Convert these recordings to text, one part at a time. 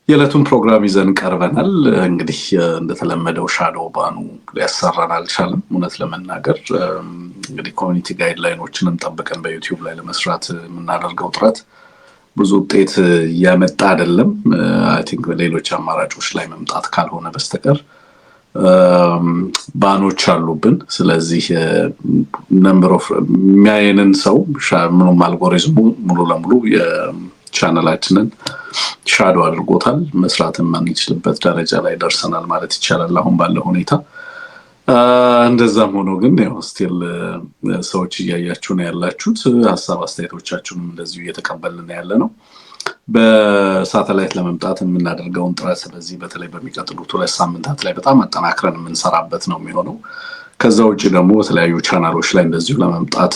የዕለቱን ፕሮግራም ይዘን ቀርበናል። እንግዲህ እንደተለመደው ሻዶው ባኑ ሊያሰራን አልቻለም። እውነት ለመናገር እንግዲህ ኮሚኒቲ ጋይድላይኖችንም ጠብቀን በዩቲዩብ ላይ ለመስራት የምናደርገው ጥረት ብዙ ውጤት እያመጣ አይደለም። አይ ቲንክ በሌሎች አማራጮች ላይ መምጣት ካልሆነ በስተቀር ባኖች አሉብን። ስለዚህ ነምበር ኦፍ የሚያየንን ሰው ምንም አልጎሪዝሙ ሙሉ ለሙሉ ቻናላችንን ሻዶ አድርጎታል። መስራት የማንችልበት ደረጃ ላይ ደርሰናል ማለት ይቻላል አሁን ባለው ሁኔታ። እንደዛም ሆኖ ግን ያው ስቲል ሰዎች እያያችሁ ነው ያላችሁት። ሀሳብ አስተያየቶቻችሁንም እንደዚሁ እየተቀበልን ያለ ነው። በሳተላይት ለመምጣት የምናደርገውን ጥረት ስለዚህ በተለይ በሚቀጥሉት 2 ሳምንታት ላይ በጣም አጠናክረን የምንሰራበት ነው የሚሆነው። ከዛ ውጭ ደግሞ በተለያዩ ቻናሎች ላይ እንደዚሁ ለመምጣት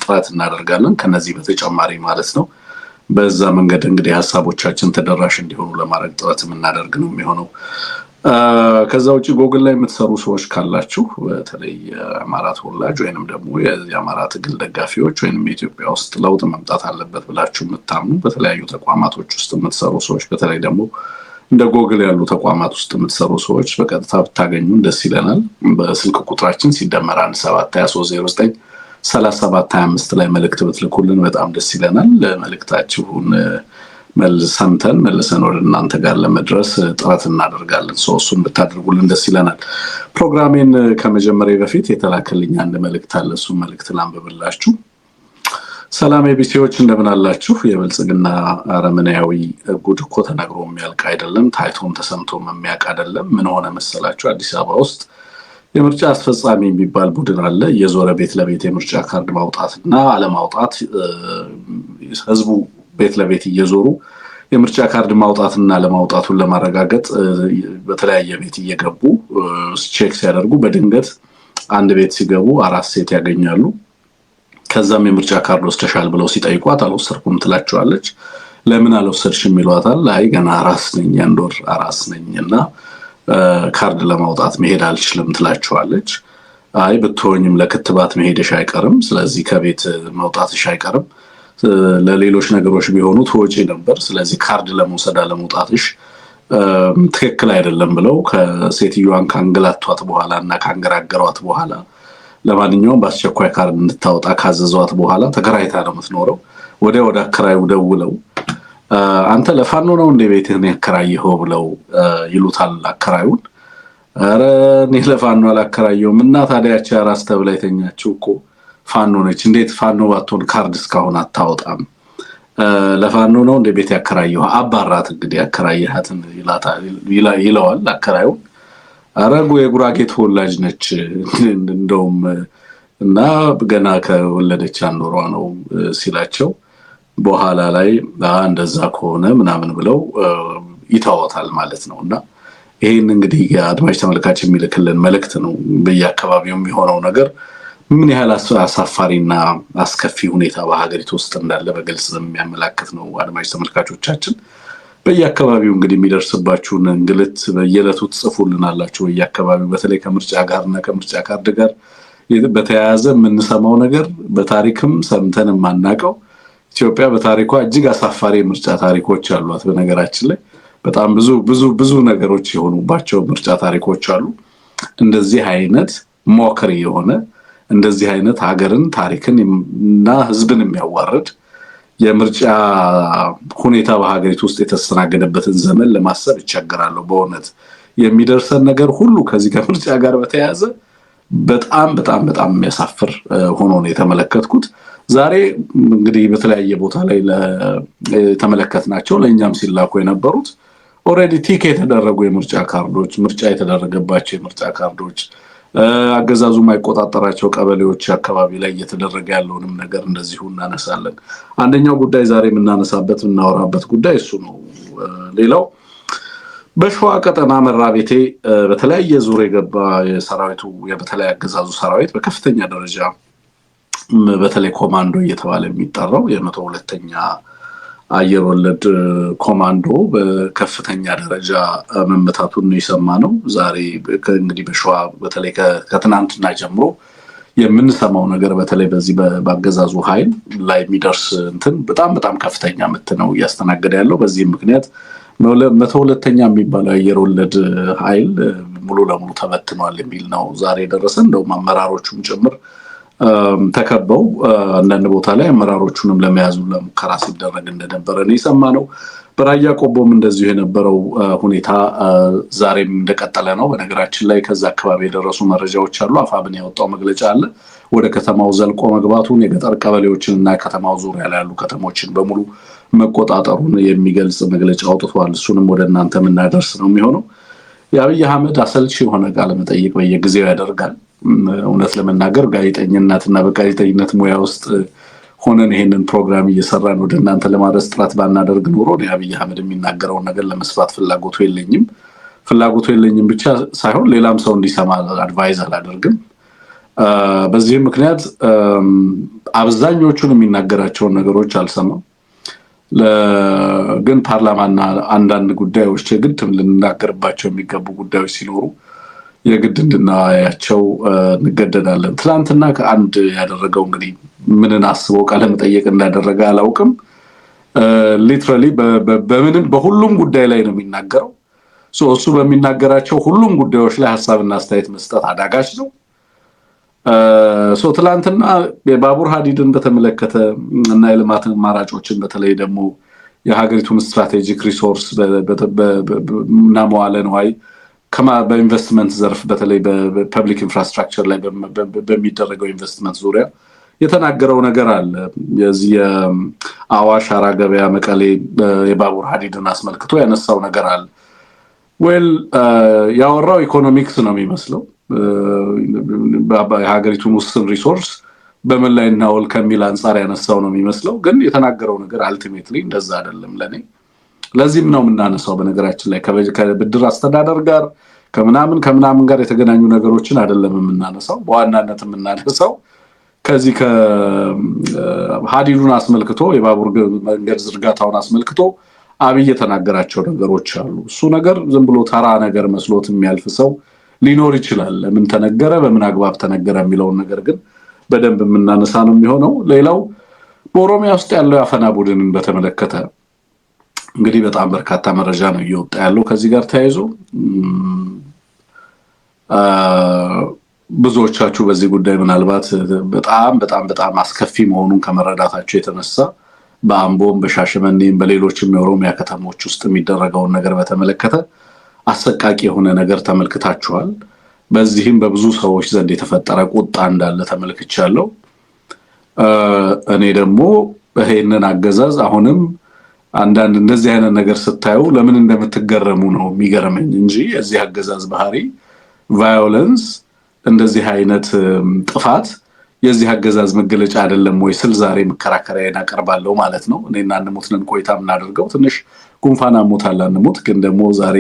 ጥረት እናደርጋለን። ከነዚህ በተጨማሪ ማለት ነው በዛ መንገድ እንግዲህ ሀሳቦቻችን ተደራሽ እንዲሆኑ ለማድረግ ጥረት የምናደርግ ነው የሚሆነው። ከዛ ውጭ ጎግል ላይ የምትሰሩ ሰዎች ካላችሁ በተለይ የአማራ ተወላጅ ወይንም ደግሞ የአማራ ትግል ደጋፊዎች ወይንም የኢትዮጵያ ውስጥ ለውጥ መምጣት አለበት ብላችሁ የምታምኑ በተለያዩ ተቋማቶች ውስጥ የምትሰሩ ሰዎች በተለይ ደግሞ እንደ ጎግል ያሉ ተቋማት ውስጥ የምትሰሩ ሰዎች በቀጥታ ብታገኙን ደስ ይለናል። በስልክ ቁጥራችን ሲደመር 1723937325 ላይ መልእክት ብትልኩልን በጣም ደስ ይለናል። መልእክታችሁን ሰምተን መልሰን ወደ እናንተ ጋር ለመድረስ ጥረት እናደርጋለን። እሱን ብታደርጉልን ደስ ይለናል። ፕሮግራሜን ከመጀመሪያ በፊት የተላከልኝ አንድ መልእክት አለ። እሱ መልእክት ላንብብላችሁ። ሰላም ኤቢሲዎች እንደምን አላችሁ? የብልጽግና አረመኔያዊ ጉድ እኮ ተነግሮ የሚያልቅ አይደለም፣ ታይቶም ተሰምቶም የሚያልቅ አይደለም። ምን ሆነ መሰላችሁ? አዲስ አበባ ውስጥ የምርጫ አስፈጻሚ የሚባል ቡድን አለ። የዞረ ቤት ለቤት የምርጫ ካርድ ማውጣትና አለማውጣት ህዝቡ ቤት ለቤት እየዞሩ የምርጫ ካርድ ማውጣትና ለማውጣቱን ለማረጋገጥ በተለያየ ቤት እየገቡ ቼክ ሲያደርጉ በድንገት አንድ ቤት ሲገቡ 4 ሴት ያገኛሉ። ከዛም የምርጫ ካርድ ወስደሻል ብለው ሲጠይቋት አልወሰድኩም ትላቸዋለች። ለምን አልወሰድሽም ይሏታል። አይ ገና አራስ ነኝ፣ አንድ ወር አራስ ነኝና ካርድ ለማውጣት መሄድ አልችልም ትላቸዋለች። አይ ብትሆኝም ለክትባት መሄድሽ አይቀርም፣ ስለዚህ ከቤት መውጣትሽ አይቀርም፣ ለሌሎች ነገሮች ቢሆኑ ትወጪ ነበር፣ ስለዚህ ካርድ ለመውሰድ አለመውጣትሽ ትክክል አይደለም ብለው ከሴትዮዋን ካንገላቷት በኋላ እና ካንገራገሯት በኋላ ለማንኛውም በአስቸኳይ ካርድ እንድታወጣ ካዘዟት በኋላ ተከራይታ ነው የምትኖረው። ወደ አከራዩ ደውለው አንተ ለፋኖ ነው እንደ ቤትህን ያከራየኸው ብለው ይሉታል አከራዩን። ኧረ እኔ ለፋኖ አላከራየሁም እና ታዲያ ያቺ አራስ ተብላ የተኛችው እኮ ፋኖ ነች፣ እንዴት ፋኖ ባትሆን ካርድ እስካሁን አታወጣም? ለፋኖ ነው እንደ ቤት ያከራየኸው፣ አባራት እንግዲህ ያከራየሃትን ይለዋል አከራዩን። አረጉ የጉራጌ ተወላጅ ነች እንደውም እና ገና ከወለደች አንዶሯ ነው ሲላቸው በኋላ ላይ እንደዛ ከሆነ ምናምን ብለው ይተዋታል ማለት ነው። እና ይሄን እንግዲህ አድማጭ ተመልካች የሚልክልን መልእክት ነው። በየአካባቢው የሚሆነው ነገር ምን ያህል አሳፋሪና አስከፊ ሁኔታ በሀገሪቱ ውስጥ እንዳለ በግልጽ የሚያመላክት ነው። አድማጭ ተመልካቾቻችን በየአካባቢው እንግዲህ የሚደርስባችሁን እንግልት በየዕለቱ ትጽፉልናላችሁ። በየአካባቢው በተለይ ከምርጫ ጋርና ከምርጫ ካርድ ጋር በተያያዘ የምንሰማው ነገር በታሪክም ሰምተን የማናውቀው ኢትዮጵያ በታሪኳ እጅግ አሳፋሪ የምርጫ ታሪኮች አሏት። በነገራችን ላይ በጣም ብዙ ነገሮች የሆኑባቸው ምርጫ ታሪኮች አሉ። እንደዚህ አይነት ሞከሪ የሆነ እንደዚህ አይነት ሀገርን ታሪክን እና ህዝብን የሚያዋርድ የምርጫ ሁኔታ በሀገሪቱ ውስጥ የተስተናገደበትን ዘመን ለማሰብ ይቸግራለሁ። በእውነት የሚደርሰን ነገር ሁሉ ከዚህ ከምርጫ ጋር በተያያዘ በጣም የሚያሳፍር ሆኖ ነው የተመለከትኩት። ዛሬ እንግዲህ በተለያየ ቦታ ላይ የተመለከትናቸው ለእኛም ሲላኩ የነበሩት ኦልሬዲ ቲክ የተደረጉ የምርጫ ካርዶች፣ ምርጫ የተደረገባቸው የምርጫ ካርዶች፣ አገዛዙ የማይቆጣጠራቸው ቀበሌዎች አካባቢ ላይ እየተደረገ ያለውንም ነገር እንደዚሁ እናነሳለን። አንደኛው ጉዳይ ዛሬ የምናወራበት ጉዳይ እሱ ነው። ሌላው በሸዋ ቀጠና መራቤቴ በተለያየ ዙር የገባ የሰራዊቱ በተለይ አገዛዙ ሰራዊት በከፍተኛ ደረጃ በተለይ ኮማንዶ እየተባለ የሚጠራው የ102ኛ አየር ወለድ ኮማንዶ በከፍተኛ ደረጃ መመታቱን የሰማነው ዛሬ እንግዲህ በሸዋ በተለይ ከትናንትና ጀምሮ የምንሰማው ነገር በተለይ በዚህ በአገዛዙ ኃይል ላይ የሚደርስ እንትን በጣም ከፍተኛ ምት ነው እያስተናገደ ያለው። በዚህ ምክንያት መቶ ሁለተኛ የሚባለው አየር ወለድ ኃይል ሙሉ ለሙሉ ተበትኗል የሚል ነው ዛሬ ደረሰ። እንደውም አመራሮቹም ጭምር ተከበው አንዳንድ ቦታ ላይ አመራሮቹንም ለመያዝ ለሙከራ ሲደረግ እንደነበረ ነው የሰማነው። በራያ ቆቦም እንደዚሁ የነበረው ሁኔታ ዛሬም እንደቀጠለ ነው። በነገራችን ላይ ከዛ አካባቢ የደረሱ መረጃዎች አሉ። አፋብን ያወጣው መግለጫ አለ። ወደ ከተማው ዘልቆ መግባቱን የገጠር ቀበሌዎችንና ከተማው ዙሪያ ላይ ያሉ ከተሞችን በሙሉ መቆጣጠሩን የሚገልጽ መግለጫ አውጥቷል። እሱንም ወደ እናንተ የምናደርስ ነው የሚሆነው። የአብይ አህመድ አሰልቺ የሆነ ቃለ መጠይቅ በየጊዜው ያደርጋል። እውነት ለመናገር ጋዜጠኝነትና በጋዜጠኝነት ሙያ ውስጥ ሆነን ይሄንን ፕሮግራም እየሰራን ወደ እናንተ ለማድረስ ጥረት ባናደርግ ኖሮ የአብይ አህመድ የሚናገረውን ነገር ለመስፋት ፍላጎቱ የለኝም ብቻ ሳይሆን ሌላም ሰው እንዲሰማ አድቫይዝ አላደርግም። በዚህ ምክንያት አብዛኞቹን የሚናገራቸውን ነገሮች አልሰማም። ግን ፓርላማና አንዳንድ ጉዳዮች የግድ ልንናገርባቸው የሚገቡ ጉዳዮች ሲኖሩ የግድ እንድናያቸው እንገደዳለን። ትናንትና ከአንድ ያደረገው እንግዲህ ምንን አስበው ቃለ መጠየቅ እንዳደረገ አላውቅም። ሊትራሊ በሁሉም ጉዳይ ላይ ነው የሚናገረው። እሱ በሚናገራቸው ሁሉም ጉዳዮች ላይ ሀሳብና አስተያየት መስጠት አዳጋች ነው። ትላንትና የባቡር ሀዲድን በተመለከተ እና የልማት አማራጮችን በተለይ ደግሞ የሀገሪቱን ስትራቴጂክ ሪሶርስ እና መዋለ ንዋይ በኢንቨስትመንት ዘርፍ በተለይ በፐብሊክ ኢንፍራስትራክቸር ላይ በሚደረገው ኢንቨስትመንት ዙሪያ የተናገረው ነገር አለ። የዚህ የአዋሽ አራ ገበያ መቀሌ የባቡር ሀዲድን አስመልክቶ ያነሳው ነገር አለ። ያወራው ኢኮኖሚክስ ነው የሚመስለው። የሀገሪቱን ውስን ሪሶርስ በምን ላይ እናውል ከሚል አንጻር ያነሳው ነው የሚመስለው። ግን የተናገረው ነገር አልቲሜትሊ እንደዛ አይደለም ለኔ። ለዚህም ነው የምናነሳው። በነገራችን ላይ ከብድር አስተዳደር ጋር ከምናምን ጋር የተገናኙ ነገሮችን አይደለም የምናነሳው። በዋናነት የምናነሳው ከዚህ ከሀዲዱን አስመልክቶ የባቡር መንገድ ዝርጋታውን አስመልክቶ አብይ የተናገራቸው ነገሮች አሉ። እሱ ነገር ዝም ብሎ ተራ ነገር መስሎት የሚያልፍ ሰው ሊኖር ይችላል። ለምን ተነገረ፣ በምን አግባብ ተነገረ የሚለውን ነገር ግን በደንብ የምናነሳ ነው የሚሆነው። ሌላው በኦሮሚያ ውስጥ ያለው የአፈና ቡድንን በተመለከተ እንግዲህ በጣም በርካታ መረጃ ነው እየወጣ ያለው። ከዚህ ጋር ተያይዞ ብዙዎቻችሁ በዚህ ጉዳይ ምናልባት በጣም አስከፊ መሆኑን ከመረዳታቸው የተነሳ በአምቦም በሻሸመኔም በሌሎችም የኦሮሚያ ከተሞች ውስጥ የሚደረገውን ነገር በተመለከተ አሰቃቂ የሆነ ነገር ተመልክታችኋል። በዚህም በብዙ ሰዎች ዘንድ የተፈጠረ ቁጣ እንዳለ ተመልክቻለሁ። እኔ ደግሞ ይሄንን አገዛዝ አሁንም አንዳንድ እንደዚህ አይነት ነገር ስታዩ ለምን እንደምትገረሙ ነው የሚገርመኝ እንጂ የዚህ አገዛዝ ባህሪ ቫዮለንስ፣ እንደዚህ አይነት ጥፋት የዚህ አገዛዝ መገለጫ አይደለም ወይ ስል ዛሬ መከራከሪያን አቀርባለሁ ማለት ነው። እኔና አንሙት ነን ቆይታ የምናደርገው። ትንሽ ጉንፋን አሞታል አንሙት፣ ግን ደግሞ ዛሬ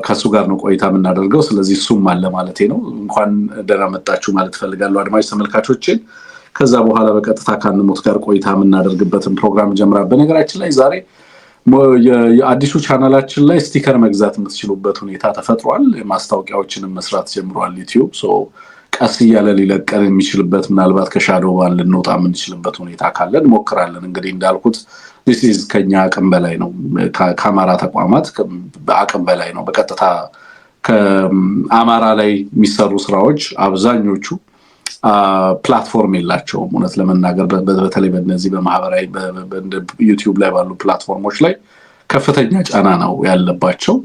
ከሱ ጋር ነው ቆይታ የምናደርገው። ስለዚህ እሱም አለ ማለቴ ነው። እንኳን ደህና መጣችሁ ማለት ፈልጋለሁ አድማጭ ተመልካቾችን። ከዛ በኋላ በቀጥታ ከአንሙት ጋር ቆይታ የምናደርግበትን ፕሮግራም ጀምራል። በነገራችን ላይ ዛሬ የአዲሱ ቻናላችን ላይ ስቲከር መግዛት የምትችሉበት ሁኔታ ተፈጥሯል። ማስታወቂያዎችንም መስራት ጀምሯል ዩቲዩብ። ቀስ እያለ ሊለቀን የሚችልበት ምናልባት ከሻዶው ባን ልንወጣ የምንችልበት ሁኔታ ካለ እንሞክራለን። እንግዲህ እንዳልኩት this is ከኛ አቅም በላይ ነው። ከአማራ ተቋማት በአቅም በላይ ነው። በቀጥታ ከአማራ ላይ የሚሰሩ ስራዎች አብዛኞቹ ፕላትፎርም የላቸውም። እውነት ለመናገር በተለይ በእነዚህ በማህበራዊ ዩቲዩብ ላይ ባሉ ፕላትፎርሞች ላይ ከፍተኛ ጫና ነው ያለባቸው።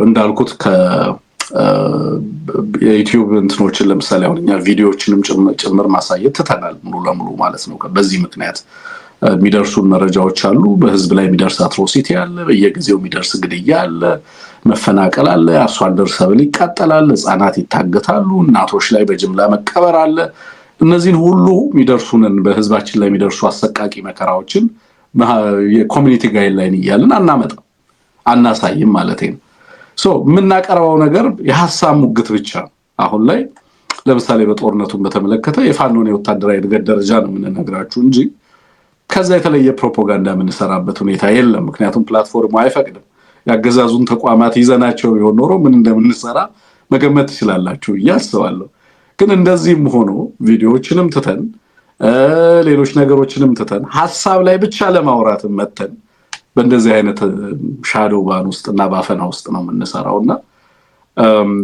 እንዳልኩት የዩቲዩብ እንትኖችን ለምሳሌ አሁን እኛ ቪዲዮዎችንም ጭምር ማሳየት ትተናል ሙሉ ለሙሉ ማለት ነው። በዚህ ምክንያት የሚደርሱን መረጃዎች አሉ። በህዝብ ላይ የሚደርስ አትሮሲቲ አለ፣ በየጊዜው የሚደርስ ግድያ አለ፣ መፈናቀል አለ፣ አርሶ አደር ሰብል ይቃጠላል፣ ህፃናት ይታገታሉ፣ እናቶች ላይ በጅምላ መቀበር አለ። እነዚህን ሁሉ የሚደርሱንን በህዝባችን ላይ የሚደርሱ አሰቃቂ መከራዎችን የኮሚኒቲ ጋይድላይን እያልን አናሳይም ማለት ነው። የምናቀርበው ነገር የሀሳብ ሙግት ብቻ። አሁን ላይ ለምሳሌ በጦርነቱን በተመለከተ የፋኖን የወታደራዊ እድገት ደረጃ ነው የምንነግራችሁ እንጂ ከዛ የተለየ ፕሮፓጋንዳ የምንሰራበት ሁኔታ የለም። ምክንያቱም ፕላትፎርሙ አይፈቅድም። ያገዛዙን ተቋማት ይዘናቸው ቢሆን ኖሮ ምን እንደምንሰራ መገመት ትችላላችሁ እያስባለሁ። ግን እንደዚህም ሆኖ ቪዲዮዎችንም ትተን ሌሎች ነገሮችንም ትተን ሐሳብ ላይ ብቻ ለማውራት መተን በእንደዚህ አይነት ሻዶው ባን ውስጥና ባፈና ውስጥ ነው የምንሰራውና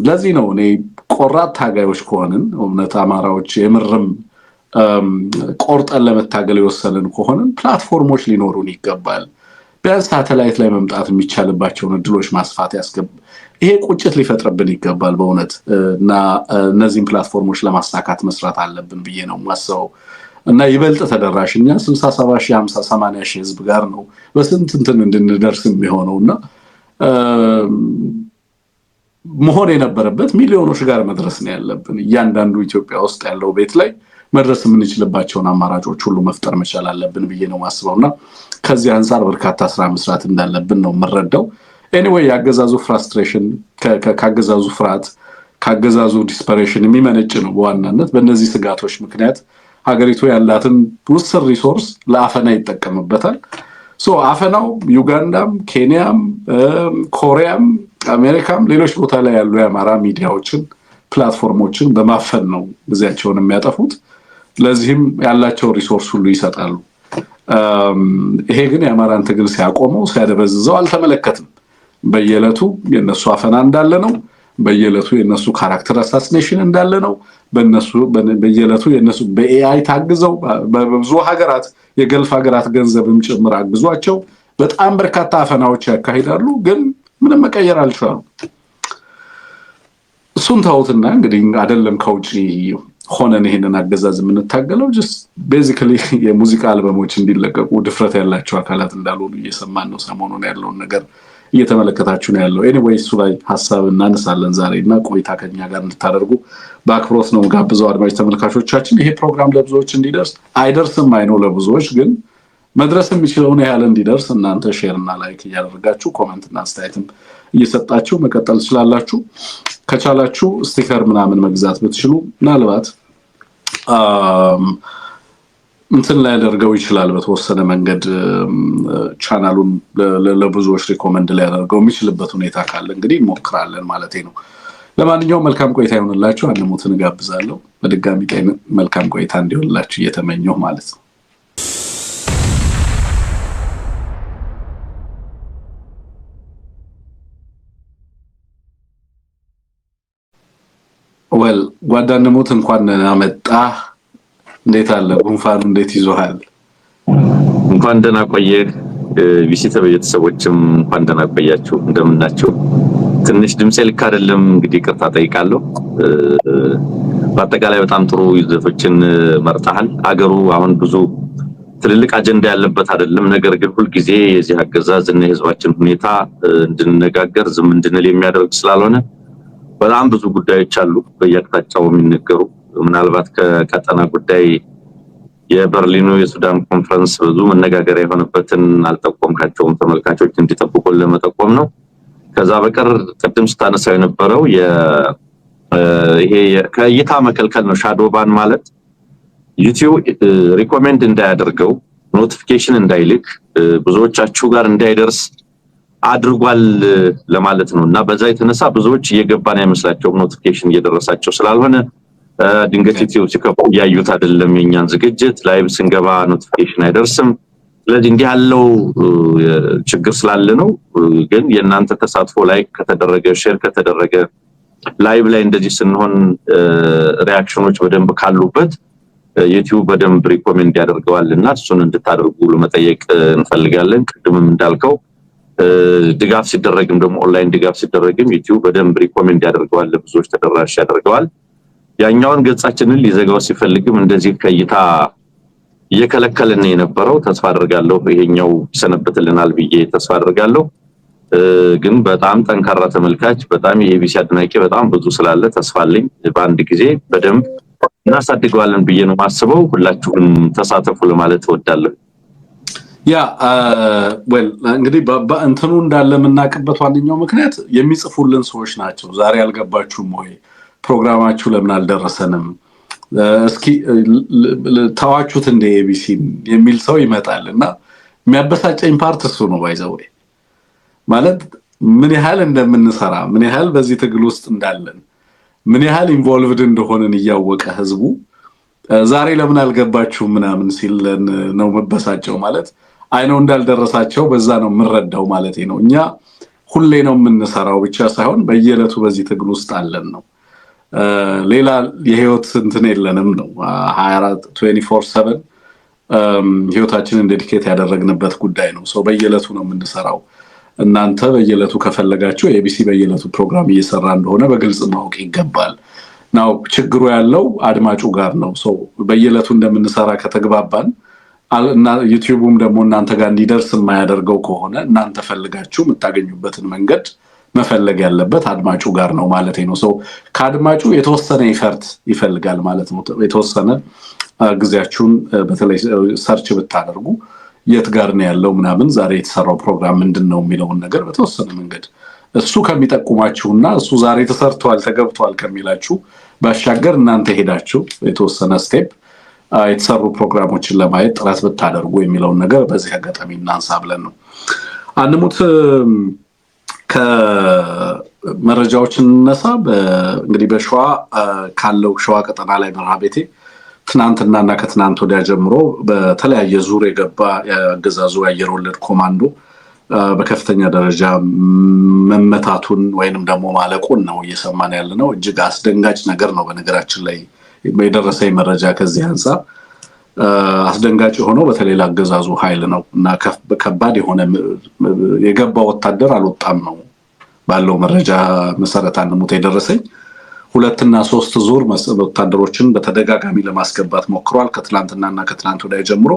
ለዚህ ነው እኔ ቆራት ታጋዮች ከሆንን እውነት አማራዎች የምርም ቆርጠን ለመታገል የወሰንን ከሆንን ፕላትፎርሞች ሊኖሩን ይገባል። ቢያንስ ሳተላይት ላይ መምጣት የሚቻልባቸውን እድሎች ማስፋት ይሄ ቁጭት ሊፈጥርብን ይገባል በእውነት እና እነዚህን ፕላትፎርሞች ለማሳካት መስራት አለብን ብዬ ነው የማስበው። እና ይበልጥ ተደራሽኛ 60 70 ሺህ 50 80 ሺህ ህዝብ ጋር ነው በስንት እንትን እንድንደርስ የሚሆነውና መሆን የነበረበት ሚሊዮኖች ጋር መድረስ ነው ያለብን። እያንዳንዱ ኢትዮጵያ ውስጥ ያለው ቤት ላይ መድረስ የምንችልባቸውን አማራጮች ሁሉ መፍጠር መቻል አለብን ብዬ ነው ማስበውና ከዚህ አንፃር በርካታ ስራ መስራት እንዳለብን ነው የምረዳው። ኤኒዌይ ያገዛዙ ፍራስትሬሽን ካገዛዙ ፍርሃት ካገዛዙ ዲስፐሬሽን የሚመነጭ ነው በዋናነት በእነዚህ ስጋቶች ምክንያት ሀገሪቱ ያላትን ውስን ሪሶርስ ለአፈና ይጠቀምበታል። አፈናው ዩጋንዳም ኬንያም ኮሪያም አሜሪካም ሌሎች ቦታ ላይ ያሉ የአማራ ሚዲያዎችን ፕላትፎርሞችን በማፈን ነው ጊዜያቸውን የሚያጠፉት። ለዚህም ያላቸው ሪሶርስ ሁሉ ይሰጣሉ። ይሄ ግን የአማራን ትግል ሲያቆመው ሲያደበዝዘው አልተመለከትም። በየዕለቱ የነሱ አፈና እንዳለ ነው። በየዕለቱ የነሱ ካራክተር አሳሲኔሽን እንዳለ ነው። በየዕለቱ የነሱ በኤአይ ታግዘው በብዙ ሀገራት የገልፍ ሀገራት ገንዘብም ጭምር አግዟቸው በጣም በርካታ አፈናዎች ያካሂዳሉ። ግን ምንም መቀየር አልቻሉም። እሱን ታውትና እንግዲህ አይደለም ከውጪ ሆነን ይሄንን አገዛዝ የምንታገለው ጀስት ቤዚካሊ የሙዚቃ አልበሞች እንዲለቀቁ ድፍረት ያላቸው አካላት እንዳልሆኑ እየሰማን ነው። ሰሞኑን ያለውን ነገር እየተመለከታችሁ ነው ያለው። ኤኒዌይ እሱ ላይ ሐሳብ እናነሳለን ዛሬና ቆይታ ከኛ ጋር እንድታደርጉ በአክብሮት ነው ጋብዘው። አድማጭ ተመልካቾቻችን ይሄ ፕሮግራም ለብዙዎች እንዲደርስ አይደርስም አይነው ለብዙዎች ግን መድረስ የሚችለውን ያህል እንዲደርስ እናንተ ሼር እና ላይክ እያደረጋችሁ ኮሜንት እና አስተያየትም እየሰጣችሁ መቀጠል ትችላላችሁ። ከቻላችሁ ስቲከር ምናምን መግዛት ብትችሉ ምናልባት እንትን ላይ ያደርገው ይችላል በተወሰነ መንገድ ቻናሉን ለብዙዎች ሪኮመንድ ላይ ያደርገው የሚችልበት ሁኔታ ካለ እንግዲህ እንሞክራለን ማለት ነው። ለማንኛውም መልካም ቆይታ ይሁንላችሁ። አንሙትን ጋብዛለሁ። በድጋሚ መልካም ቆይታ እንዲሆንላችሁ እየተመኘሁ ማለት ነው። ወል ጓዳንሙት እንኳን አመጣ። እንዴት አለ? ጉንፋኑ እንዴት ይዞሃል? እንኳን ደህና ቆየህ። ቪሲተ ቤተሰቦችም እንኳን ደህና ቆያችሁ። እንደምናችሁ? ትንሽ ድምጼ ልክ አይደለም እንግዲህ ይቅርታ ጠይቃለሁ። በአጠቃላይ በጣም ጥሩ ይዘቶችን መርጠሃል። አገሩ አሁን ብዙ ትልልቅ አጀንዳ ያለበት አይደለም። ነገር ግን ሁሉ ጊዜ የዚህ አገዛዝ እና የህዝባችን ሁኔታ እንድንነጋገር ዝም እንድንል የሚያደርግ ስላልሆነ በጣም ብዙ ጉዳዮች አሉ በየአቅጣጫው የሚነገሩ። ምናልባት ከቀጠና ጉዳይ የበርሊኑ የሱዳን ኮንፈረንስ ብዙ መነጋገሪያ የሆነበትን አልጠቆምካቸውም። ተመልካቾች እንዲጠብቁን ለመጠቆም ነው። ከዛ በቀር ቅድም ስታነሳው የነበረው ይሄ ከእይታ መከልከል ነው። ሻዶ ባን ማለት ዩቲዩብ ሪኮሜንድ እንዳያደርገው ኖቲፊኬሽን እንዳይልክ ብዙዎቻችሁ ጋር እንዳይደርስ አድርጓል ለማለት ነው። እና በዛ የተነሳ ብዙዎች እየገባን አይመስላቸውም ኖቲፊኬሽን እየደረሳቸው ስላልሆነ ድንገት ዩቲዩብ ሲከፍቱ ያዩት አይደለም የኛን ዝግጅት ላይቭ ስንገባ ኖቲፊኬሽን አይደርስም። ስለዚህ እንዲህ ያለው ችግር ስላለ ነው። ግን የእናንተ ተሳትፎ ላይክ ከተደረገ ሼር ከተደረገ ላይቭ ላይ እንደዚህ ስንሆን ሪአክሽኖች በደንብ ካሉበት ዩቲዩብ በደንብ ሪኮሜንድ ያደርገዋልና እሱን እንድታደርጉ ለመጠየቅ እንፈልጋለን። ቅድምም እንዳልከው ድጋፍ ሲደረግም ደግሞ ኦንላይን ድጋፍ ሲደረግም ዩቲዩብ በደንብ ሪኮሜንድ ያደርገዋል፣ ለብዙዎች ተደራሽ ያደርገዋል። ያኛውን ገጻችንን ሊዘጋው ሲፈልግም እንደዚህ ከእይታ እየከለከለን የነበረው ተስፋ አደርጋለሁ ይሄኛው ይሰነብትልናል ብዬ ተስፋ አደርጋለሁ። ግን በጣም ጠንካራ ተመልካች በጣም የኤቢሲ አድናቂ በጣም ብዙ ስላለ ተስፋ አለኝ በአንድ ጊዜ በደንብ እናሳድገዋለን ብዬ ነው ማስበው። ሁላችሁም ተሳተፉ ለማለት እወዳለሁ። ያ ወል እንግዲህ እንትኑ እንዳለ የምናውቅበት ዋነኛው ምክንያት የሚጽፉልን ሰዎች ናቸው። ዛሬ አልገባችሁም ወይ ፕሮግራማችሁ ለምን አልደረሰንም እስኪ ታዋቹት እንደ ኤቢሲ የሚል ሰው ይመጣልና የሚያበሳጨኝ ፓርት እሱ ነው። ባይዘው ማለት ምን ያህል እንደምንሰራ ምን ያህል በዚህ ትግል ውስጥ እንዳለን ምን ያህል ኢንቮልቭድ እንደሆነን እያወቀ ህዝቡ ዛሬ ለምን አልገባችሁም ምናምን ሲለን ነው መበሳጨው። ማለት አይነው እንዳልደረሳቸው በዛ ነው የምንረዳው ማለት ነው። እኛ ሁሌ ነው የምንሰራው ብቻ ሳይሆን በየዕለቱ በዚህ ትግል ውስጥ አለን ነው። ሌላ የህይወት እንትን የለንም ነው። 24/7 ህይወታችንን ዴዲኬት ያደረግንበት ጉዳይ ነው። ሰው በየዕለቱ ነው የምንሰራው። እናንተ በየዕለቱ ከፈለጋችሁ ኤቢሲ በየዕለቱ ፕሮግራም እየሰራ እንደሆነ በግልጽ ማወቅ ይገባል። ናው ችግሩ ያለው አድማጩ ጋር ነው። ሰው በየዕለቱ እንደምንሰራ ከተግባባን እና ዩቲዩብም ደግሞ እናንተ ጋር እንዲደርስ የማያደርገው ከሆነ እናንተ ፈልጋችሁ የምታገኙበትን መንገድ መፈለግ ያለበት አድማጩ ጋር ነው ማለት ነው። ሰው ከአድማጩ የተወሰነ ኢፈርት ይፈልጋል ማለት ነው። የተወሰነ ጊዜያችሁን በተለይ ሰርች ብታደርጉ የት ጋር ነው ያለው ምናምን ዛሬ የተሰራው ፕሮግራም ምንድነው የሚለውን ነገር በተወሰነ መንገድ እሱ ከሚጠቁማችሁና እሱ ዛሬ ተሰርቷል ተገብቷል ከሚላችሁ ባሻገር እናንተ ሄዳችሁ የተወሰነ ስቴፕ የተሰሩ ፕሮግራሞችን ለማየት ጥረት ብታደርጉ የሚለውን ነገር በዚህ አጋጣሚ እናንሳ ብለን ነው። አንሙት ከመረጃዎችን እንነሳ። እንግዲህ በሸዋ ካለው ሸዋ ቀጠና ላይ መርሃቤቴ ትናንትናና ከትናንት ወዲያ ጀምሮ በተለያየ ዙር የገባ የአገዛዙ አየር ወለድ ኮማንዶ በከፍተኛ ደረጃ መመታቱን ወይንም ደግሞ ማለቁን ነው እየሰማን ያለነው። እጅግ አስደንጋጭ ነገር ነው። በነገራችን ላይ የደረሰኝ መረጃ ከዚህ አንፃር አስደንጋጭ የሆነው በተለይ ለአገዛዙ ኃይል ነው እና ከባድ የሆነ የገባ ወታደር አልወጣም ነው ባለው መረጃ መሰረት አንሙት የደረሰኝ 2 እና 3 ዙር ወታደሮችን በተደጋጋሚ ለማስገባት ሞክሯል። ከትላንትናና ከትላንት ወዲያ ጀምሮ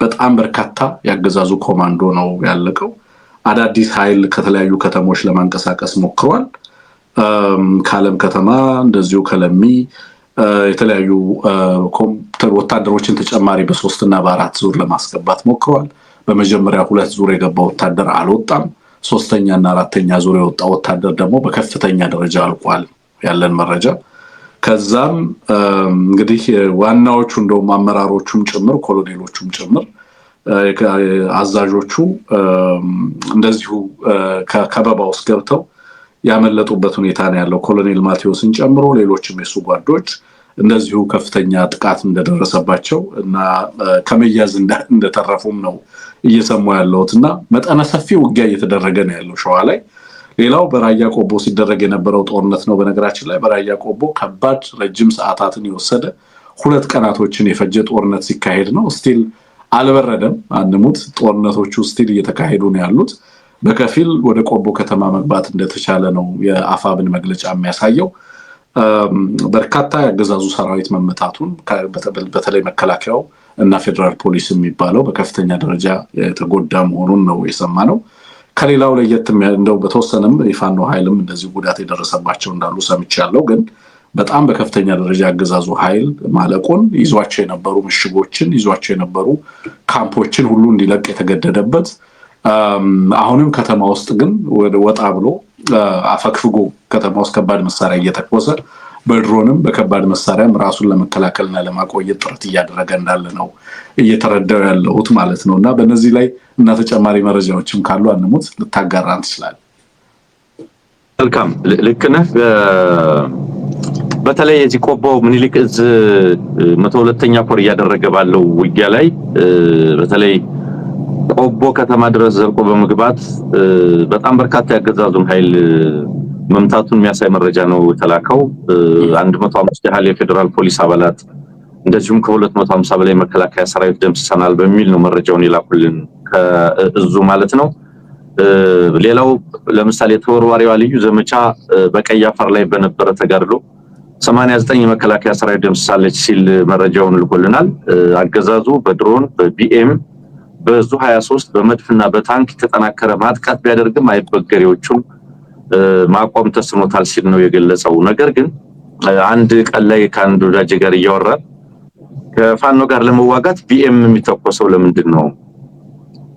በጣም በርካታ ያገዛዙ ኮማንዶ ነው ያለቀው። አዳዲስ ኃይል ከተለያዩ ከተሞች ለማንቀሳቀስ ሞክሯል። ከአለም ከተማ እንደዚሁ ከለሚ የተለያዩ ወታደሮችን ተጨማሪ በ3 እና በ4 ዙር ለማስገባት ሞክሯል። በመጀመሪያ 2 ዙር የገባው ወታደር አልወጣም። 3ኛ እና 4ኛ ዙር የወጣው ወታደር ደግሞ በከፍተኛ ደረጃ አልቋል ያለን መረጃ። ከዛም እንግዲህ ዋናዎቹ እንደውም አመራሮቹም ጭምር ኮሎኔሎቹም ጭምር አዛዦቹ እንደዚሁ ከበባ ውስጥ ገብተው ያመለጡበት ሁኔታ ነው ያለው። ኮሎኔል ማቴዎስን ጨምሮ ሌሎችም የሱ ጓዶች እንደዚሁ ከፍተኛ ጥቃት እንደደረሰባቸው እና ከመያዝ እንደተረፉም ነው እየሰሙ ያለውት እና መጠነ ሰፊ ውጊያ እየተደረገ ነው ያለው ሸዋ ላይ። ሌላው በራያ ቆቦ ሲደረግ የነበረው ጦርነት ነው። በነገራችን ላይ በራያ ቆቦ ከባድ ረጅም ሰዓታትን የወሰደ 2 ቀናቶችን የፈጀ ጦርነት ሲካሄድ ነው። ስቲል አልበረደም። አንሙት ጦርነቶቹ ስቲል እየተካሄዱ ነው ያሉት። በከፊል ወደ ቆቦ ከተማ መግባት እንደተቻለ ነው የአፋብን መግለጫ የሚያሳየው። በርካታ ያገዛዙ ሰራዊት መመታቱን በተለይ መከላከያው እና ፌደራል ፖሊስ የሚባለው በከፍተኛ ደረጃ የተጎዳ መሆኑን ነው የሰማነው። ከሌላው ለየት እንደው በተወሰነም የፋኖ ኃይልም እንደዚህ ጉዳት የደረሰባቸው እንዳሉ ሰምቻለሁ። ግን በጣም በከፍተኛ ደረጃ ያገዛዙ ኃይል ማለቁን፣ ይዟቸው የነበሩ ምሽጎችን ይዟቸው የነበሩ ካምፖችን ሁሉ እንዲለቅ የተገደደበት አሁንም ከተማ ውስጥ ግን ወጣ ብሎ አፈክፍጎ ከተማ ውስጥ ከባድ መሳሪያ እየተኮሰ በድሮንም በከባድ መሳሪያም ራሱን ለመከላከልና ለማቆየት ጥረት እያደረገ እንዳለ ነው እየተረዳው ያለሁት ማለት ነው። እና በእነዚህ ላይ እና ተጨማሪ መረጃዎችም ካሉ አንሙት ልታጋራን ትችላለህ። መልካም ልክ ነህ። በተለይ የዚህ ቆቦ ምኒልክ እዝ 102ኛ ኮር እያደረገ ባለው ውጊያ ላይ በተለይ ቆቦ ከተማ ድረስ ዘልቆ በመግባት በጣም በርካታ ያገዛዙን ኃይል መምታቱን የሚያሳይ መረጃ ነው የተላከው። 105 ያህል የፌደራል ፖሊስ አባላት እንደዚሁም ከ250 በላይ መከላከያ ሰራዊት ደምስሰናል በሚል ነው መረጃውን የላኩልን ከእዙ ማለት ነው። ሌላው ለምሳሌ ተወርዋሪዋ ልዩ ዘመቻ በቀይ አፈር ላይ በነበረ ተጋድሎ 89 የመከላከያ ሰራዊት ደምስሳለች ሲል መረጃውን ልኮልናል። አገዛዙ በድሮን በቢኤም በዙ 23 በመድፍና በታንክ የተጠናከረ ማጥቃት ቢያደርግም አይበገሬዎቹን ማቆም ተስኖታል ሲል ነው የገለጸው። ነገር ግን አንድ ቀን ላይ ከአንድ ወዳጅ ጋር እያወራን ከፋኖ ጋር ለመዋጋት ቢኤም የሚተኮሰው ለምንድን ነው?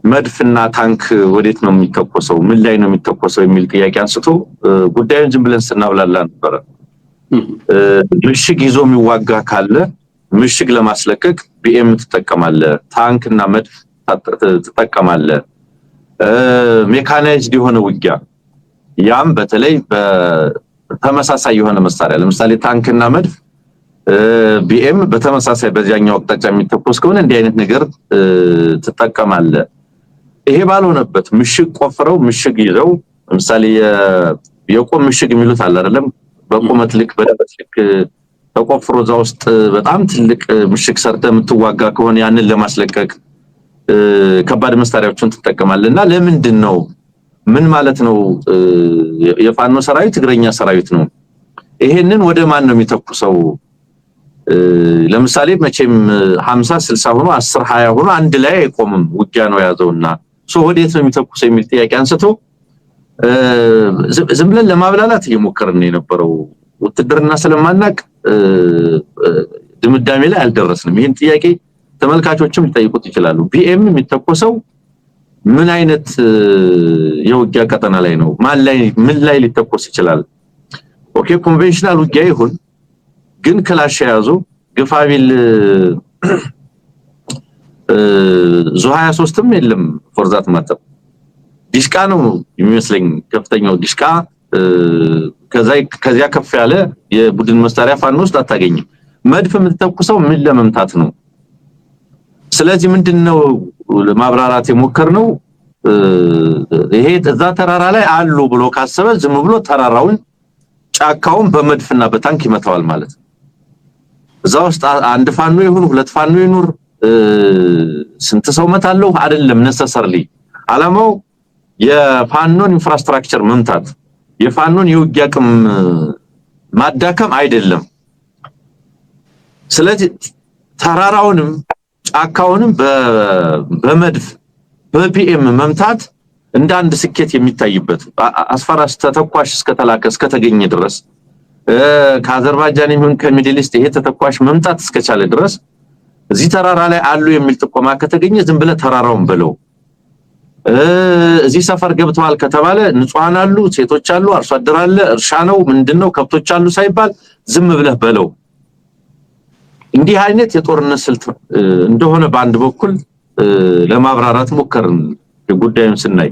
መድፍና ታንክ ወዴት ነው የሚተኮሰው? ምን ላይ ነው የሚተኮሰው? የሚል ጥያቄ አንስቶ ጉዳዩን ዝም ብለን ስናብላላ ነበር። ምሽግ ይዞ የሚዋጋ ካለ ምሽግ ለማስለቀቅ ቢኤም ትጠቀማለ፣ ታንክና መድፍ ትጠቀማለ። ሜካናይዝድ የሆነ ውጊያ ያም በተለይ በተመሳሳይ የሆነ መሳሪያ ለምሳሌ ታንክና መድፍ ቢኤም በተመሳሳይ በዚያኛው አቅጣጫ የሚተኮስ ከሆነ እንዲህ አይነት ነገር ትጠቀማለህ። ይሄ ባልሆነበት ምሽግ ቆፍረው ምሽግ ይዘው ለምሳሌ የቆም ምሽግ የሚሉት አለ አይደለም በቁመት ልክ በደበት ልክ ተቆፍሮ እዛ ውስጥ በጣም ትልቅ ምሽግ ሰርተ የምትዋጋ ከሆነ ያንን ለማስለቀቅ ከባድ መሳሪያዎችን ትጠቀማለህና ለምንድን ነው ምን ማለት ነው? የፋኖ ሰራዊት እግረኛ ሰራዊት ነው። ይሄንን ወደ ማን ነው የሚተኩሰው? ለምሳሌ መቼም 50 60 ሆኖ 10 20 ሆኖ አንድ ላይ አይቆምም ውጊያ ነው ያዘውና ወዴት ነው የሚተኩሰው የሚል ጥያቄ አንስቶ ዝም ብለን ለማብላላት እየሞከርን ነው የነበረው። ውትድርና ስለማናቅ ድምዳሜ ላይ አልደረስንም። ይሄን ጥያቄ ተመልካቾችም ሊጠይቁት ይችላሉ። ቢኤም የሚተኮሰው ምን አይነት የውጊያ ቀጠና ላይ ነው? ምን ላይ ሊተኮስ ይችላል? ኦኬ ኮንቬንሽናል ውጊያ ይሁን ግን ክላሽ ያዙ ግፋቢል ዙ 23ም የለም ፎርዛት ማተር ዲሽቃ ነው የሚመስለኝ ከፍተኛው ዲሽቃ ከዚያ ከፍ ያለ የቡድን መሳሪያ ፋኖ ውስጥ አታገኝም። መድፍ የምትተኩሰው ምን ለመምታት ነው? ስለዚህ ምንድነው ለማብራራት የሞከርነው ይሄ እዛ ተራራ ላይ አሉ ብሎ ካሰበ ዝም ብሎ ተራራውን ጫካውን በመድፍና በታንክ ይመታዋል ማለት ነው። እዛ ውስጥ አንድ ፋኖ ይሁን ሁለት ፋኖ ይኑር ስንት ሰው መታለው አይደለም ነሰሰርሊ አላማው የፋኖን ኢንፍራስትራክቸር መምታት የፋኖን የውጊያ አቅም ማዳከም አይደለም። ስለዚህ ተራራውንም ጫካውንም በመድፍ በፒኤም መምታት እንደ አንድ ስኬት የሚታይበት አስፈራስ ተተኳሽ እስከተላከ እስከተገኘ ድረስ ከአዘርባይጃን ይሁን ከሚድል ኢስት ይሄ ተተኳሽ መምታት እስከቻለ ድረስ እዚህ ተራራ ላይ አሉ የሚል ጥቆማ ከተገኘ ዝም ብለ ተራራውን በለው። እዚህ ሰፈር ገብተዋል ከተባለ ንጹሃን አሉ ሴቶች አሉ አርሶ አደር አለ እርሻ ነው ምንድነው ከብቶች አሉ ሳይባል ዝም ብለህ በለው። እንዲህ አይነት የጦርነት ስልት እንደሆነ በአንድ በኩል ለማብራራት ሞከርን ጉዳዩን ስናይ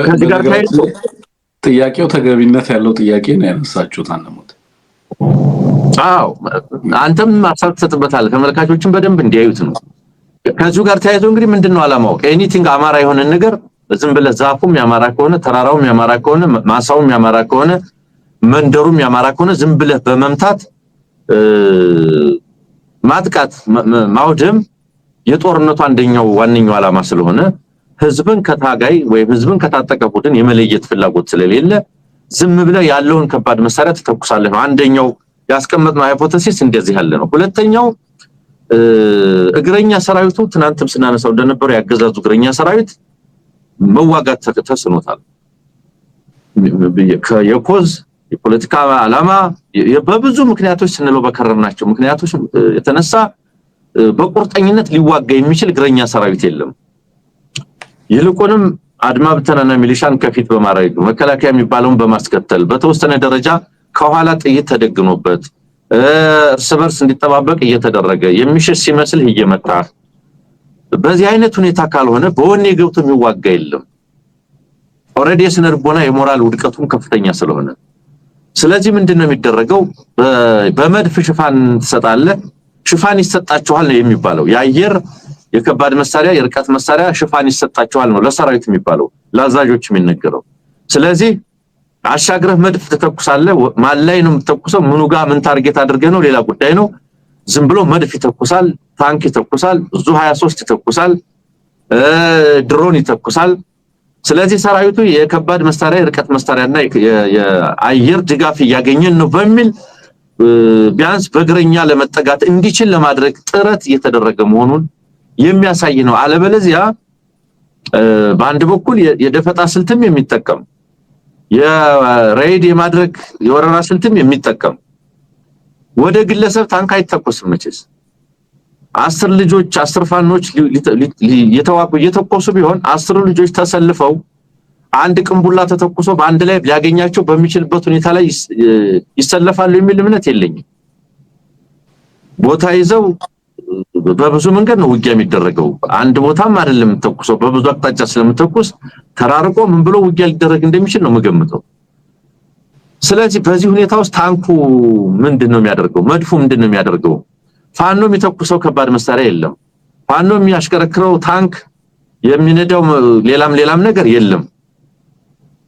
ከዚህ ጋር ጥያቄው ተገቢነት ያለው ጥያቄ ነው ያነሳችሁት አንሞት። አዎ አንተም ማሳብ ተሰጥበታል ተመልካቾችን በደንብ እንዲያዩት ነው። ከዚሁ ጋር ተያይዞ እንግዲህ ምንድነው አላማው ኤኒቲንግ አማራ የሆነ ነገር ዝም ብለ ዛፉም ያማራ ከሆነ ተራራውም ያማራ ከሆነ ማሳውም ያማራ ከሆነ መንደሩም ያማራ ከሆነ ዝም ብለ በመምታት ማጥቃት ማውደም የጦርነቱ አንደኛው ዋነኛው አላማ ስለሆነ ህዝብን ከታጋይ ወይ ህዝብን ከታጠቀ ቡድን የመለየት ፍላጎት ስለሌለ ዝም ብለ ያለውን ከባድ መሳሪያ ተተኩሳለህ ነው አንደኛው ያስቀመጥነው ሃይፖቴሲስ እንደዚህ ያለ ነው። ሁለተኛው እግረኛ ሰራዊቱ ትናንትም ስናነሳው እንደነበረው ያገዛዙ እግረኛ ሰራዊት መዋጋት ተስኖታል። የኮዝ የፖለቲካ አላማ በብዙ ምክንያቶች ስንለው በከረምናቸው ምክንያቶች የተነሳ በቁርጠኝነት ሊዋጋ የሚችል እግረኛ ሰራዊት የለም። ይልቁንም አድማ ብተናና ሚሊሻን ከፊት በማድረግ መከላከያ የሚባለውን በማስከተል በተወሰነ ደረጃ ከኋላ ጥይት ተደግኖበት እርስ በርስ እንዲተባበቅ እየተደረገ የሚሽሽ ሲመስል እየመጣ በዚህ አይነት ሁኔታ ካልሆነ በወኔ ገብቶ የሚዋጋ የለም። ኦሬዲ ስነርቦና የሞራል ውድቀቱም ከፍተኛ ስለሆነ ስለዚህ ምንድነው የሚደረገው በመድፍ ሽፋን ተሰጣለ ሽፋን ይሰጣቸዋል ነው የሚባለው። የአየር የከባድ መሳሪያ የርቀት መሳሪያ ሽፋን ይሰጣቸዋል ነው ለሰራዊት የሚባለው ለአዛዦች የሚነገረው። ስለዚህ አሻግረህ መድፍ ተተኩሳለህ ማን ላይ ነው የምትተኩሰው ምኑ ጋር ምን ታርጌት አድርገህ ነው ሌላ ጉዳይ ነው። ዝም ብሎ መድፍ ይተኩሳል ታንክ ይተኩሳል ዙ 23 ይተኩሳል ድሮን ይተኩሳል። ስለዚህ ሰራዊቱ የከባድ መሳሪያ የርቀት መሳሪያና የአየር ድጋፍ ያገኘን ነው በሚል ቢያንስ በእግረኛ ለመጠጋት እንዲችል ለማድረግ ጥረት እየተደረገ መሆኑን የሚያሳይ ነው። አለበለዚያ በአንድ በኩል የደፈጣ ስልትም የሚጠቀም የሬድ የማድረግ የወረራ ስልትም የሚጠቀም ወደ ግለሰብ ታንክ አይተኮስም መቼስ 10 ልጆች 10 ፋኖች እየተኮሱ ቢሆን 10 ልጆች ተሰልፈው አንድ ቅንቡላ ተተኩሶ በአንድ ላይ ሊያገኛቸው በሚችልበት ሁኔታ ላይ ይሰለፋሉ የሚል እምነት የለኝም። ቦታ ይዘው በብዙ መንገድ ነው ውጊያ የሚደረገው አንድ ቦታም አይደለም ተተኩሶ በብዙ አቅጣጫ ስለምተኩስ ተራርቆ ምን ብሎ ውጊያ ሊደረግ እንደሚችል ነው መገምተው። ስለዚህ በዚህ ሁኔታ ውስጥ ታንኩ ምንድነው የሚያደርገው? መድፉ ምንድነው የሚያደርገው? ፋኖ የሚተኩሰው ከባድ መሳሪያ የለም። ፋኖ የሚያሽከረክረው ታንክ የሚነዳው ሌላም ነገር የለም።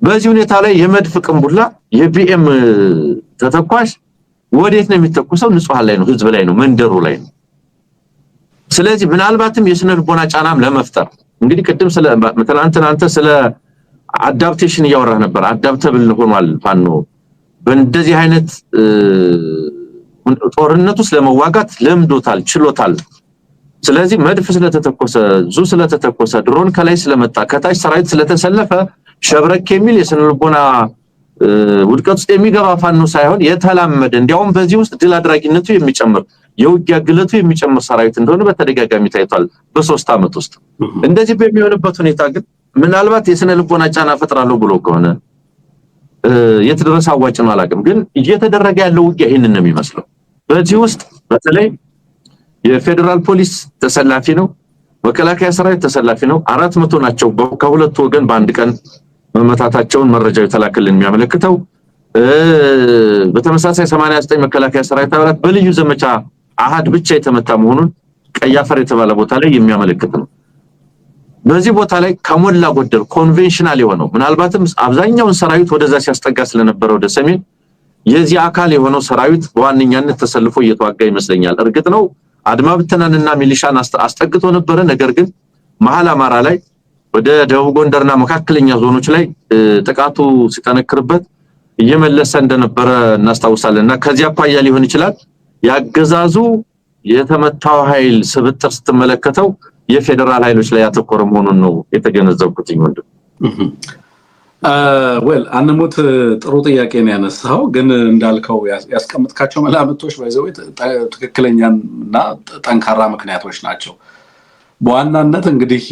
በዚህ ሁኔታ ላይ የመድፍ ቅንቡላ የቢኤም ተተኳሽ ወዴት ነው የሚተኩሰው? ንጹሃን ላይ ነው፣ ህዝብ ላይ ነው፣ መንደሩ ላይ ነው። ስለዚህ ምናልባትም የስነ ልቦና ጫናም ለመፍጠር እንግዲህ ቅድም አንተ ስለ አዳፕቴሽን እያወራህ ነበር። አዳፕተብል ሆኗል ፋኖ በእንደዚህ አይነት ጦርነት ውስጥ ለመዋጋት ለምዶታል፣ ችሎታል። ስለዚህ መድፍ ስለተተኮሰ፣ ዙ ስለተተኮሰ፣ ድሮን ከላይ ስለመጣ፣ ከታች ሰራዊት ስለተሰለፈ ሸብረክ የሚል የስነ ልቦና ውድቀት ውስጥ የሚገባ ፋኖ ሳይሆን የተላመደ እንዲያውም በዚህ ውስጥ ድል አድራጊነቱ የሚጨምር የውጊያ ግለቱ የሚጨምር ሰራዊት እንደሆነ በተደጋጋሚ ታይቷል በ3 አመት ውስጥ። እንደዚህ በሚሆንበት ሁኔታ ግን ምናልባት የስነ ልቦና ጫና ፈጥራለሁ ብሎ ከሆነ የትድረስ አዋጭ ነው አላውቅም፣ ግን እየተደረገ ያለው ውጊያ ይሄንን ነው የሚመስለው። በዚህ ውስጥ በተለይ የፌደራል ፖሊስ ተሰላፊ ነው፣ መከላከያ ሰራዊት ተሰላፊ ነው። 400 ናቸው ከሁለቱ ወገን በአንድ ቀን መመታታቸውን መረጃው የተላከልን የሚያመለክተው። በተመሳሳይ 89 መከላከያ ሰራዊት አባላት በልዩ ዘመቻ አሃድ ብቻ የተመታ መሆኑን ቀያፈር የተባለ ቦታ ላይ የሚያመለክት ነው። በዚህ ቦታ ላይ ከሞላ ጎደል ኮንቬንሽናል የሆነው ምናልባትም አብዛኛውን ሰራዊት ወደዛ ሲያስጠጋ ስለነበረ ወደ ሰሜን የዚህ አካል የሆነው ሰራዊት በዋነኛነት ተሰልፎ እየተዋጋ ይመስለኛል። እርግጥ ነው አድማ ብተናንና ሚሊሻን አስጠግቶ ነበረ። ነገር ግን መሃል አማራ ላይ ወደ ደቡብ ጎንደርና መካከለኛ ዞኖች ላይ ጥቃቱ ሲጠነክርበት እየመለሰ እንደነበረ እናስታውሳለንና ከዚያ አኳያ ሊሆን ይችላል ያገዛዙ የተመታው ኃይል ስብጥር ስትመለከተው የፌደራል ኃይሎች ላይ ያተኮረ መሆኑን ነው የተገነዘብኩት። ወንድም አንሙት ጥሩ ጥያቄ ነው ያነሳው። ግን እንዳልከው ያስቀምጥካቸው መላምቶች ባይዘው ትክክለኛና ጠንካራ ምክንያቶች ናቸው። በዋናነት እንግዲህ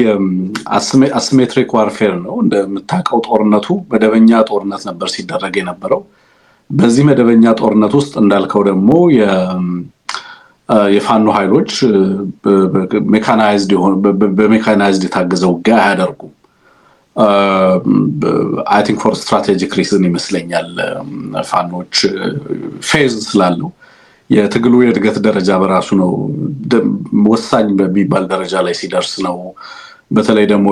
አሲሜትሪክ ዋርፌር ነው እንደምታውቀው። ጦርነቱ መደበኛ ጦርነት ነበር ሲደረግ የነበረው። በዚህ መደበኛ ጦርነት ውስጥ እንዳልከው ደግሞ የፋኖ ኃይሎች በሜካናይዝድ የታገዘ ውጊያ አያደርጉም። አይ ቲንክ ፎር ስትራቴጂክ ሪዝን ይመስለኛል። ፋኖች ፌዝ ስላለው የትግሉ የእድገት ደረጃ በራሱ ነው ወሳኝ በሚባል ደረጃ ላይ ሲደርስ ነው። በተለይ ደግሞ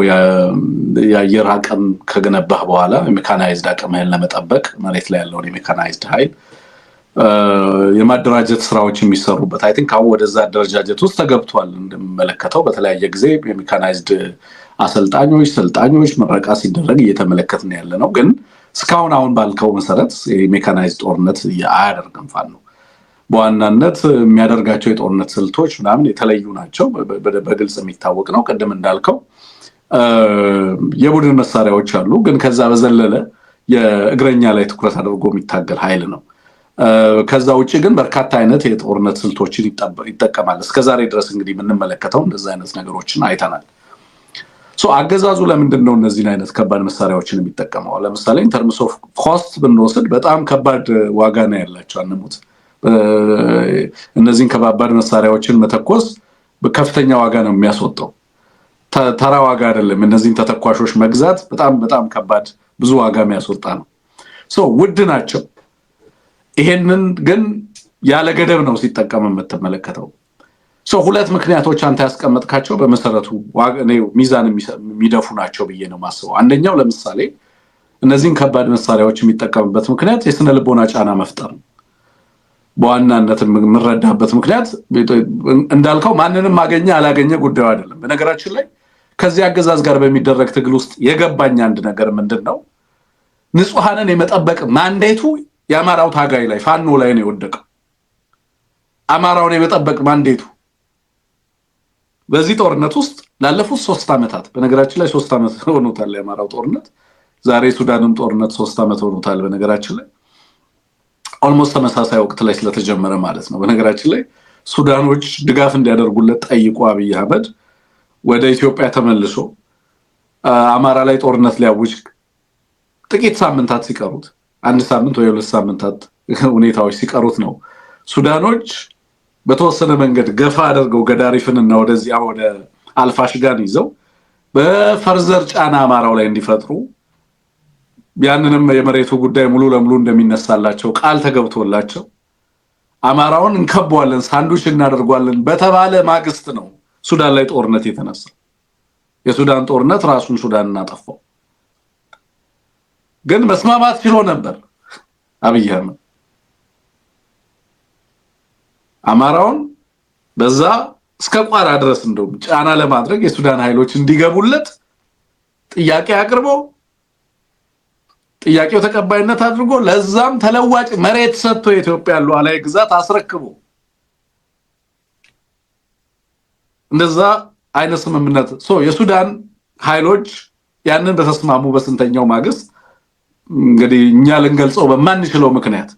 የአየር አቅም ከገነባህ በኋላ የሜካናይዝድ አቅምህን ለመጠበቅ መሬት ላይ ያለውን የሜካናይዝድ ኃይል የማደራጀት ስራዎች የሚሰሩበት አይ ቲንክ አሁን ወደዛ አደረጃጀት ውስጥ ተገብቷል። እንደምመለከተው በተለያየ ጊዜ የሜካናይዝድ አሰልጣኞች፣ ሰልጣኞች ምረቃ ሲደረግ እየተመለከትን ያለ ነው። ግን እስካሁን አሁን ባልከው መሰረት የሜካናይዝድ ጦርነት አያደርግም ፋኖ። በዋናነት የሚያደርጋቸው የጦርነት ስልቶች ምናምን የተለዩ ናቸው። በግልጽ የሚታወቅ ነው። ቅድም እንዳልከው የቡድን መሳሪያዎች አሉ። ግን ከዛ በዘለለ የእግረኛ ላይ ትኩረት አድርጎ የሚታገል ኃይል ነው። ከዛ ውጪ ግን በርካታ አይነት የጦርነት ስልቶችን ይጠቀማል። እስከዛሬ ድረስ እንግዲህ የምንመለከተው እንደዛ አይነት ነገሮችን አይተናል። አገዛዙ ለምንድን ነው እነዚህን አይነት ከባድ መሳሪያዎችን የሚጠቀመው? ለምሳሌ ኢንተርምስ ኦፍ ኮስት ብንወስድ በጣም ከባድ ዋጋ ነው ያላቸው። አንሙት እነዚህን ከባባድ መሳሪያዎችን መተኮስ በከፍተኛ ዋጋ ነው የሚያስወጣው። ተራ ዋጋ አይደለም። እነዚህን ተተኳሾች መግዛት በጣም ከባድ ብዙ ዋጋ የሚያስወጣ ነው። ውድ ናቸው። ይሄንን ግን ያለ ገደብ ነው ሲጠቀም የምትመለከተው። ሁለት ምክንያቶች አንተ ያስቀመጥካቸው በመሰረቱ ሚዛን የሚደፉ ናቸው ብዬ ነው ማስበው። አንደኛው ለምሳሌ እነዚህን ከባድ መሳሪያዎች የሚጠቀምበት ምክንያት የስነ ልቦና ጫና መፍጠር ነው። በዋናነት የምንረዳበት ምክንያት እንዳልከው ማንንም አገኘ አላገኘ ጉዳዩ አይደለም። በነገራችን ላይ ከዚህ አገዛዝ ጋር በሚደረግ ትግል ውስጥ የገባኝ አንድ ነገር ምንድነው፣ ንጹሃንን የመጠበቅ ማንዴቱ የአማራው ታጋይ ላይ ፋኖ ላይ ነው የወደቀው። አማራውን የመጠበቅ ማንዴቱ በዚህ ጦርነት ውስጥ ላለፉት 3 አመታት በነገራችን ላይ 3 አመት ሆኖታል የአማራው ጦርነት። ዛሬ ሱዳንም ጦርነት 3 አመት ሆኖታል በነገራችን ላይ ኦልሞስት ተመሳሳይ ወቅት ላይ ስለተጀመረ ማለት ነው። በነገራችን ላይ ሱዳኖች ድጋፍ እንዲያደርጉለት ጠይቆ አብይ አህመድ ወደ ኢትዮጵያ ተመልሶ አማራ ላይ ጦርነት ሊያውጅ ጥቂት ሳምንታት ሲቀሩት 1 ሳምንት ወይ 2 ሳምንታት ሁኔታዎች ሲቀሩት ነው ሱዳኖች በተወሰነ መንገድ ገፋ አድርገው ገዳሪፍንና ወደዚያ ወደ አልፋሽጋን ይዘው በፈርዘር ጫና አማራው ላይ እንዲፈጥሩ ያንንም የመሬቱ ጉዳይ ሙሉ ለሙሉ እንደሚነሳላቸው ቃል ተገብቶላቸው አማራውን እንከበዋለን ሳንዱች እናደርጓለን በተባለ ማግስት ነው ሱዳን ላይ ጦርነት የተነሳው። የሱዳን ጦርነት ራሱን ሱዳንን አጠፋው። ግን መስማማት ችሎ ነበር አብይ አህመድ አማራውን በዛ እስከ ቋራ ድረስ እንደው ጫና ለማድረግ የሱዳን ኃይሎች እንዲገቡለት ጥያቄ አቅርቦ ጥያቄው ተቀባይነት አድርጎ ለዛም ተለዋጭ መሬት ሰጥቶ የኢትዮጵያ ሉዓላዊ ግዛት አስረክቦ እንደዛ አይነት ስምምነት የሱዳን ኃይሎች ያንን በተስማሙ በስንተኛው ማግስት እንግዲህ እኛ ልንገልጸው በማንችለው ምክንያት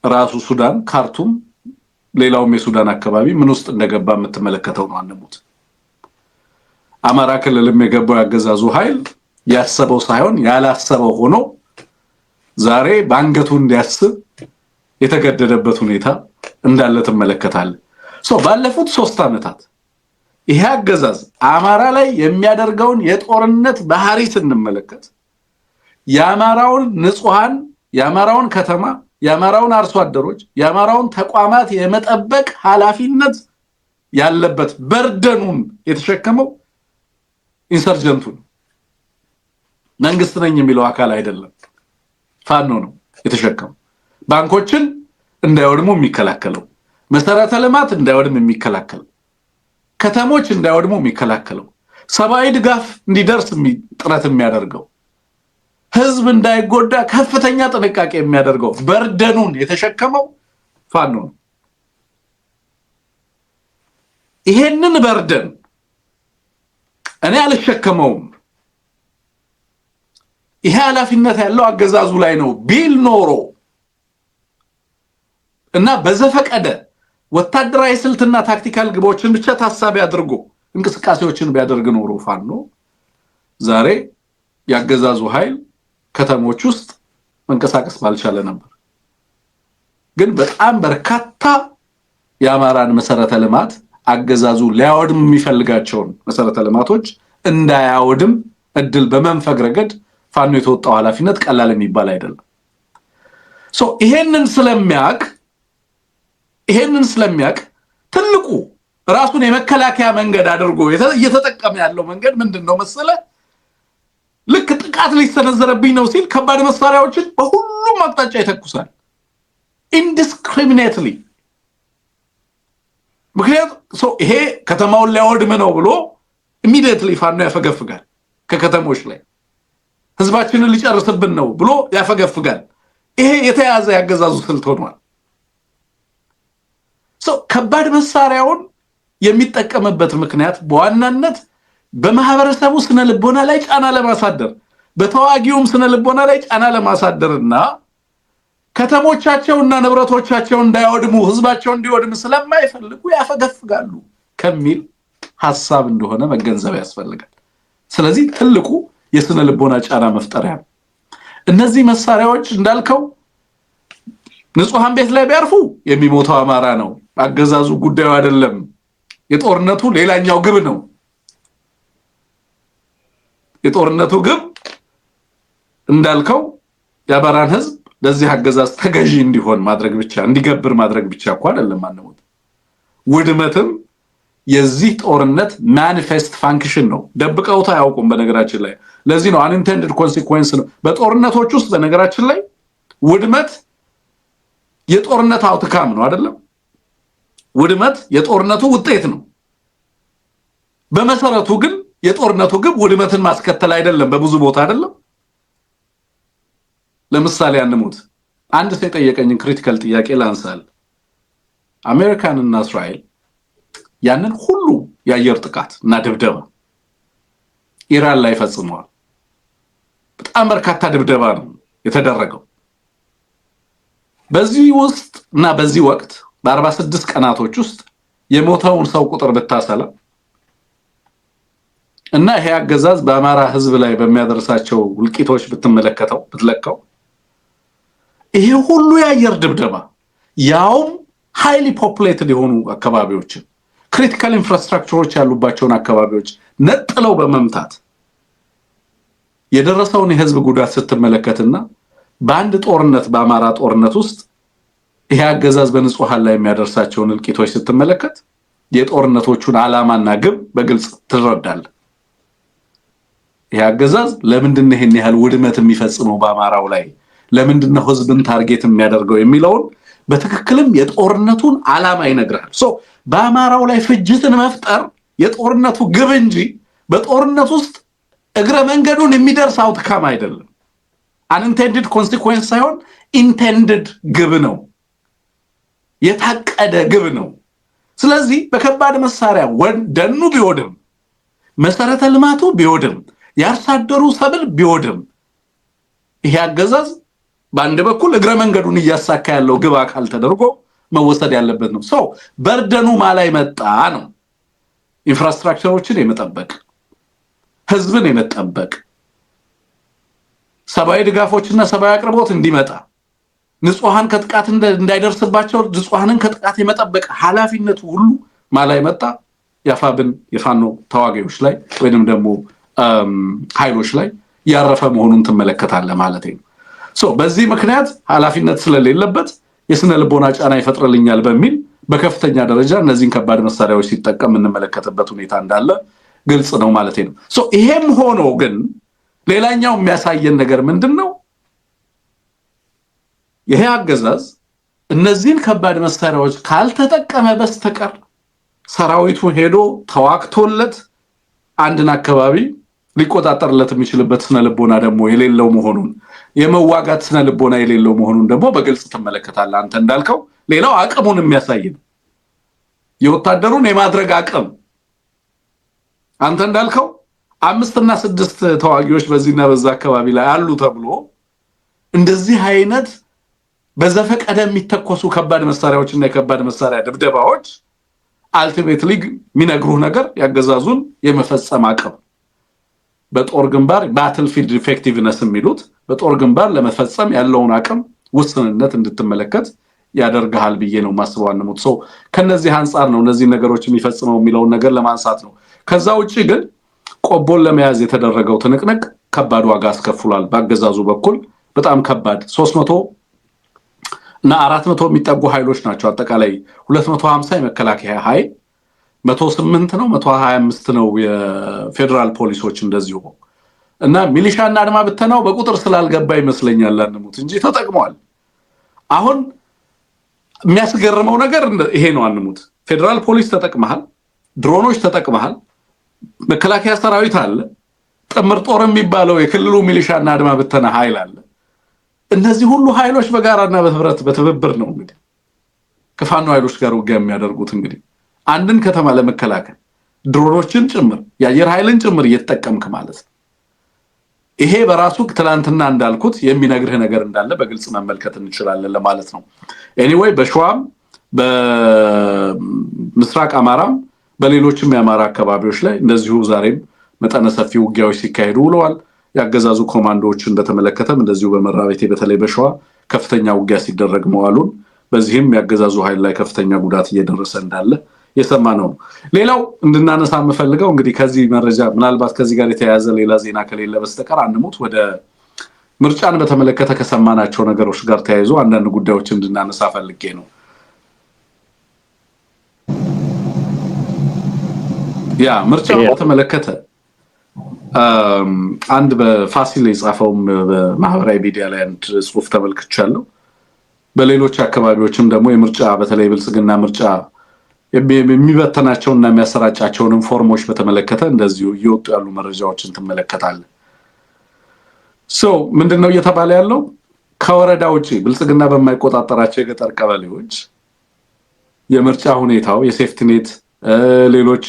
ራሱ ሱዳን ካርቱም ሌላውም የሱዳን አካባቢ ምን ውስጥ እንደገባ የምትመለከተው ነው። አንሙት አማራ ክልልም የገባው ያገዛዙ ኃይል ያሰበው ሳይሆን ያላሰበው ሆኖ ዛሬ ባንገቱ እንዲያስብ የተገደደበት ሁኔታ እንዳለ ተመለከታል። ባለፉት 3 አመታት ይሄ አገዛዝ አማራ ላይ የሚያደርገውን የጦርነት ባህሪ ስንመለከት ያማራውን ንጹሃን ያማራውን ከተማ ያማራውን አርሶ አደሮች ያማራውን ተቋማት የመጠበቅ ኃላፊነት ያለበት በርደኑን የተሸከመው ኢንሰርጀንቱ መንግስት ነኝ የሚለው አካል አይደለም ፋኖ ነው የተሸከመው። ባንኮችን እንዳይወድሙ የሚከላከለው መሰረተ ልማት እንዳይወድም የሚከላከለው ከተሞች እንዳይወድሙ የሚከላከለው ሰብአዊ ድጋፍ እንዲደርስ ጥረት የሚያደርገው ህዝብ እንዳይጎዳ ከፍተኛ ጥንቃቄ የሚያደርገው በርደኑን የተሸከመው ፋኖ ነው። ይሄንን በርደን እኔ አልሸከመውም ይሄ ኃላፊነት ያለው አገዛዙ ላይ ነው ቢል ኖሮ እና በዘፈቀደ ወታደራዊ ስልትና ታክቲካል ግቦችን ብቻ ታሳቢ አድርጎ እንቅስቃሴዎችን ቢያደርግ ኖሮ ፋኖ ዛሬ ያገዛዙ ኃይል ከተሞች ውስጥ መንቀሳቀስ ባልቻለ ነበር። ግን በጣም በርካታ የአማራን መሰረተ ልማት አገዛዙ ሊያወድም የሚፈልጋቸውን መሰረተ ልማቶች እንዳያወድም እድል በመንፈግ ረገድ ፋኖ የተወጣው ኃላፊነት ቀላል የሚባል አይደለም። ይሄንን ስለሚያቅ ትልቁ ራሱን የመከላከያ መንገድ አድርጎ እየተጠቀመ ያለው መንገድ ምንድነው መሰለ? ልክ ጥቃት ሊሰነዘረብኝ ነው ሲል ከባድ መሳሪያዎችን በሁሉም አቅጣጫ ይተኩሳል ኢንዲስክሪሚኔትሊ። ምክንያቱም ይሄ ከተማውን ሊያወድም ነው ብሎ ኢሚዲየትሊ ፋኖ ያፈገፍጋል ከከተሞች ላይ ህዝባችንን ሊጨርስብን ነው ብሎ ያፈገፍጋል። ይሄ የተያዘ ያገዛዙ ስልት ሆኗል። ከባድ መሳሪያውን የሚጠቀምበት ምክንያት በዋናነት በማህበረሰቡ ስነ ልቦና ላይ ጫና ለማሳደር በተዋጊውም ስነ ልቦና ላይ ጫና ለማሳደርና ከተሞቻቸውና ንብረቶቻቸው እንዳይወድሙ ህዝባቸው እንዲወድም ስለማይፈልጉ ያፈገፍጋሉ ከሚል ሐሳብ እንደሆነ መገንዘብ ያስፈልጋል። ስለዚህ ትልቁ የስነ ልቦና ጫና መፍጠሪያ ነው። እነዚህ መሳሪያዎች እንዳልከው ንጹሃን ቤት ላይ ቢያርፉ የሚሞተው አማራ ነው። አገዛዙ ጉዳዩ አይደለም። የጦርነቱ ሌላኛው ግብ ነው። የጦርነቱ ግብ እንዳልከው የአማራን ህዝብ ለዚህ አገዛዝ ተገዢ እንዲሆን ማድረግ ብቻ እንዲገብር ማድረግ ብቻ እኮ አይደለም። አንሞት ውድመትም የዚህ ጦርነት ማኒፌስት ፋንክሽን ነው። ደብቀውታ አያውቁም። በነገራችን ላይ ለዚህ ነው አንኢንቴንድድ ኮንሲኩዌንስ ነው። በጦርነቶች ውስጥ በነገራችን ላይ ውድመት የጦርነት አውትካም ነው አይደለም? ውድመት የጦርነቱ ውጤት ነው። በመሰረቱ ግን የጦርነቱ ግብ ውድመትን ማስከተል አይደለም። በብዙ ቦታ አይደለም። ለምሳሌ አንሙት አንድ ሰው የጠየቀኝን ክሪቲካል ጥያቄ ላንሳል። አሜሪካንና እስራኤል ያንን ሁሉ የአየር ጥቃት እና ድብደባ ኢራን ላይ ፈጽመዋል። በጣም በርካታ ድብደባ ነው የተደረገው። በዚህ ውስጥ እና በዚህ ወቅት በ46 ቀናቶች ውስጥ የሞተውን ሰው ቁጥር ብታሰላ እና ይሄ አገዛዝ በአማራ ህዝብ ላይ በሚያደርሳቸው ውልቂቶች ብትመለከተው ብትለካው ይሄ ሁሉ የአየር ድብደባ ያው ሃይሊ ፖፑሌትድ የሆኑ አካባቢዎችን ክሪቲካል ኢንፍራስትራክቸሮች ያሉባቸውን አካባቢዎች ነጥለው በመምታት የደረሰውን የህዝብ ጉዳት ስትመለከትና በአንድ ጦርነት በአማራ ጦርነት ውስጥ ይሄ አገዛዝ በንጹሃን ላይ የሚያደርሳቸውን እልቂቶች ስትመለከት የጦርነቶቹን ዓላማና ግብ በግልጽ ትረዳለህ። ይሄ አገዛዝ ለምንድነው ይሄን ያህል ውድመት የሚፈጽመው በአማራው ላይ ለምንድነው ህዝብን ታርጌት የሚያደርገው የሚለውን በትክክልም የጦርነቱን ዓላማ ይነግራል። በአማራው ላይ ፍጅትን መፍጠር የጦርነቱ ግብ እንጂ በጦርነት ውስጥ እግረ መንገዱን የሚደርስ አውትካም አይደለም። unintended consequence ሳይሆን intended ግብ ነው፣ የታቀደ ግብ ነው። ስለዚህ በከባድ መሳሪያ ደኑ ቢወድም መሰረተ ልማቱ ቢወድም ያርሳደሩ ሰብል ቢወድም ይሄ አገዛዝ በአንድ በኩል እግረ መንገዱን እያሳካ ያለው ግብ አካል ተደርጎ መወሰድ ያለበት ነው። በርደኑ ማላይ መጣ ነው። ኢንፍራስትራክቸሮችን የመጠበቅ ህዝብን የመጠበቅ ሰብአዊ ድጋፎችና ሰብአዊ አቅርቦት እንዲመጣ ንጹሃን ከጥቃት እንዳይደርስባቸው ንጹሃንን ከጥቃት የመጠበቅ ኃላፊነቱ ሁሉ ማላይ መጣ ያፋብን የፋኖ ተዋጊዎች ላይ ወይንም ደግሞ ኃይሎች ላይ ያረፈ መሆኑን ተመለከታለ ማለት ነው። በዚህ ምክንያት ኃላፊነት ስለሌለበት የስነ ልቦና ጫና ይፈጥርልኛል በሚል በከፍተኛ ደረጃ እነዚህን ከባድ መሳሪያዎች ሲጠቀም እንመለከተበት ሁኔታ እንዳለ ግልጽ ነው ማለት ነው። ይሄም ሆኖ ግን ሌላኛው የሚያሳየን ነገር ምንድነው? ይሄ አገዛዝ እነዚህን ከባድ መሳሪያዎች ካልተጠቀመ በስተቀር ሰራዊቱ ሄዶ ተዋክቶለት አንድን አካባቢ ሊቆጣጠርለት የሚችልበት ስነ ልቦና ደግሞ የሌለው መሆኑን የመዋጋት ስነ ልቦና የሌለው መሆኑን ደግሞ በግልጽ ተመለከታለህ። አንተ እንዳልከው ሌላው አቅሙን የሚያሳይ ነው፣ የወታደሩን የማድረግ አቅም። አንተ እንዳልከው 5 እና 6 ተዋጊዎች በዚህና በዛ አካባቢ ላይ አሉ ተብሎ እንደዚህ አይነት በዘፈቀደ የሚተኮሱ ከባድ መሳሪያዎችና የከባድ መሳሪያ ድብደባዎች አልቲሜትሊ የሚነግሩህ ነገር ያገዛዙን የመፈጸም አቅም በጦር ግንባር ባትልፊልድ ኢፌክቲቭነስ የሚሉት በጦር ግንባር ለመፈጸም ያለውን አቅም ውስንነት እንድትመለከት ያደርጋል ብዬ ነው ማስበው። አንሙት ከነዚህ አንፃር ነው እነዚህ ነገሮች የሚፈጽመው የሚለውን ነገር ለማንሳት ነው። ከዛ ውጪ ግን ቆቦን ለመያዝ የተደረገው ትንቅንቅ ከባድ ዋጋ አስከፍሏል። በአገዛዙ በኩል በጣም ከባድ 300 እና 400 የሚጠጉ ኃይሎች ናቸው። አጠቃላይ 250 የመከላከያ ኃይል 108 ነው 125 ነው የፌደራል ፖሊሶች እንደዚሁ እና ሚሊሻና አድማ ብተናው በቁጥር ስላልገባ ይመስለኛል አንሙት እንጂ ተጠቅመዋል። አሁን የሚያስገርመው ነገር ይሄ ነው። አንሙት ፌደራል ፖሊስ ተጠቅመሃል፣ ድሮኖች ተጠቅመሃል፣ መከላከያ ሰራዊት አለ፣ ጥምር ጦር የሚባለው የክልሉ ሚሊሻና አድማ ብተና ኃይል አለ። እነዚህ ሁሉ ኃይሎች በጋራና በህብረት በትብብር ነው እንግዲህ ከፋኖ ኃይሎች ጋር ውጊያ የሚያደርጉት። እንግዲህ አንድን ከተማ ለመከላከል ድሮኖችን ጭምር የአየር ኃይልን ጭምር እየተጠቀምክ ማለት ነው። ይሄ በራሱ ትላንትና እንዳልኩት የሚነግርህ ነገር እንዳለ በግልጽ መመልከት እንችላለን ለማለት ነው። ኤኒዌይ በሸዋም በምስራቅ አማራም በሌሎችም የአማራ አካባቢዎች ላይ እንደዚሁ ዛሬም መጠነ ሰፊ ውጊያዎች ሲካሄዱ ውለዋል። ያገዛዙ ኮማንዶዎችን በተመለከተም እንደዚሁ በመራቤቴ በተለይ በሸዋ ከፍተኛ ውጊያ ሲደረግ መዋሉን በዚህም ያገዛዙ ኃይል ላይ ከፍተኛ ጉዳት እየደረሰ እንዳለ የሰማነው ነው። ሌላው እንድናነሳ የምፈልገው እንግዲህ ከዚህ መረጃ ምናልባት ከዚህ ጋር የተያያዘ ሌላ ዜና ከሌለ በስተቀር አንሙት ወደ ምርጫን በተመለከተ ከሰማናቸው ነገሮች ጋር ተያይዞ አንዳንድ ጉዳዮችን እንድናነሳ ፈልጌ ነው። ያ ምርጫን በተመለከተ አንድ በፋሲል የጻፈው በማህበራዊ ሚዲያ ላይ አንድ ጽሁፍ ተመልክቻለሁ። በሌሎች አካባቢዎችም ደግሞ የምርጫ በተለይ ብልጽግና ምርጫ የሚበተናቸውና የሚያሰራጫቸውን ፎርሞች በተመለከተ እንደዚሁ እየወጡ ያሉ መረጃዎችን ትመለከታለህ። ምንድነው እየተባለ ያለው? ከወረዳ ውጪ ብልጽግና በማይቆጣጠራቸው የገጠር ቀበሌዎች የምርጫ ሁኔታው የሴፍቲኔት ሌሎች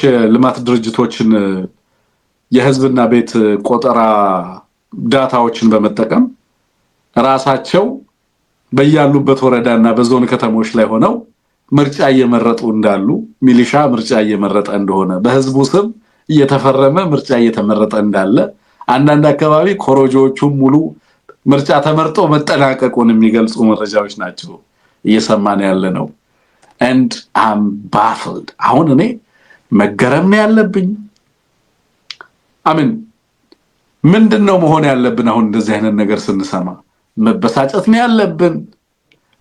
የልማት ድርጅቶችን የህዝብና ቤት ቆጠራ ዳታዎችን በመጠቀም ራሳቸው በያሉበት ወረዳና በዞን ከተሞች ላይ ሆነው ምርጫ እየመረጡ እንዳሉ ሚሊሻ ምርጫ እየመረጠ እንደሆነ በህዝቡ ስም እየተፈረመ ምርጫ እየተመረጠ እንዳለ አንዳንድ አካባቢ ኮሮጆዎቹ ሙሉ ምርጫ ተመርጦ መጠናቀቁን የሚገልጹ መረጃዎች ናቸው እየሰማን ያለ ነው። and I'm baffled። አሁን እኔ መገረም ነው ያለብኝ አሜን ምንድነው መሆን ያለብን? አሁን እንደዚህ አይነት ነገር ስንሰማ መበሳጨት ነው ያለብን?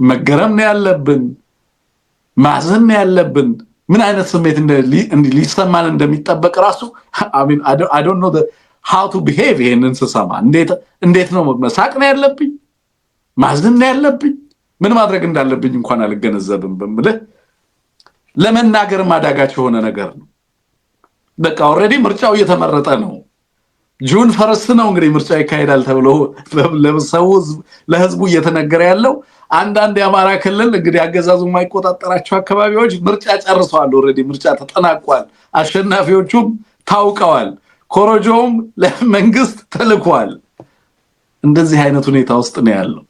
መገረም ነው ያለብን? ማዘን ነው ያለብን? ምን አይነት ስሜት ሊሰማን እንደሚጠበቅ ራሱ አሜን I don't know how to behave ይሄንን ስሰማ እንዴት ነው መሳቅ ነው ያለብኝ? ማዘን ነው ያለብኝ? ምን ማድረግ እንዳለብኝ እንኳን አልገነዘብም በምልህ ለመናገር ማዳጋች የሆነ ነገር ነው። በቃ ኦሬዲ ምርጫው እየተመረጠ ነው። ጁን ፈርስት ነው እንግዲህ ምርጫ ይካሄዳል ተብሎ ለህዝቡ እየተነገረ ያለው። አንዳንድ የአማራ ክልል እንግዲህ አገዛዙ የማይቆጣጠራቸው አካባቢዎች ምርጫ ጨርሰዋል። ኦሬዲ ምርጫ ተጠናቋል። አሸናፊዎቹም ታውቀዋል። ኮሮጆውም ለመንግስት ተልኳል። እንደዚህ አይነት ሁኔታ ውስጥ ነው ያለው።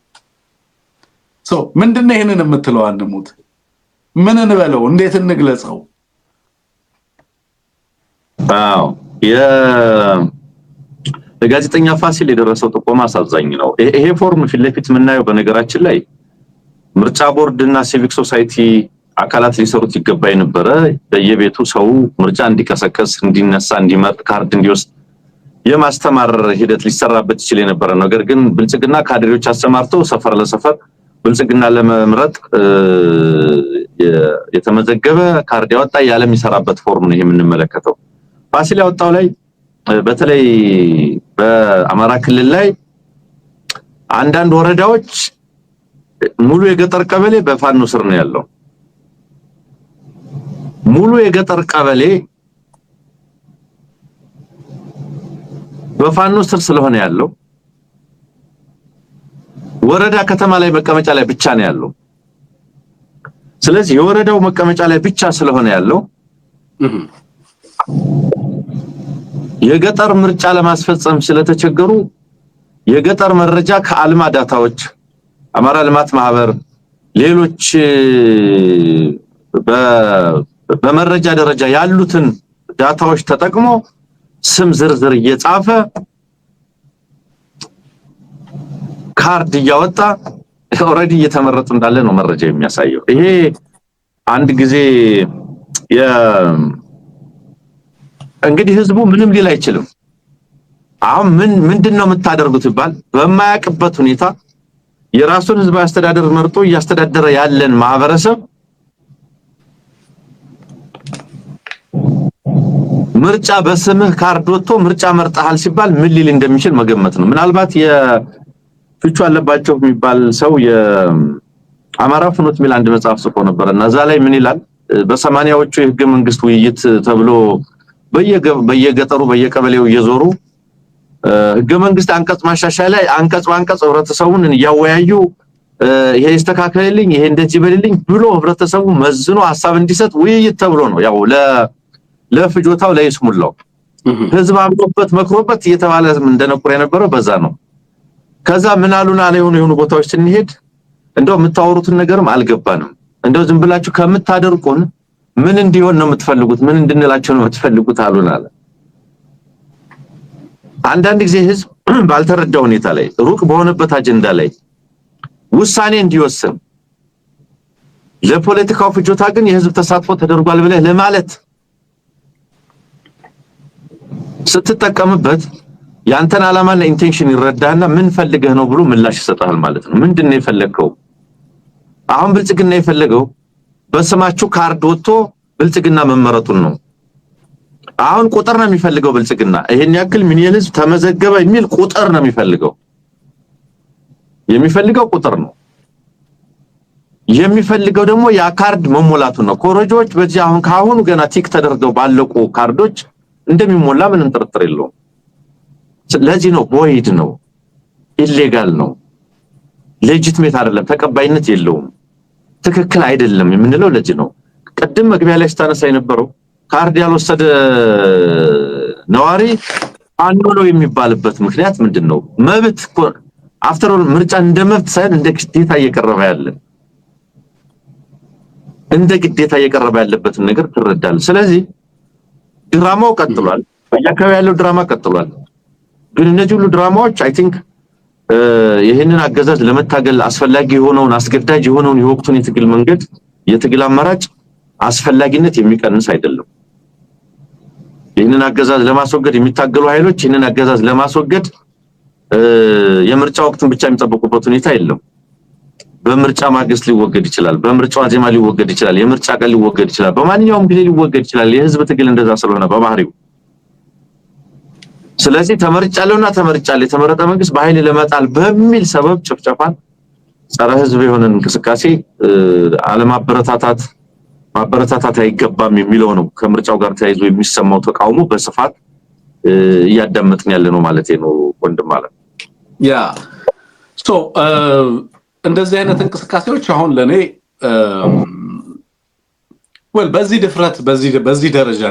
ምንድነው ይሄንን የምትለው? አንሙት ምን እንበለው? እንዴት እንግለጸው? አዎ የጋዜጠኛ ፋሲል የደረሰው ጥቆማ አሳዛኝ ነው። ይሄ ፎርም ፊት ለፊት የምናየው በነገራችን ላይ ምርጫ ቦርድ እና ሲቪክ ሶሳይቲ አካላት ሊሰሩት ይገባ የነበረ በየቤቱ ሰው ምርጫ እንዲቀሰቀስ፣ እንዲነሳ፣ እንዲመርጥ፣ ካርድ እንዲወስድ የማስተማር ሂደት ሊሰራበት ይችል የነበረ ነገር ግን ብልጽግና ካድሬዎች አስተማርተው ሰፈር ለሰፈር ብልጽግና ለመምረጥ የተመዘገበ ካርድ ያወጣ ያለም ይሰራበት ፎርም ነው የምንመለከተው። ፋሲል ያወጣው ላይ በተለይ በአማራ ክልል ላይ አንዳንድ ወረዳዎች ሙሉ የገጠር ቀበሌ በፋኖ ስር ነው ያለው። ሙሉ የገጠር ቀበሌ በፋኖ ስር ስለሆነ ያለው ወረዳ ከተማ ላይ መቀመጫ ላይ ብቻ ነው ያለው። ስለዚህ የወረዳው መቀመጫ ላይ ብቻ ስለሆነ ያለው የገጠር ምርጫ ለማስፈጸም ስለተቸገሩ የገጠር መረጃ ከአልማ ዳታዎች አማራ ልማት ማህበር ሌሎች በመረጃ ደረጃ ያሉትን ዳታዎች ተጠቅሞ ስም ዝርዝር እየጻፈ ካርድ እያወጣ ኦሬዲ እየተመረጡ እንዳለ ነው መረጃ የሚያሳየው። ይሄ አንድ ጊዜ እንግዲህ ህዝቡ ምንም ሊል አይችልም። አሁን ምንድነው የምታደርጉት ይባል በማያውቅበት ሁኔታ የራሱን ህዝብ አስተዳደር መርጦ እያስተዳደረ ያለን ማህበረሰብ ምርጫ በስምህ ካርድ ወጥቶ ምርጫ መርጠሃል ሲባል ምን ሊል እንደሚችል መገመት ነው። ምናልባት የፍቹ አለባቸው የሚባል ሰው የአማራ ፍኖት ሚል አንድ መጽሐፍ ጽፎ ነበርና እዛ ላይ ምን ይላል? በ80ዎቹ የህገ መንግስት ውይይት ተብሎ በየገጠሩ በየቀበሌው እየዞሩ ህገ መንግስት አንቀጽ ማሻሻያ ላይ አንቀጽ በአንቀጽ ህብረተሰቡን እያወያዩ ይሄ ይስተካከልልኝ ይሄ እንደዚህ በልልኝ ብሎ ህብረተሰቡ መዝኖ ሐሳብ እንዲሰጥ ውይይት ተብሎ ነው። ያው ለፍጆታው ለይስሙላው ህዝብ አምኖበት መክሮበት እየተባለ እንደነቁር የነበረው በዛ ነው። ከዛ ምን አሉና የሆኑ ቦታዎች ስንሄድ እንደው የምታወሩትን ነገርም አልገባንም። እንደው ዝም ብላችሁ ከምታደርቁን ምን እንዲሆን ነው የምትፈልጉት? ምን እንድንላችሁ ነው የምትፈልጉት አሉና አለ። አንዳንድ ጊዜ ህዝብ ባልተረዳው ሁኔታ ላይ ሩቅ በሆነበት አጀንዳ ላይ ውሳኔ እንዲወስን ለፖለቲካው ፍጆታ ግን የህዝብ ተሳትፎ ተደርጓል ብለህ ለማለት ስትጠቀምበት ያንተን ዓላማና ኢንቴንሽን ይረዳና ምን ፈልገህ ነው ብሎ ምላሽ ይሰጣል ማለት ነው። ምንድነው የፈለከው? አሁን ብልጽግና የፈለገው በስማችሁ ካርድ ወጥቶ ብልጽግና መመረጡን ነው። አሁን ቁጥር ነው የሚፈልገው ብልጽግና ይሄን ያክል ምን ህዝብ ተመዘገበ የሚል ቁጥር ነው የሚፈልገው ቁጥር ነው የሚፈልገው ደግሞ ያ ካርድ መሞላቱን ነው። ኮረጆች በዚህ አሁን ካሁኑ ገና ቲክ ተደርገው ባለቁ ካርዶች እንደሚሞላ ምንም ጥርጥር የለውም። ለዚህ ነው ቦይድ ነው ኢሌጋል ነው ሌጂቲሜት አይደለም ተቀባይነት የለውም ትክክል አይደለም የምንለው ለዚህ ነው። ቀደም መግቢያ ላይ ስታነሳ የነበረው ካርድ ያልወሰደ ነዋሪ አንኖ የሚባልበት ምክንያት ምንድነው? መብት አፍተር ኦል ምርጫ እንደ መብት ሳይሆን እንደ ግዴታ እየቀረበ ያለበት ነገር ትረዳለህ። ስለዚህ ድራማው ቀጥሏል። በየአካባቢው ያለው ድራማ ቀጥሏል። ግን እነዚህ ሁሉ ድራማዎች አይ ቲንክ ይሄንን አገዛዝ ለመታገል አስፈላጊ የሆነውን አስገዳጅ የሆነውን የወቅቱን የትግል አማራጭ አስፈላጊነት የሚቀንስ አይደለም። ይሄ ይህንን አገዛዝ ለማስወገድ የሚታገሉ ኃይሎች ይህንን አገዛዝ ለማስወገድ የምርጫ ወቅትን ብቻ የሚጠብቁበት ሁኔታ የለም። በምርጫ ማግስት ሊወገድ ይችላል፣ በምርጫው አዜማ ሊወገድ ይችላል፣ የምርጫ ቀን ሊወገድ ይችላል፣ በማንኛውም ጊዜ ሊወገድ ይችላል። የህዝብ ትግል እንደዛ ስለሆነ በባህሪው ስለዚህ ተመርጫለሁና ተመርጫለሁ የተመረጠ መንግስት በኃይል ለመጣል በሚል ሰበብ ጭፍጨፋን ጸረ ህዝብ የሆነን እንቅስቃሴ ማበረታታት አይገባም የሚለው ነው ከምርጫው ጋር ተያይዞ የሚሰማው ተቃውሞ በስፋት እያዳመጥን ያለ ነው ማለት ነው ወንድም ማለት ያ ሶ እንደዚህ አይነት እንቅስቃሴዎች አሁን ለኔ በዚህ ድፍረት በዚህ ደረጃ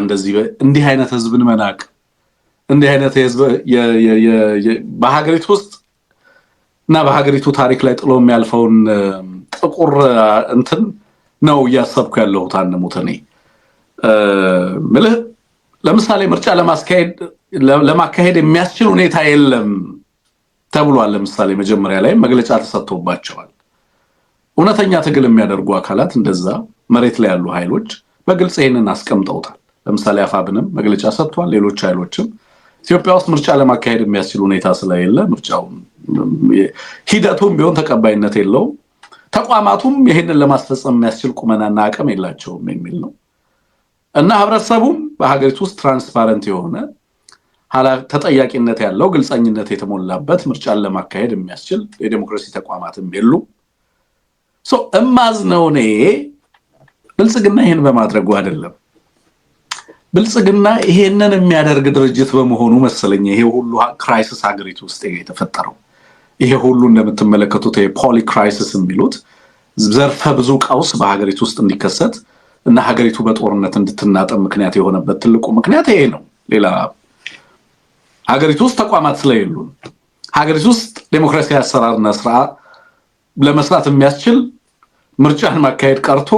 እንዲህ አይነት ህዝብን መናቅ እንዲህ አይነት ህዝብ በሀገሪቱ ውስጥ እና በሀገሪቱ ታሪክ ላይ ጥሎ የሚያልፈውን ጥቁር እንትን ነው እያሰብኩ ያለሁት አንሙት እኔ ለምሳሌ ምርጫ ለማካሄድ የሚያስችል ሁኔታ የለም ተብሏል። ለምሳሌ መጀመሪያ ላይ መግለጫ ተሰጥቶባቸዋል። እውነተኛ ትግል የሚያደርጉ አካላት እንደዛ መሬት ላይ ያሉ ኃይሎች በግልጽ ይሄንን አስቀምጠውታል። ለምሳሌ አፋብንም መግለጫ ሰጥቷል። ሌሎች ኃይሎችም ኢትዮጵያ ውስጥ ምርጫ ለማካሄድ የሚያስችል ሁኔታ ስለሌለ ምርጫው ሂደቱም ቢሆን ተቀባይነት የለውም፣ ተቋማቱም ይሄንን ለማስፈጸም የሚያስችል ቁመናና አቅም የላቸውም የሚል ነው እና ህብረተሰቡም በሀገሪቱ ውስጥ ትራንስፓረንት የሆነ ተጠያቂነት ያለው ግልጸኝነት የተሞላበት ምርጫን ለማካሄድ የሚያስችል የዲሞክራሲ ተቋማትም የሉ እማዝነው እኔ ብልጽግና ይሄን በማድረጉ አይደለም። ብልጽግና ይሄንን የሚያደርግ ድርጅት በመሆኑ መሰለኝ ይሄ ሁሉ ክራይሲስ ሀገሪቱ ውስጥ የተፈጠረው። ይሄ ሁሉ እንደምትመለከቱት የፖሊ ክራይሲስ የሚሉት ዘርፈ ብዙ ቀውስ በሀገሪቱ ውስጥ እንዲከሰት እና ሀገሪቱ በጦርነት እንድትናጠም ምክንያት የሆነበት ትልቁ ምክንያት ይሄ ነው። ሌላ ሀገሪቱ ውስጥ ተቋማት ስለሌሉ ሀገሪቱ ውስጥ ዴሞክራሲያዊ አሰራርና ስርዓት ለመስራት የሚያስችል ምርጫን ማካሄድ ቀርቶ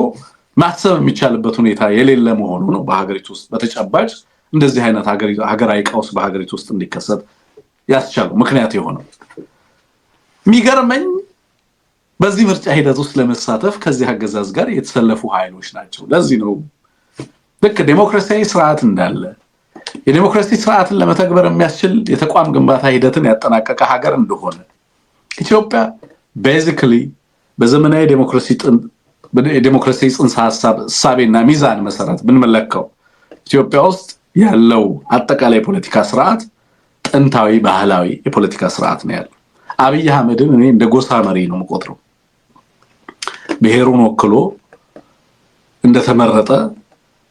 ማሰብ የሚቻልበት ሁኔታ የሌለ መሆኑ ነው በሀገሪቱ ውስጥ በተጨባጭ እንደዚህ አይነት ሀገራዊ ቀውስ በሀገሪቱ ውስጥ እንዲከሰት ያስቻለው ምክንያት የሆነው። የሚገርመኝ በዚህ ምርጫ ሂደት ውስጥ ለመሳተፍ ከዚህ አገዛዝ ጋር የተሰለፉ ኃይሎች ናቸው። ለዚህ ነው ልክ ዴሞክራሲያዊ ስርዓት እንዳለ የዲሞክራሲ ስርዓትን ለመተግበር የሚያስችል የተቋም ግንባታ ሂደትን ያጠናቀቀ ሀገር እንደሆነ ኢትዮጵያ ቤዚክሊ በዘመናዊ ዲሞክራሲ ጽንሰ ሐሳብ እሳቤና ሚዛን መሰረት ብንመለከው ኢትዮጵያ ውስጥ ያለው አጠቃላይ ፖለቲካ ስርዓት ጥንታዊ ባህላዊ የፖለቲካ ስርዓት ነው ያለው። አብይ አህመድን እኔ እንደ ጎሳ መሪ ነው የምቆጥረው። ብሔሩን ወክሎ እንደተመረጠ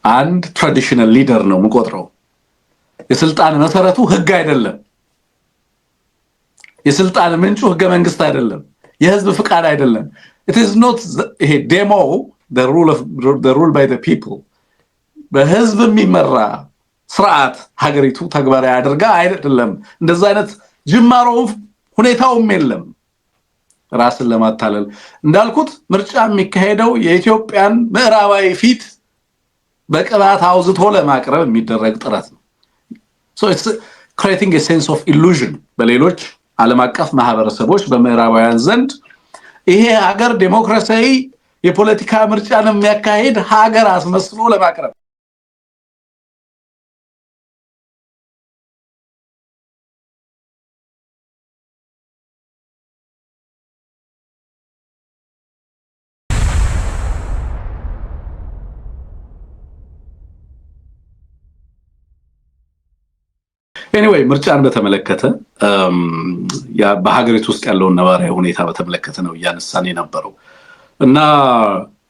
አንድ ትራዲሽናል ሊደር ነው የምቆጥረው። የስልጣን መሰረቱ ህግ አይደለም። የስልጣን ምንጩ ህገ መንግስት አይደለም። የህዝብ ፍቃድ አይደለም። it is not a demo the rule by the people በህዝብ የሚመራ ስርዓት ሀገሪቱ ተግባራዊ አድርጋ አይደለም። እንደዛ አይነት ጅማሮ ሁኔታውም የለም። ራስን ለማታለል እንዳልኩት ምርጫ የሚካሄደው የኢትዮጵያን ምዕራባዊ ፊት በቅባት አውዝቶ ለማቅረብ የሚደረግ ጥረት ነው። so it's creating a sense of illusion በሌሎች ዓለም አቀፍ ማህበረሰቦች በምዕራባውያን ዘንድ ይሄ ሀገር ዴሞክራሲያዊ የፖለቲካ ምርጫን የሚያካሂድ ሀገር አስመስሎ ለማቅረብ anyway ምርጫን በተመለከተ በሀገሪቱ ውስጥ ያለውን ነባራዊ ሁኔታ በተመለከተ ነው ያነሳን የነበረው እና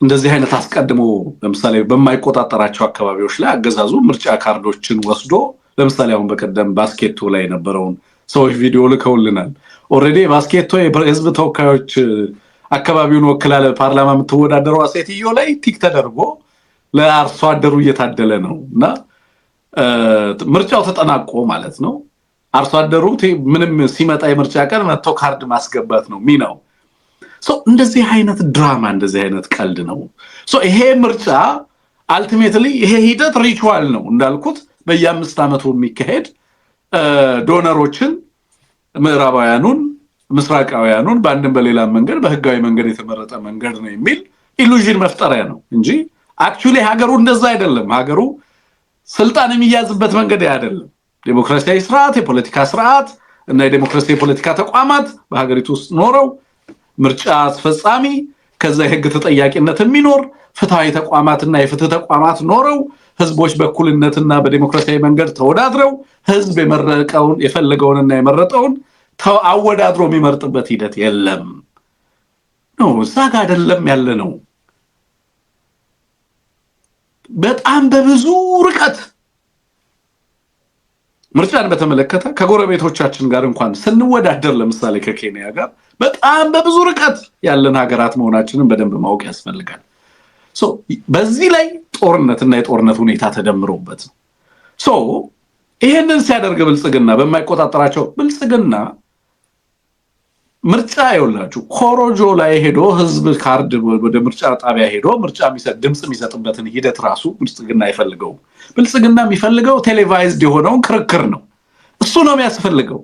እንደዚህ አይነት አስቀድሞ ለምሳሌ በማይቆጣጠራቸው አካባቢዎች ላይ አገዛዙ ምርጫ ካርዶችን ወስዶ ለምሳሌ አሁን በቀደም ባስኬቶ ላይ የነበረውን ሰዎች ቪዲዮ ልከውልናል። ኦሬዲ ባስኬቶ የህዝብ ተወካዮች አካባቢውን ወክላለ ፓርላማ የምትወዳደረው ሴትዮ ላይ ቲክ ተደርጎ ለአርሶ አደሩ እየታደለ ነውና ምርጫው ተጠናቆ ማለት ነው። አርሶ አደሩ ምንም ሲመጣ የምርጫ ቀን መጥቶ ካርድ ማስገባት ነው ሚናው። እንደዚህ አይነት ድራማ እንደዚህ አይነት ቀልድ ነው። ይሄ ምርጫ አልቲሜትሊ ይሄ ሂደት ሪቹዋል ነው እንዳልኩት በየ5 አመቱ የሚካሄድ ዶነሮችን ምዕራባውያኑን ምስራቃውያኑን በአንድም በሌላ መንገድ በህጋዊ መንገድ የተመረጠ መንገድ ነው የሚል ኢሉዥን መፍጠሪያ ነው እንጂ አክቹሊ ሀገሩ እንደዛ አይደለም። ሀገሩ ስልጣን የሚያዝበት መንገድ አይደለም። ዲሞክራሲያዊ ስርዓት፣ የፖለቲካ ስርዓት እና የዲሞክራሲያዊ የፖለቲካ ተቋማት በሀገሪቱ ውስጥ ኖረው ምርጫ አስፈጻሚ ከዛ የህግ ተጠያቂነት የሚኖር ፍትሃዊ ተቋማትና የፍትህ ተቋማት ኖረው ህዝቦች በእኩልነትና በዲሞክራሲያዊ መንገድ ተወዳድረው ህዝብ የመረቀውን የፈለገውንና የመረጠውን አወዳድሮ የሚመርጥበት ሂደት የለም ነው። እዛ ጋር አይደለም ያለ ነው። በጣም በብዙ ርቀት ምርጫን በተመለከተ ከጎረቤቶቻችን ጋር እንኳን ስንወዳደር ለምሳሌ ከኬንያ ጋር በጣም በብዙ ርቀት ያለን ሀገራት መሆናችንን በደንብ ማወቅ ያስፈልጋል። በዚህ ላይ ጦርነትና የጦርነት ሁኔታ ተደምሮበት ይሄንን ሲያደርግ ብልጽግና በማይቆጣጠራቸው ብልጽግና ምርጫ ይወላችሁ ኮሮጆ ላይ ሄዶ ህዝብ ካርድ ወደ ምርጫ ጣቢያ ሄዶ ምርጫ ድምጽ የሚሰጥበትን ሂደት ራሱ ብልጽግና አይፈልገው። ብልጽግና የሚፈልገው ቴሌቫይዝድ የሆነውን ክርክር ነው። እሱ ነው የሚያስፈልገው።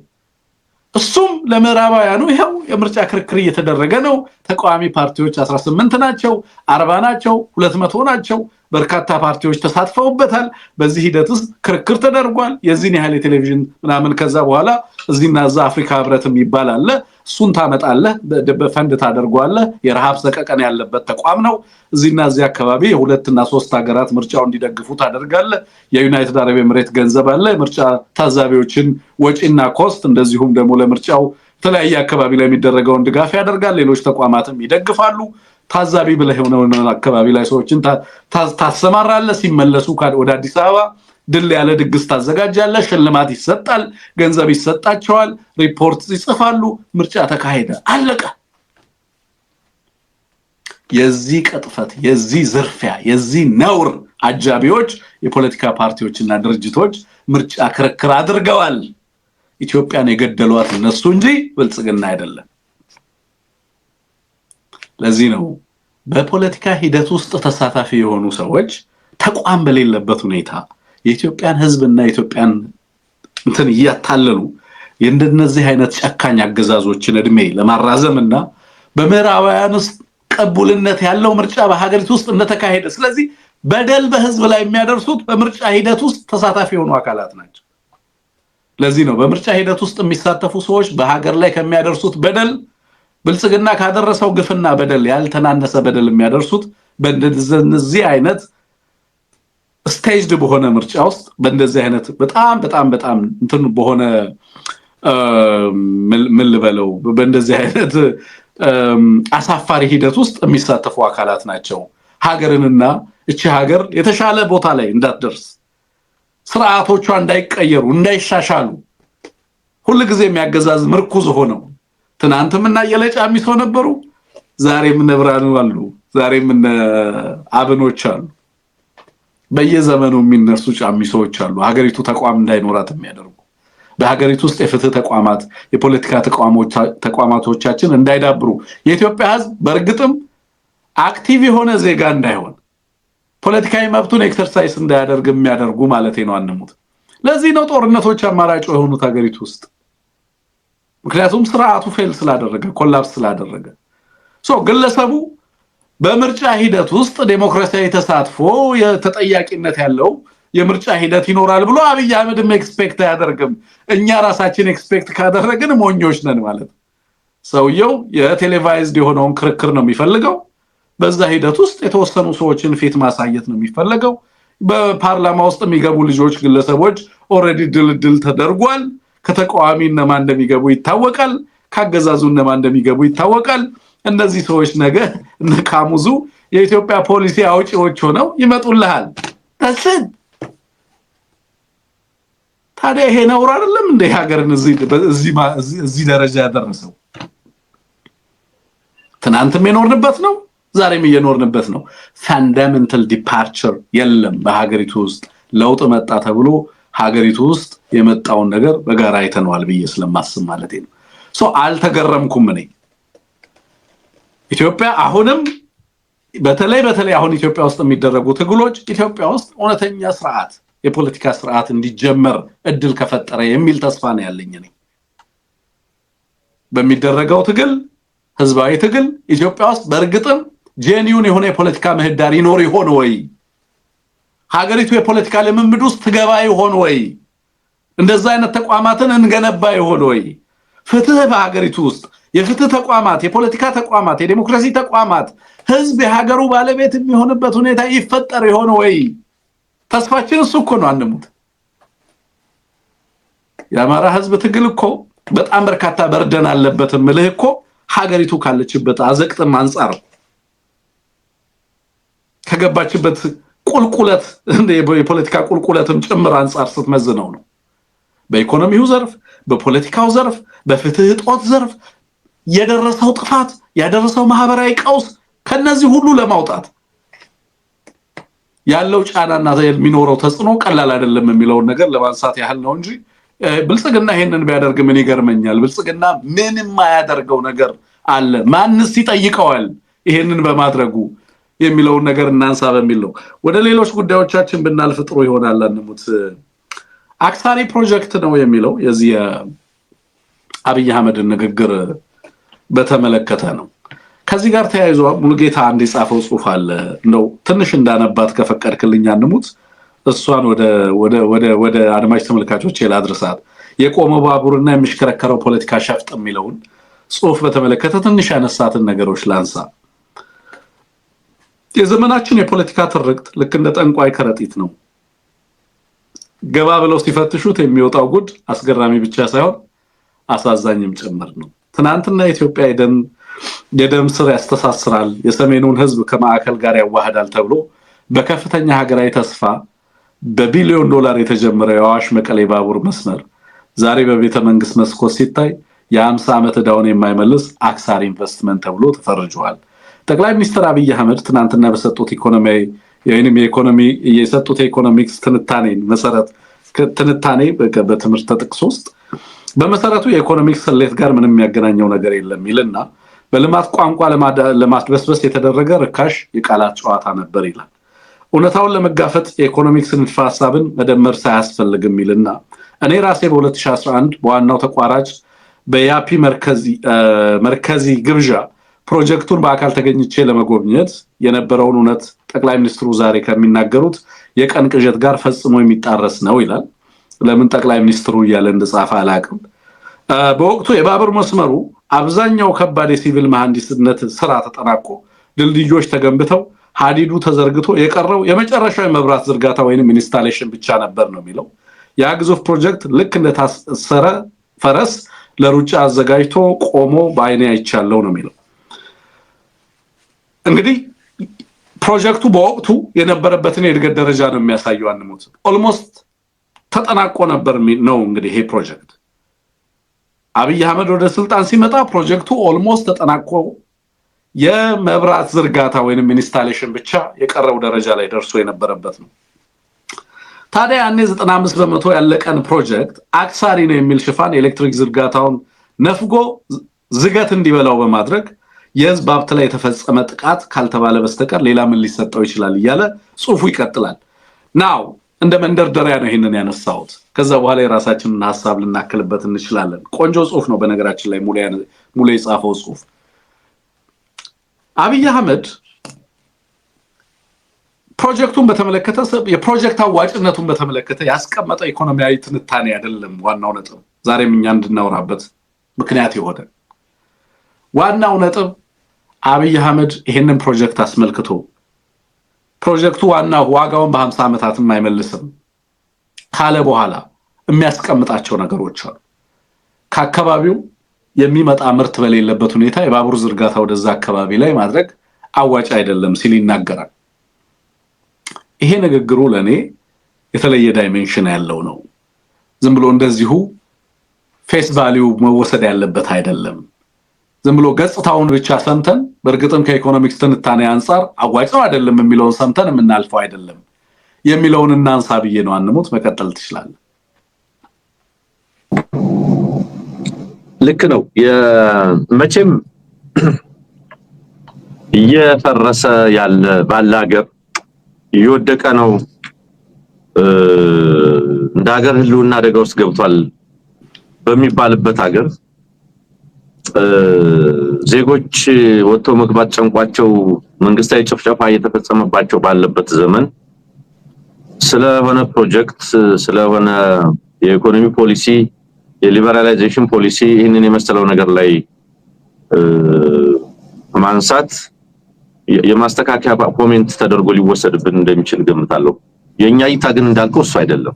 እሱም ለምዕራባውያኑ ይሄው የምርጫ ክርክር እየተደረገ ነው። ተቃዋሚ ፓርቲዎች 18 ናቸው፣ 40 ናቸው፣ 200 ናቸው። በርካታ ፓርቲዎች ተሳትፈውበታል። በዚህ ሂደት ውስጥ ክርክር ተደርጓል። የዚህን ያህል የቴሌቪዥን ምናምን ከዛ በኋላ እዚህና እዛ አፍሪካ ህብረትም ይባላል። እሱን ታመጣለህ፣ በፈንድ ታደርጓለህ። የረሃብ ሰቀቀን ያለበት ተቋም ነው። እዚህና እዚህ አካባቢ የሁለትና ሶስት ሀገራት ምርጫው እንዲደግፉ ታደርጋለህ። የዩናይትድ አረብ ኤምሬት ገንዘብ አለ። ምርጫ ታዛቢዎችን ወጪና ኮስት እንደዚሁም ደግሞ ለምርጫው የተለያየ አካባቢ ላይ የሚደረገውን ድጋፍ ያደርጋል። ሌሎች ተቋማትም ይደግፋሉ። ታዛቢ ብለህ የሆነውን አካባቢ ላይ ሰዎችን ታሰማራለህ። ሲመለሱ ወደ አዲስ አበባ ድል ያለ ድግስ ታዘጋጃለህ። ሽልማት ይሰጣል፣ ገንዘብ ይሰጣቸዋል፣ ሪፖርት ይጽፋሉ። ምርጫ ተካሄደ፣ አለቀ። የዚህ ቅጥፈት፣ የዚህ ዝርፊያ፣ የዚህ ነውር አጃቢዎች የፖለቲካ ፓርቲዎችና ድርጅቶች ምርጫ ክርክር አድርገዋል። ኢትዮጵያን የገደሏት እነሱ እንጂ ብልጽግና አይደለም። ለዚህ ነው በፖለቲካ ሂደት ውስጥ ተሳታፊ የሆኑ ሰዎች ተቋም በሌለበት ሁኔታ የኢትዮጵያን ህዝብና የኢትዮጵያን እንትን እያታለሉ የእንደነዚህ አይነት ጨካኝ አገዛዞችን እድሜ ለማራዘምና በምዕራባውያን ውስጥ ቅቡልነት ያለው ምርጫ በሀገሪቱ ውስጥ እንደተካሄደ ስለዚህ በደል በህዝብ ላይ የሚያደርሱት በምርጫ ሂደት ውስጥ ተሳታፊ የሆኑ አካላት ናቸው። ለዚህ ነው በምርጫ ሂደት ውስጥ የሚሳተፉ ሰዎች በሀገር ላይ ከሚያደርሱት በደል ብልጽግና ካደረሰው ግፍና በደል ያልተናነሰ በደል የሚያደርሱት በእንደዚህ አይነት ስቴጅድ በሆነ ምርጫ ውስጥ በእንደዚህ አይነት በጣም እንትን በሆነ ምን ልበለው በእንደዚህ አይነት አሳፋሪ ሂደት ውስጥ የሚሳተፉ አካላት ናቸው። ሀገርንና እቺ ሀገር የተሻለ ቦታ ላይ እንዳትደርስ ስርዓቶቿ እንዳይቀየሩ እንዳይሻሻሉ ሁልጊዜ የሚያገዛዝ ምርኩዝ ሆነው ትናንትም እና የለጫሚሶ ነበሩ፣ ዛሬም ነብራኑ አሉ፣ ዛሬም አብኖች አሉ። በየዘመኑ የሚነሱ ጫሚሶች አሉ። ሀገሪቱ ተቋም እንዳይኖራት የሚያደርጉ በሀገሪቱ ውስጥ የፍትህ ተቋማት የፖለቲካ ተቋማቶቻችን እንዳይዳብሩ የኢትዮጵያ ህዝብ በእርግጥም አክቲቭ የሆነ ዜጋ እንዳይሆን ፖለቲካዊ መብቱን ኤክሰርሳይዝ እንዳያደርግ የሚያደርጉ ማለት ነው። አንሙት። ለዚህ ነው ጦርነቶች አማራጭ የሆኑት ሀገሪቱ ውስጥ። ምክንያቱም ስርዓቱ ፌል ስላደረገ ኮላፕስ ስላደረገ ግለሰቡ በምርጫ ሂደት ውስጥ ዴሞክራሲያዊ ተሳትፎ የተጠያቂነት ያለው የምርጫ ሂደት ይኖራል ብሎ አብይ አህመድም ኤክስፔክት አያደርግም። እኛ ራሳችን ኤክስፔክት ካደረግን ሞኞች ነን ማለት። ሰውየው የቴሌቫይዝድ የሆነውን ክርክር ነው የሚፈልገው። በዛ ሂደት ውስጥ የተወሰኑ ሰዎችን ፊት ማሳየት ነው የሚፈልገው። በፓርላማ ውስጥ የሚገቡ ልጆች ግለሰቦች ኦሬዲ ድልድል ተደርጓል። ከተቃዋሚ እነማን እንደሚገቡ ይታወቃል። ካገዛዙ እነማን እንደሚገቡ ይታወቃል። እነዚህ ሰዎች ነገ ካሙዙ የኢትዮጵያ ፖሊሲ አውጪዎች ሆነው ይመጡልሃል። ታስብ ታዲያ ይሄ ነውር አይደለም እንደ ሀገርን እዚህ ደረጃ ያደረሰው? ትናንትም የኖርንበት ነው፣ ዛሬም እየኖርንበት ነው። ፋንዳሜንታል ዲፓርቸር የለም በሀገሪቱ ውስጥ። ለውጥ መጣ ተብሎ ሀገሪቱ ውስጥ የመጣውን ነገር በጋራ አይተነዋል ብዬ ስለማስብ ማለት ነው። አልተገረምኩም እኔ። ኢትዮጵያ አሁንም በተለይ አሁን ኢትዮጵያ ውስጥ የሚደረጉ ትግሎች ኢትዮጵያ ውስጥ እውነተኛ ስርዓት የፖለቲካ ስርዓት እንዲጀመር እድል ከፈጠረ የሚል ተስፋ ነው ያለኝ እኔ። በሚደረገው ትግል ህዝባዊ ትግል ኢትዮጵያ ውስጥ በእርግጥም ጄኒዩን የሆነ የፖለቲካ ምህዳር ይኖር ይሆን ወይ? ሀገሪቱ የፖለቲካ ልምምድ ውስጥ ትገባ ይሆን ወይ? እንደዛ አይነት ተቋማትን እንገነባ ይሆን ወይ? ፍትህ በሀገሪቱ ውስጥ የፍትህ ተቋማት፣ የፖለቲካ ተቋማት፣ የዲሞክራሲ ተቋማት ህዝብ የሀገሩ ባለቤት የሚሆንበት ሁኔታ ይፈጠር ይሆን ወይ? ተስፋችን እሱ እኮ ነው። አንሙት። የአማራ ህዝብ ትግል እኮ በጣም በርካታ በርደን አለበት ምልህ እኮ ሀገሪቱ ካለችበት አዘቅጥም አንጻር ከገባችበት ቁልቁለት የፖለቲካ ቁልቁለትም ጭምር አንጻር ስትመዝነው ነው። በኢኮኖሚው ዘርፍ፣ በፖለቲካው ዘርፍ፣ በፍትህ እጦት ዘርፍ የደረሰው ጥፋት ያደረሰው ማህበራዊ ቀውስ ከነዚህ ሁሉ ለማውጣት ያለው ጫናና የሚኖረው ተጽዕኖ ቀላል አይደለም የሚለውን ነገር ለማንሳት ያህል ነው እንጂ ብልጽግና ይሄንን ቢያደርግ ምን ይገርመኛል? ብልጽግና ምንም ማያደርገው ነገር አለ? ማንስ ይጠይቀዋል ይሄንን በማድረጉ የሚለውን ነገር እናንሳ በሚል ነው። ወደ ሌሎች ጉዳዮቻችን ብናልፍ ጥሩ ይሆናል። አንሙት አክሳሪ ፕሮጀክት ነው የሚለው የዚህ አብይ አህመድ ንግግር በተመለከተ ነው። ከዚህ ጋር ተያይዞ ሙሉጌታ አንድ የጻፈው ጽሑፍ አለ። ነው ትንሽ እንዳነባት ከፈቀድክልኝ አንሙት እሷን ወደ አድማጭ ተመልካቾች ላድርሳት። የቆመው ባቡርና የሚሽከረከረው ፖለቲካ ሸፍጥ የሚለውን ጽሑፍ በተመለከተ ትንሽ ያነሳትን ነገሮች ላንሳ። የዘመናችን የፖለቲካ ትርክት ልክ እንደ ጠንቋይ ከረጢት ነው። ገባ ብለው ሲፈትሹት የሚወጣው ጉድ አስገራሚ ብቻ ሳይሆን አሳዛኝም ጭምር ነው። ትናንትና ኢትዮጵያ የደም ስር ያስተሳስራል፣ የሰሜኑን ህዝብ ከማዕከል ጋር ያዋህዳል ተብሎ በከፍተኛ ሀገራዊ ተስፋ በቢሊዮን ዶላር የተጀመረው የአዋሽ መቀሌ ባቡር መስመር ዛሬ በቤተ መንግስት መስኮት ሲታይ የ50 ዓመት ዕዳውን የማይመልስ አክሳሪ ኢንቨስትመንት ተብሎ ተፈርጇል። ጠቅላይ ሚኒስትር አብይ አህመድ ትናንትና በሰጡት የኢኮኖሚክስ ትንታኔ በትምህርት ተጥቅስ ውስጥ በመሰረቱ የኢኮኖሚክስ ስሌት ጋር ምንም የሚያገናኘው ነገር የለም ይልና በልማት ቋንቋ ለማስበስበስ የተደረገ ርካሽ የቃላት ጨዋታ ነበር ይላል። እውነታውን ለመጋፈጥ የኢኮኖሚክስ ንድፈ ሐሳብን መደመር ሳያስፈልግም ይልና እኔ ራሴ በ2011 በዋናው ተቋራጭ በያፒ መርከዚ ግብዣ ፕሮጀክቱን በአካል ተገኝቼ ለመጎብኘት የነበረውን እውነት ጠቅላይ ሚኒስትሩ ዛሬ ከሚናገሩት የቀን ቅዠት ጋር ፈጽሞ የሚጣረስ ነው ይላል። ለምን ጠቅላይ ሚኒስትሩ እያለ እንደጻፈ አላውቅም። በወቅቱ የባቡር መስመሩ አብዛኛው ከባድ የሲቪል መሐንዲስነት ስራ ተጠናቆ ድልድዮች ተገንብተው ሀዲዱ ተዘርግቶ የቀረው የመጨረሻው የመብራት ዝርጋታ ወይንም ኢንስታሌሽን ብቻ ነበር ነው የሚለው። ያ ግዙፍ ፕሮጀክት ልክ እንደታሰረ ፈረስ ለሩጫ አዘጋጅቶ ቆሞ በአይኔ አይቻለው ነው የሚለው። እንግዲህ ፕሮጀክቱ በወቅቱ የነበረበትን የእድገት ደረጃ ነው የሚያሳየው። አንሙት ኦልሞስት ተጠናቆ ነበር ነው እንግዲህ ይሄ ፕሮጀክት። አብይ አህመድ ወደ ስልጣን ሲመጣ ፕሮጀክቱ ኦልሞስት ተጠናቆ የመብራት ዝርጋታ ወይንም ኢንስታሌሽን ብቻ የቀረው ደረጃ ላይ ደርሶ የነበረበት ነው። ታዲያ ያኔ 95% ያለቀን ፕሮጀክት አክሳሪ ነው የሚል ሽፋን የኤሌክትሪክ ዝርጋታውን ነፍጎ ዝገት እንዲበላው በማድረግ የህዝብ ሀብት ላይ የተፈጸመ ጥቃት ካልተባለ በስተቀር ሌላ ምን ሊሰጠው ይችላል እያለ ጽሑፉ ይቀጥላል። ናው እንደ መንደርደሪያ ነው ይሄንን ያነሳሁት። ከዛ በኋላ የራሳችንን ሐሳብ ልናክልበት እንችላለን። ቆንጆ ጽሑፍ ነው በነገራችን ላይ ሙሉ የጻፈው ጽሑፍ። አብይ አህመድ ፕሮጀክቱን በተመለከተ የፕሮጀክት አዋጭነቱን በተመለከተ ያስቀመጠው ኢኮኖሚያዊ ትንታኔ አይደለም ዋናው ነጥብ። ዛሬም እኛ እንድናወራበት ምክንያት ይሆነ ዋናው ነጥብ አብይ አህመድ ይሄንን ፕሮጀክት አስመልክቶ ፕሮጀክቱ ዋጋውን በ50 ዓመታትም አይመልስም ካለ በኋላ የሚያስቀምጣቸው ነገሮች አሉ። ከአካባቢው የሚመጣ ምርት በሌለበት ሁኔታ የባቡር ዝርጋታ ወደዛ አካባቢ ላይ ማድረግ አዋጭ አይደለም ሲል ይናገራል። ይሄ ንግግሩ ለኔ የተለየ ዳይሜንሽን ያለው ነው። ዝም ብሎ እንደዚሁ ፌስ ቫልዩ መወሰድ ያለበት አይደለም። ዝም ብሎ ገጽታውን ብቻ ሰምተን በእርግጥም ከኢኮኖሚክስ ትንታኔ አንፃር አዋጭ ነው አይደለም የሚለውን ሰምተን የምናልፈው አይደለም የሚለውን እናንሳ ብዬ ነው። አንሙት መቀጠል ትችላለህ። ልክ ነው። መቼም እየፈረሰ ያለ ባለ ሀገር እየወደቀ ነው እንደ ሀገር ህልውና አደጋ ውስጥ ገብቷል በሚባልበት ሀገር ዜጎች ወጥቶ መግባት ጨንቋቸው መንግስታዊ ጭፍጨፋ እየተፈጸመባቸው ባለበት ዘመን ስለሆነ ፕሮጀክት ስለሆነ የኢኮኖሚ ፖሊሲ የሊበራላይዜሽን ፖሊሲ ይህንን የመሰለው ነገር ላይ ማንሳት የማስተካከያ ኮሜንት ተደርጎ ሊወሰድብን እንደሚችል ገምታለሁ። የኛ እይታ ግን እንዳልከው እሱ አይደለም።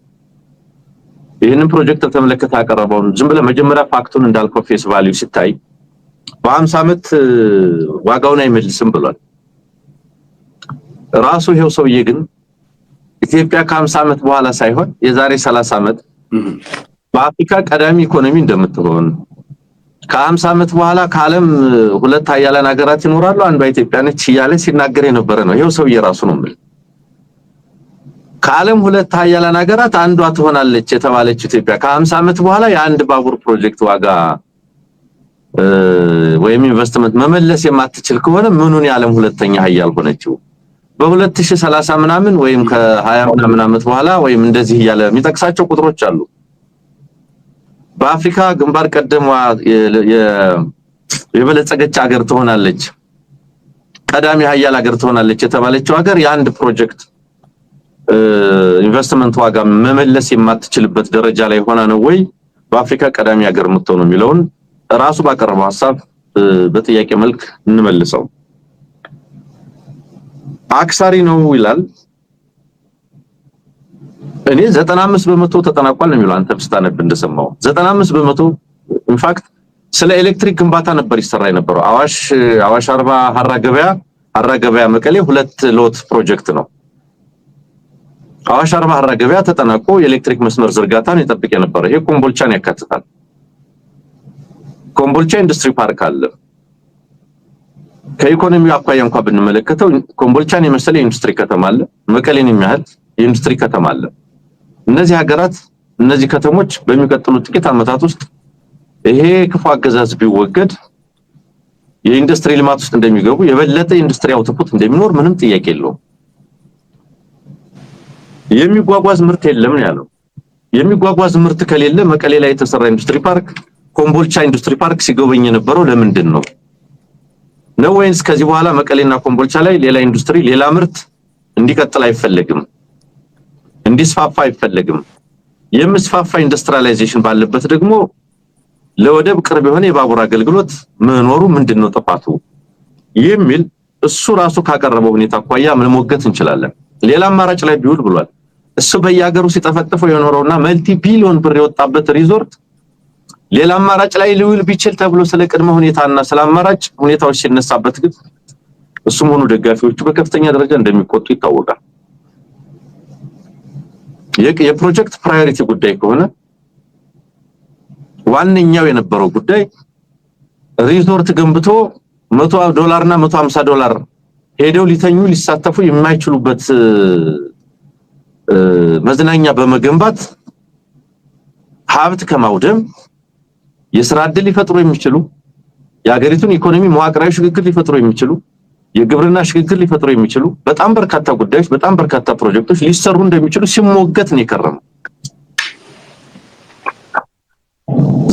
ይህንን ፕሮጀክት ተመለከተ ያቀረበውን ዝም ብለ መጀመሪያ ፋክቱን እንዳልከው ፌስ ቫልዩ ሲታይ በ50 ዓመት ዋጋውን አይመልስም ብሏል። ራሱ ይሄው ሰውዬ ግን ኢትዮጵያ ከ50 ዓመት በኋላ ሳይሆን የዛሬ 30 ዓመት በአፍሪካ ቀዳሚ ኢኮኖሚ እንደምትሆን ከ50 ዓመት በኋላ ከዓለም ሁለት ኃያላን ሀገራት ይኖራሉ አንዷ ኢትዮጵያ ነች እያለ ሲናገር የነበረ ነው። ይሄው ሰውዬ ራሱ ነው ማለት ከዓለም ሁለት ኃያላን ሀገራት አንዷ ትሆናለች የተባለች ኢትዮጵያ ከ50 ዓመት በኋላ የአንድ ባቡር ፕሮጀክት ዋጋ ወይም ኢንቨስትመንት መመለስ የማትችል ከሆነ ምኑን የዓለም ሁለተኛ ኃያል ሆነችው? በ2030 ምናምን ወይም ከ20 ምናምን ዓመት በኋላ ወይም እንደዚህ እያለ የሚጠቅሳቸው ቁጥሮች አሉ። በአፍሪካ ግንባር ቀደም የበለጸገች ሀገር ትሆናለች ቀዳሚ ኃያል ሀገር ትሆናለች የተባለችው ሀገር የአንድ ፕሮጀክት ኢንቨስትመንት ዋጋ መመለስ የማትችልበት ደረጃ ላይ ሆና ነው ወይ በአፍሪካ ቀዳሚ ሀገር የምትሆነው የሚለውን ራሱ ባቀረበው ሐሳብ በጥያቄ መልክ እንመልሰው። አክሳሪ ነው ይላል። እኔ 95% ተጠናቋል ነው የሚለው አንተ ብስታነብ እንደሰማው 95% ኢንፋክት ስለ ኤሌክትሪክ ግንባታ ነበር ይሰራ የነበረው። አዋሽ 40 ሀራ ገበያ መቀሌ ሁለት ሎት ፕሮጀክት ነው። አዋሽ 40 ሀራ ገበያ ተጠናቆ የኤሌክትሪክ መስመር ዝርጋታን ይጠብቅ የነበረ ይሄ ኮምቦልቻን ያካትታል። ኮምቦልቻ ኢንዱስትሪ ፓርክ አለ። ከኢኮኖሚው አኳያ እንኳን ብንመለከተው ኮምቦልቻን የመሰለ ኢንዱስትሪ ከተማ አለ። መቀሌን የሚያህል የኢንዱስትሪ ከተማ አለ። እነዚህ ሀገራት እነዚህ ከተሞች በሚቀጥሉት ጥቂት ዓመታት ውስጥ ይሄ ክፉ አገዛዝ ቢወገድ የኢንዱስትሪ ልማት ውስጥ እንደሚገቡ የበለጠ ኢንዱስትሪ አውትፑት እንደሚኖር ምንም ጥያቄ የለውም። የሚጓጓዝ ምርት የለም ነው ያለው። የሚጓጓዝ ምርት ከሌለ መቀሌ ላይ የተሰራ ኢንዱስትሪ ፓርክ ኮምቦልቻ ኢንዱስትሪ ፓርክ ሲጎበኝ የነበረው ለምንድን ነው? ነው ወይስ ከዚህ በኋላ መቀሌና ኮምቦልቻ ላይ ሌላ ኢንዱስትሪ ሌላ ምርት እንዲቀጥል አይፈልግም? እንዲስፋፋ አይፈልግም? የምስፋፋ ኢንዱስትሪያላይዜሽን ባለበት ደግሞ ለወደብ ቅርብ የሆነ የባቡር አገልግሎት መኖሩ ምንድነው ጥፋቱ የሚል እሱ ራሱ ካቀረበው ሁኔታ አኳያ መሞገት እንችላለን። ሌላ አማራጭ ላይ ቢውል ብሏል። እሱ በየሀገሩ ሲጠፈጥፈው የኖረውና መልቲ ቢሊዮን ብር የወጣበት ሪዞርት ሌላ አማራጭ ላይ ሊውል ቢችል ተብሎ ስለ ቅድመ ሁኔታና ስለ አማራጭ ሁኔታዎች ሲነሳበት ግን እሱም ሆኑ ደጋፊዎቹ በከፍተኛ ደረጃ እንደሚቆጡ ይታወቃል። የፕሮጀክት ፕራዮሪቲ ጉዳይ ከሆነ ዋንኛው የነበረው ጉዳይ ሪዞርት ገንብቶ $100 እና $150 ሄደው ሊተኙ ሊሳተፉ የማይችሉበት መዝናኛ በመገንባት ሀብት ከማውደም የሥራ ዕድል ሊፈጥሩ የሚችሉ የሀገሪቱን ኢኮኖሚ መዋቅራዊ ሽግግር ሊፈጥሩ የሚችሉ የግብርና ሽግግር ሊፈጥሩ የሚችሉ በጣም በርካታ ጉዳዮች በጣም በርካታ ፕሮጀክቶች ሊሰሩ እንደሚችሉ ሲሞገት ነው የከረመው።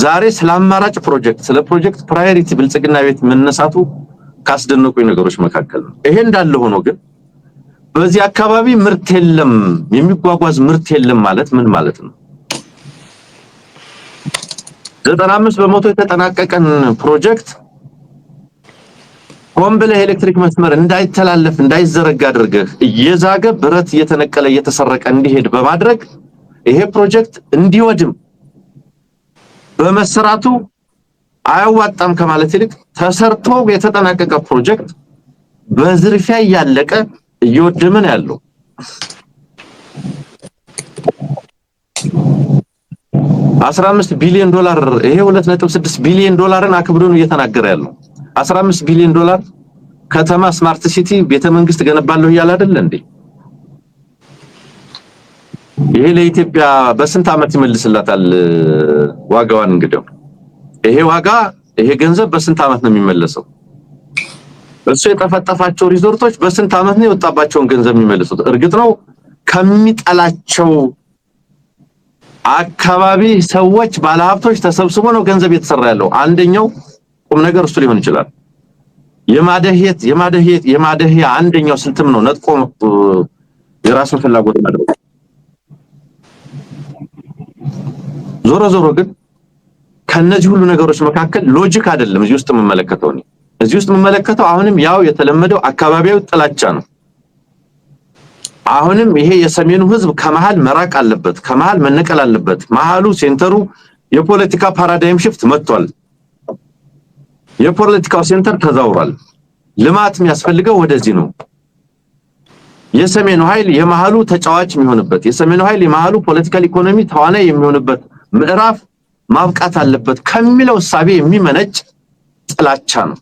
ዛሬ ስለ አማራጭ ፕሮጀክት ስለ ፕሮጀክት ፕራዮሪቲ ብልጽግና ቤት መነሳቱ ካስደነቁኝ ነገሮች መካከል ነው። ይሄ እንዳለ ሆኖ ግን በዚህ አካባቢ ምርት የለም የሚጓጓዝ ምርት የለም ማለት ምን ማለት ነው? 95% የተጠናቀቀን ፕሮጀክት ኮምበለ ኤሌክትሪክ መስመር እንዳይተላለፍ እንዳይዘረጋ አድርገህ እየዛገ ብረት እየተነቀለ እየተሰረቀ እንዲሄድ በማድረግ ይሄ ፕሮጀክት እንዲወድም በመሰራቱ አያዋጣም ከማለት ይልቅ ተሰርቶ የተጠናቀቀ ፕሮጀክት በዝርፊያ ያለቀ እየወደመ ነው ያለው። $15 ቢሊዮን ይሄ $2.6 ቢሊዮን አክብዶ ነው እየተናገረ ያለው። $15 ቢሊዮን ከተማ ስማርት ሲቲ ቤተመንግስት ገነባለሁ ይያል አይደል እንዴ? ይሄ ለኢትዮጵያ በስንት ዓመት ይመልስላታል ዋጋዋን? እንግዲህ ይሄ ዋጋ ይሄ ገንዘብ በስንት ዓመት ነው የሚመለሰው? እሱ የጠፈጠፋቸው ሪዞርቶች በስንት ዓመት ነው የወጣባቸውን ገንዘብ የሚመልሱት? እርግጥ ነው ከሚጠላቸው አካባቢ ሰዎች ባለሀብቶች ተሰብስበው ነው ገንዘብ የተሰራ ያለው። አንደኛው ቁም ነገር እሱ ሊሆን ይችላል። የማደህያ አንደኛው ስልትም ነው ነጥቆ የራሱን ፍላጎት ማድረግ። ዞሮ ዞሮ ግን ከነዚህ ሁሉ ነገሮች መካከል ሎጂክ አይደለም እዚህ ውስጥ መመለከተው ነው። እዚህ ውስጥ መመለከተው አሁንም ያው የተለመደው አካባቢያዊ ጥላቻ ነው። አሁንም ይሄ የሰሜኑ ህዝብ ከመሃል መራቅ አለበት፣ ከመሃል መነቀል አለበት። መሃሉ ሴንተሩ የፖለቲካ ፓራዳይም ሽፍት መጥቷል። የፖለቲካው ሴንተር ተዛውሯል። ልማት የሚያስፈልገው ወደዚህ ነው። የሰሜኑ ኃይል የመሃሉ ተጫዋች የሚሆንበት፣ የሰሜኑ ኃይል የመሃሉ ፖለቲካል ኢኮኖሚ ተዋናይ የሚሆንበት ምዕራፍ ማብቃት አለበት ከሚለው እሳቤ የሚመነጭ ጥላቻ ነው።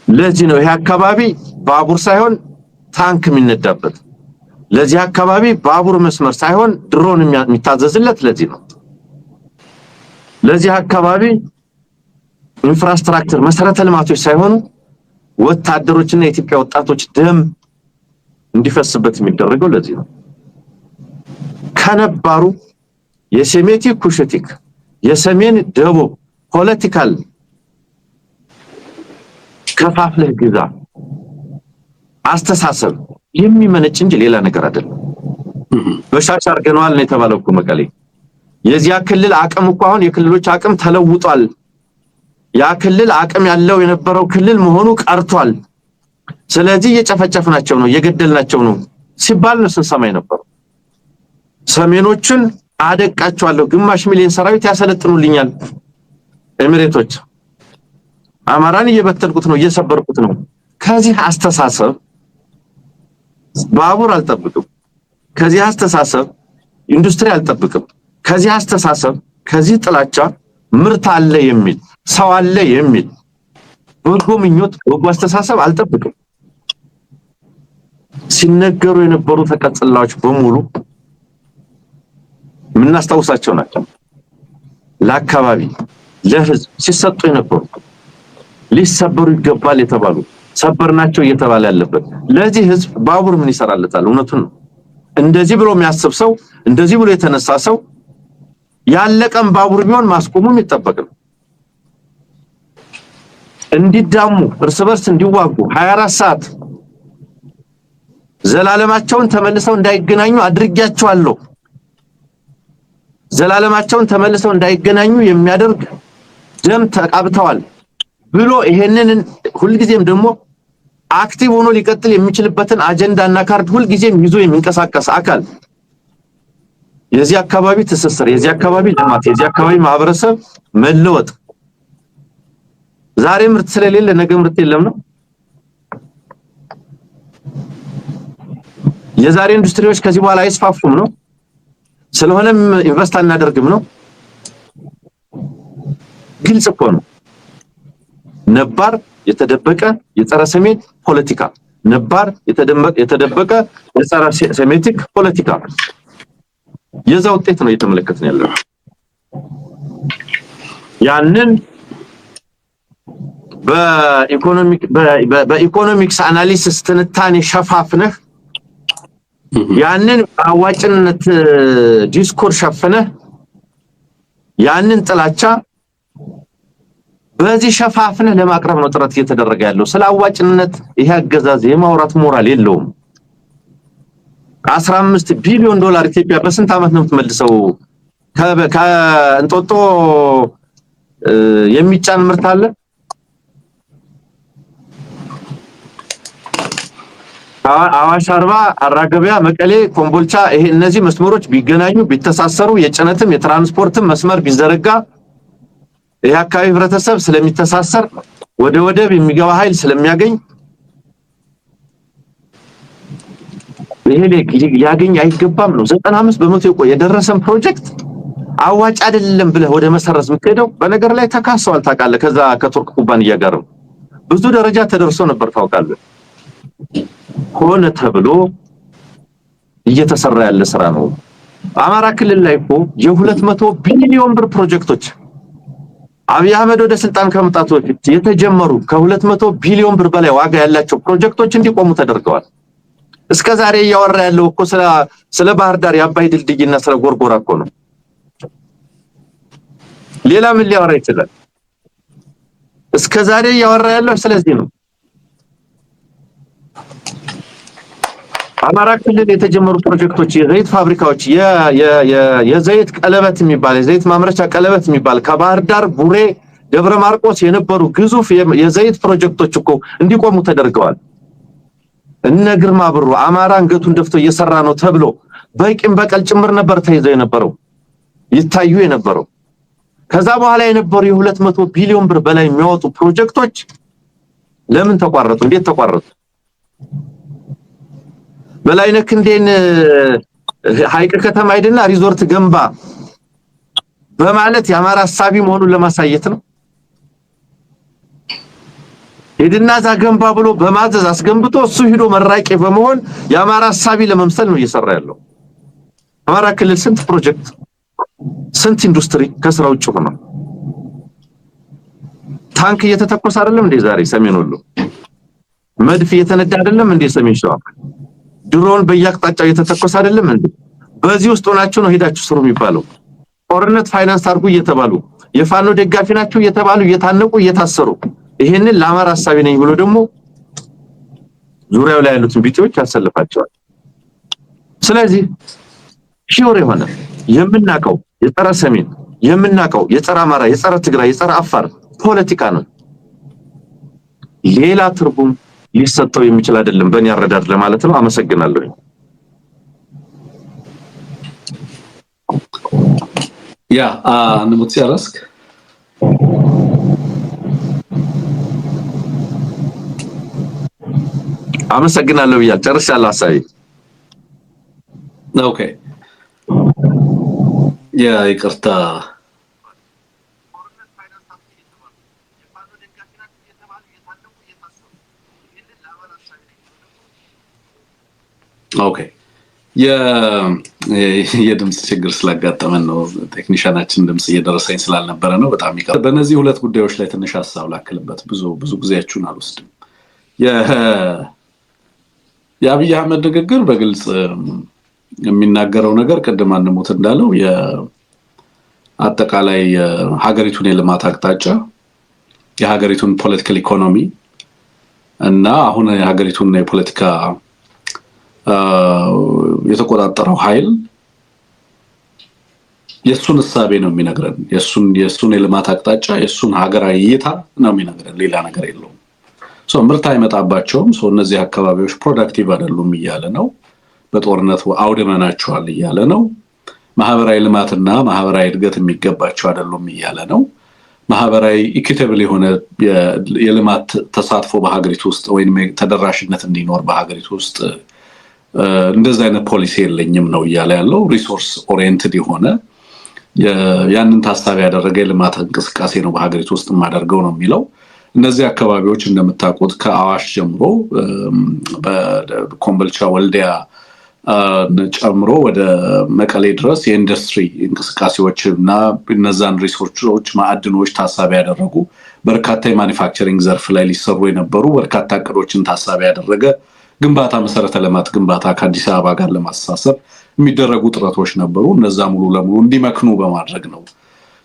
ለዚህ ነው ይሄ አካባቢ ባቡር ሳይሆን ታንክ የሚነዳበት፣ ለዚህ አካባቢ ባቡር መስመር ሳይሆን ድሮን የሚታዘዝለት ለዚህ ነው። ለዚህ አካባቢ ኢንፍራስትራክቸር መሰረተ ልማቶች ሳይሆን ወታደሮችና የኢትዮጵያ ወጣቶች ደም እንዲፈስበት የሚደረገው ለዚህ ነው። ከነባሩ የሴሜቲክ ኩሽቲክ የሰሜን ደቡብ ፖለቲካል ከፋፍለህ ግዛ አስተሳሰብ የሚመነጭ እንጂ ሌላ ነገር አይደለም። በሻሽ አርገናል ነው የተባለው እኮ መቀሌ። የዚያ ክልል አቅም እኮ አሁን የክልሎች አቅም ተለውጧል። ያ ክልል አቅም ያለው የነበረው ክልል መሆኑ ቀርቷል። ስለዚህ እየጨፈጨፍናቸው ነው እየገደልናቸው ነው ሲባል ነው ስንሰማ ነበር። ሰሜኖችን አደቃቸዋለሁ፣ ግማሽ ሚሊዮን ሰራዊት ያሰለጥኑልኛል ኤሚሬቶች፣ አማራን እየበተልኩት ነው እየሰበርኩት ነው። ከዚህ አስተሳሰብ ባቡር አልጠብቅም፣ ከዚህ አስተሳሰብ ኢንዱስትሪ አልጠብቅም፣ ከዚህ አስተሳሰብ ከዚህ ጥላቻ ምርት አለ የሚል ሰው አለ የሚል በጎ ምኞት በጎ አስተሳሰብ አልጠብቅም። ሲነገሩ የነበሩ ተቀጽላዎች በሙሉ ምናስታውሳቸው ናቸው። ለአካባቢ ለህዝብ ሲሰጡ የነበሩ ሊሰበሩ ይገባል የተባሉ ሰበርናቸው እየተባለ ያለበት ለዚህ ህዝብ ባቡር ምን ይሰራለታል? እውነቱን ነው። እንደዚህ ብሎ የሚያስብ ሰው እንደዚህ ብሎ የተነሳ ሰው ያለቀም ባቡር ቢሆን ማስቆሙም ይጠበቃል። እንዲዳሙ እርስ በርስ እንዲዋጉ 24 ሰዓት ዘላለማቸውን ተመልሰው እንዳይገናኙ አድርጊያቸዋለሁ፣ ዘላለማቸውን ተመልሰው እንዳይገናኙ የሚያደርግ ደም ተቃብተዋል ብሎ ይሄንን ሁልጊዜም ደግሞ አክቲቭ ሆኖ ሊቀጥል የሚችልበትን አጀንዳና ካርድ ሁልጊዜም ይዞ የሚንቀሳቀስ አካል የዚህ አካባቢ ትስስር፣ የዚህ አካባቢ ልማት፣ የዚህ አካባቢ ማህበረሰብ መለወጥ ዛሬ ምርት ስለሌለ ነገ ምርት የለም ነው። የዛሬ ኢንዱስትሪዎች ከዚህ በኋላ አይስፋፉም ነው። ስለሆነም ኢንቨስት አናደርግም ነው። ግልጽ እኮ ነው። ነባር የተደበቀ የጸረ ሰሜት ፖለቲካ፣ ነባር የተደበቀ የጸረ ሴሜቲክ ፖለቲካ የዛ ውጤት ነው እየተመለከትን ያለው። ያንን በኢኮኖሚክስ አናሊሲስ ትንታኔ ሸፋፍነህ ያንን አዋጭነት ዲስኮር ሸፈነህ ያንን ጥላቻ በዚህ ሸፋፍነህ ለማቅረብ ነው ጥረት እየተደረገ ያለው። ስለ አዋጭነት ይሄ አገዛዝ የማውራት ሞራል የለውም። 15 ቢሊዮን ዶላር ኢትዮጵያ በስንት ዓመት ነው የምትመልሰው? ከእንጦጦ የሚጫን ምርት አለ? አዋሽ አርባ፣ አራገቢያ፣ መቀሌ፣ ኮምቦልቻ ይሄ እነዚህ መስመሮች ቢገናኙ ቢተሳሰሩ የጭነትም የትራንስፖርትም መስመር ቢዘረጋ ይሄ አካባቢ ህብረተሰብ ስለሚተሳሰር ወደ ወደብ የሚገባ ኃይል ስለሚያገኝ ይሄ ያገኝ አይገባም ነው። 95% የደረሰን ፕሮጀክት አዋጭ አይደለም ብለህ ወደ መሰረዝ የምትሄደው በነገር ላይ ተካሰዋል። ታውቃለህ፣ ከዛ ከቱርክ ኩባንያ ጋር ብዙ ደረጃ ተደርሶ ነበር ታውቃለህ። ሆነ ተብሎ እየተሰራ ያለ ስራ ነው። አማራ ክልል ላይ እኮ የ200 ቢሊዮን ብር ፕሮጀክቶች አብይ አህመድ ወደ ስልጣን ከመጣቱ በፊት የተጀመሩ ከ200 ቢሊዮን ብር በላይ ዋጋ ያላቸው ፕሮጀክቶች እንዲቆሙ ተደርገዋል። እስከዛሬ እያወራ ያለው እኮ ስለ ባህር ዳር የአባይ ድልድይና ስለ ጎርጎራ እኮ ነው። ሌላ ምን ሊያወራ ይችላል? እስከዛሬ እያወራ ያለው ስለዚህ ነው። አማራ ክልል የተጀመሩ ፕሮጀክቶች የዘይት ፋብሪካዎች የዘይት ቀለበት የሚባል የዘይት ማምረቻ ቀለበት የሚባል ከባህር ዳር ቡሬ ደብረ ማርቆስ የነበሩ ግዙፍ የዘይት ፕሮጀክቶች እኮ እንዲቆሙ ተደርገዋል። እነ ግርማ ብሩ አማራ አንገቱን ደፍቶ እየሰራ ነው ተብሎ በቂም በቀል ጭምር ነበር ተይዘው የነበረው ይታዩ የነበረው። ከዛ በኋላ የነበሩ የ200 ቢሊዮን ብር በላይ የሚያወጡ ፕሮጀክቶች ለምን ተቋረጡ? እንዴት ተቋረጡ? በላይነህ ክንዴን ሐይቅ ከተማ አይደና ሪዞርት ገንባ በማለት የአማራ ሐሳቢ መሆኑን ለማሳየት ነው። ሄድና ዛ ገንባ ብሎ በማዘዝ አስገንብቶ እሱ ሄዶ መራቂ በመሆን የአማራ ሐሳቢ ለመምሰል ነው እየሰራ ያለው። አማራ ክልል ስንት ፕሮጀክት ስንት ኢንዱስትሪ ከስራ ውጭ ሆነ። ታንክ እየተተኮሰ አይደለም እንዴ ዛሬ ሰሜን ወሎ? መድፍ እየተነዳ አይደለም እንዴ ሰሜን ሸዋ? ድሮን በየአቅጣጫው እየተተኮሰ አይደለም እንዴ? በዚህ ውስጥ ሆናችሁ ነው ሄዳችሁ ስሩ የሚባለው። ጦርነት ፋይናንስ አድርጉ እየተባሉ የፋኖ ደጋፊ ናችሁ እየተባሉ እየታነቁ እየታሰሩ ይሄንን ለአማራ ሐሳቢ ነኝ ብሎ ደግሞ ዙሪያው ላይ ያሉትን ቢጤዎች ያሰልፋቸዋል። ስለዚህ ሺውር የሆነ የምናቀው የጸረ ሰሜን የምናቀው የጸረ አማራ የጸረ ትግራይ የጸረ አፋር ፖለቲካ ነው። ሌላ ትርጉም ሊሰጠው የሚችል አይደለም በእኔ አረዳድ ለማለት ነው። አመሰግናለሁ። ያ አንሙት ያረስክ አመሰግናለሁ ብያ ጨርሻለሁ ሐሳቤ። ኦኬ ያ ይቅርታ ኦኬ የድምጽ ችግር ስላጋጠመን ነው። ቴክኒሻናችን ድምጽ እየደረሰኝ ስላልነበረ ነው። በጣም ይቀር። በእነዚህ ሁለት ጉዳዮች ላይ ትንሽ ሐሳብ ላክልበት። ብዙ ጊዜያችሁን አልወስድም። የአብይ አህመድ ንግግር በግልጽ የሚናገረው ነገር ቅድም አንሙት እንዳለው የአጠቃላይ ሀገሪቱን የልማት አቅጣጫ የሀገሪቱን ፖለቲካል ኢኮኖሚ እና አሁን የሀገሪቱን የፖለቲካ የተቆጣጠረው ኃይል የሱን ሐሳቤ ነው የሚነግረን። የሱን የልማት አቅጣጫ የሱን ሀገራዊ እይታ ነው የሚነግረን። ሌላ ነገር የለውም። ምርት አይመጣባቸውም። እነዚህ አካባቢዎች ፕሮዳክቲቭ አይደሉም እያለ ነው። በጦርነት አውድመናቸዋል እያለ ነው። ማህበራዊ ልማትና ማህበራዊ እድገት የሚገባቸው አይደሉም እያለ ነው። ማህበራዊ ኢኩዊታብል የሆነ የልማት ተሳትፎ በሀገሪቱ ውስጥ ወይንም ተደራሽነት እንዲኖር በሀገሪቱ ውስጥ እንደዚህ አይነት ፖሊሲ የለኝም ነው እያለ ያለው። ሪሶርስ ኦሪየንትድ የሆነ ያንን ታሳቢ ያደረገ የልማት እንቅስቃሴ ነው በሀገሪቱ ውስጥ የማደርገው ነው የሚለው። እነዚህ አካባቢዎች እንደምታውቁት ከአዋሽ ጀምሮ በኮምቦልቻ ወልዲያ ጨምሮ ወደ መቀሌ ድረስ የኢንዱስትሪ እንቅስቃሴዎች እና እነዛን ሪሶርሶች ማዕድኖች ታሳቢ ያደረጉ በርካታ የማኒፋክቸሪንግ ዘርፍ ላይ ሊሰሩ የነበሩ በርካታ እቅዶችን ታሳቢ ያደረገ ግንባታ መሰረተ ልማት ግንባታ ከአዲስ አበባ ጋር ለማስተሳሰብ የሚደረጉ ጥረቶች ነበሩ። እነዛ ሙሉ ለሙሉ እንዲመክኑ በማድረግ ነው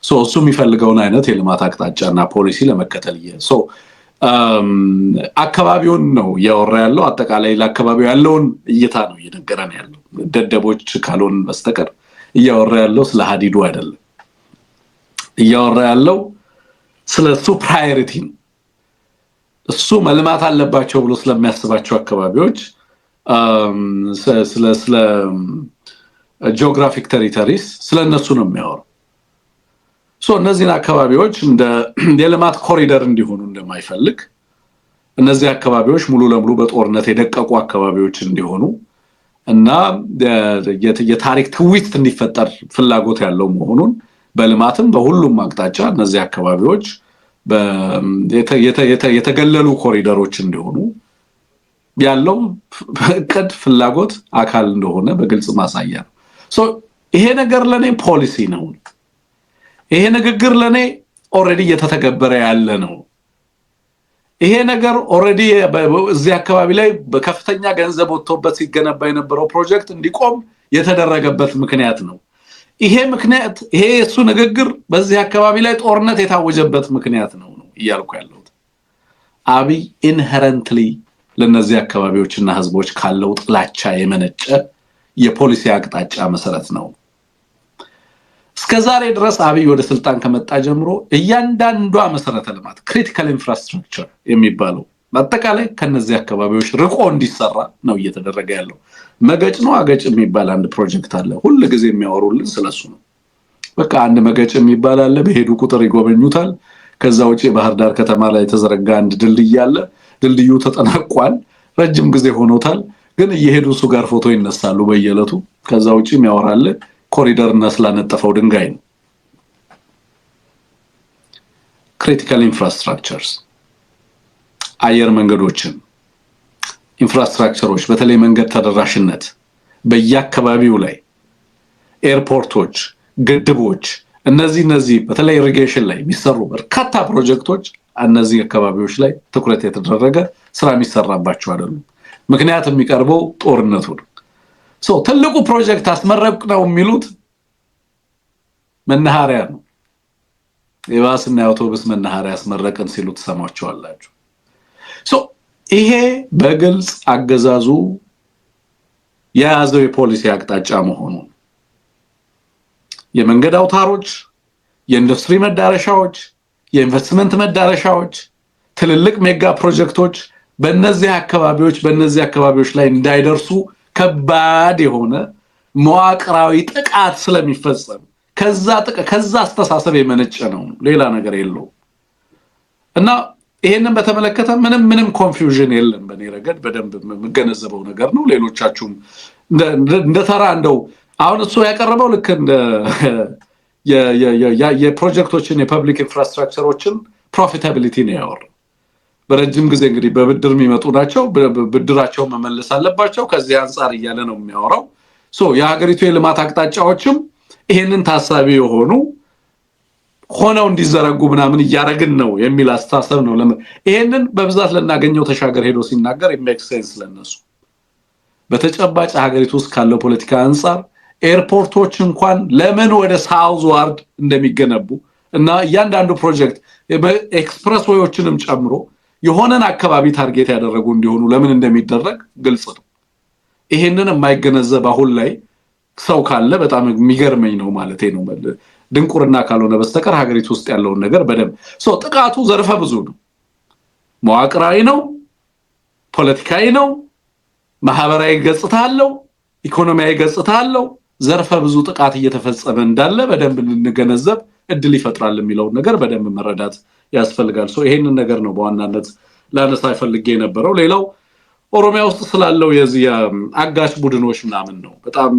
እሱ የሚፈልገውን አይነት የልማት አቅጣጫና ፖሊሲ ለመከተል አካባቢውን ነው እያወራ ያለው። አጠቃላይ ለአካባቢው ያለውን እይታ ነው እየነገረን ያለው። ደደቦች ካልሆን በስተቀር እያወራ ያለው ስለ ሀዲዱ አይደለም። እያወራ ያለው ስለ እሱ ፕራዮሪቲ ነው። እሱ መልማት አለባቸው ብሎ ስለሚያስባቸው አካባቢዎች ስለ ጂኦግራፊክ ቴሪቶሪስ ስለነሱ ነው የሚያወራው። እነዚህን አካባቢዎች እንደ የልማት ኮሪደር እንዲሆኑ እንደማይፈልግ፣ እነዚህ አካባቢዎች ሙሉ ለሙሉ በጦርነት የደቀቁ አካባቢዎች እንዲሆኑ እና የታሪክ ትዊት እንዲፈጠር ፍላጎት ያለው መሆኑን በልማትም በሁሉም አቅጣጫ እነዚህ አካባቢዎች የተገለሉ ኮሪደሮች እንዲሆኑ ያለው እቅድ ፍላጎት አካል እንደሆነ በግልጽ ማሳያ ነው። ይሄ ነገር ለኔ ፖሊሲ ነው። ይሄ ንግግር ለኔ ኦሬዲ እየተተገበረ ያለ ነው። ይሄ ነገር ኦሬዲ እዚህ አካባቢ ላይ በከፍተኛ ገንዘብ ወጥቶበት ሲገነባ የነበረው ፕሮጀክት እንዲቆም የተደረገበት ምክንያት ነው። ይሄ እሱ ንግግር በዚህ አካባቢ ላይ ጦርነት የታወጀበት ምክንያት ነው እያልኩ ያለሁት። አብይ ኢንሄረንትሊ ለነዚህ አካባቢዎችና ህዝቦች ካለው ጥላቻ የመነጨ የፖሊሲ አቅጣጫ መሰረት ነው። እስከዛሬ ድረስ አብይ ወደ ስልጣን ከመጣ ጀምሮ እያንዳንዷ መሰረተ ልማት ክሪቲካል ኢንፍራስትራክቸር የሚባለው በአጠቃላይ ከነዚህ አካባቢዎች ርቆ እንዲሰራ ነው እየተደረገ ያለው። መገጭ ነው አገጭ የሚባል አንድ ፕሮጀክት አለ፣ ሁሉ ጊዜ የሚያወሩልን ስለሱ ነው። በቃ አንድ መገጭ የሚባል አለ፣ በሄዱ ቁጥር ይጎበኙታል። ከዛ ውጪ ባህር ዳር ከተማ ላይ የተዘረጋ አንድ ድልድይ አለ። ድልድዩ ተጠናቋል፣ ረጅም ጊዜ ሆኖታል፣ ግን እየሄዱ እሱ ጋር ፎቶ ይነሳሉ በየዕለቱ። ከዛ ውጪ የሚያወራል ኮሪደር እና ስላነጠፈው ድንጋይ ነው። ክሪቲካል ኢንፍራስትራክቸርስ አየር መንገዶችን፣ ኢንፍራስትራክቸሮች በተለይ መንገድ ተደራሽነት በየአካባቢው ላይ ኤርፖርቶች፣ ግድቦች፣ እነዚህ በተለይ ኢሪጌሽን ላይ የሚሰሩ በርካታ ፕሮጀክቶች እነዚህ አካባቢዎች ላይ ትኩረት የተደረገ ስራ የሚሰራባቸው አይደሉም። ምክንያቱም የሚቀርበው ጦርነቱ ነው። ትልቁ ፕሮጀክት አስመረቅ ነው የሚሉት መናኸሪያ ነው። የባስና የአውቶቡስ መናኸሪያ አስመረቅን ሲሉ ተሰማቸዋላችሁ። ይሄ በግልጽ አገዛዙ የያዘው የፖሊሲ አቅጣጫ መሆኑ የመንገድ አውታሮች፣ የኢንዱስትሪ መዳረሻዎች፣ የኢንቨስትመንት መዳረሻዎች፣ ትልልቅ ሜጋ ፕሮጀክቶች በእነዚህ አካባቢዎች ላይ እንዳይደርሱ ከባድ የሆነ መዋቅራዊ ጥቃት ስለሚፈጸም ከዛ አስተሳሰብ የመነጨ ነው፣ ሌላ ነገር የለውም። እና ይሄንን በተመለከተ ምንም ኮንፊውዥን የለም። በኔ ረገድ በደንብ የምገነዘበው ነገር ነው። ሌሎቻችሁም እንደተራ እንደው አሁን እሱ ያቀረበው ልክ እንደ የፕሮጀክቶችን የፐብሊክ ኢንፍራስትራክቸሮችን ፕሮፊታቢሊቲ ነው ያወራው። በረጅም ጊዜ እንግዲህ በብድር የሚመጡ ናቸው፣ ብድራቸው መመለስ አለባቸው። ከዚህ አንፃር እያለ ነው የሚያወራው። የሀገሪቱ የልማት አቅጣጫዎችም ይሄንን ታሳቢ የሆኑ ሆነው እንዲዘረጉ ምናምን እያረግን ነው የሚል አስተሳሰብ ነው። ይሄንን በብዛት ለናገኘው ተሻገር ሄዶ ሲናገር ኢሜክ ሴንስ ለነሱ። በተጨባጭ ሀገሪቱ ውስጥ ካለው ፖለቲካ አንፃር ኤርፖርቶች እንኳን ለምን ወደ ሳውዝ ዋርድ እንደሚገነቡ እና እያንዳንዱ ፕሮጀክት ኤክስፕረስ ዌዮችንም ጨምሮ የሆነን አካባቢ ታርጌት ያደረጉ እንዲሆኑ ለምን እንደሚደረግ ግልጽ ነው። ይሄንን የማይገነዘብ አሁን ላይ ሰው ካለ በጣም የሚገርመኝ ነው ማለት ነው። ድንቁርና ካልሆነ በስተቀር ሀገሪቱ ውስጥ ያለውን ነገር በደንብ ጥቃቱ ዘርፈ ብዙ ነው። መዋቅራዊ ነው፣ ፖለቲካዊ ነው፣ ማህበራዊ ገጽታ አለው፣ ኢኮኖሚያዊ ገጽታ አለው። ዘርፈ ብዙ ጥቃት እየተፈጸመ እንዳለ በደንብ እንገነዘብ እድል ይፈጥራል የሚለውን ነገር በደንብ መረዳት ያስፈልጋል። ይሄንን ነገር ነው በዋናነት ላነሳ ፈልጌ የነበረው። ሌላው ኦሮሚያ ውስጥ ስላለው የዚህ አጋች ቡድኖች ምናምን ነው። በጣም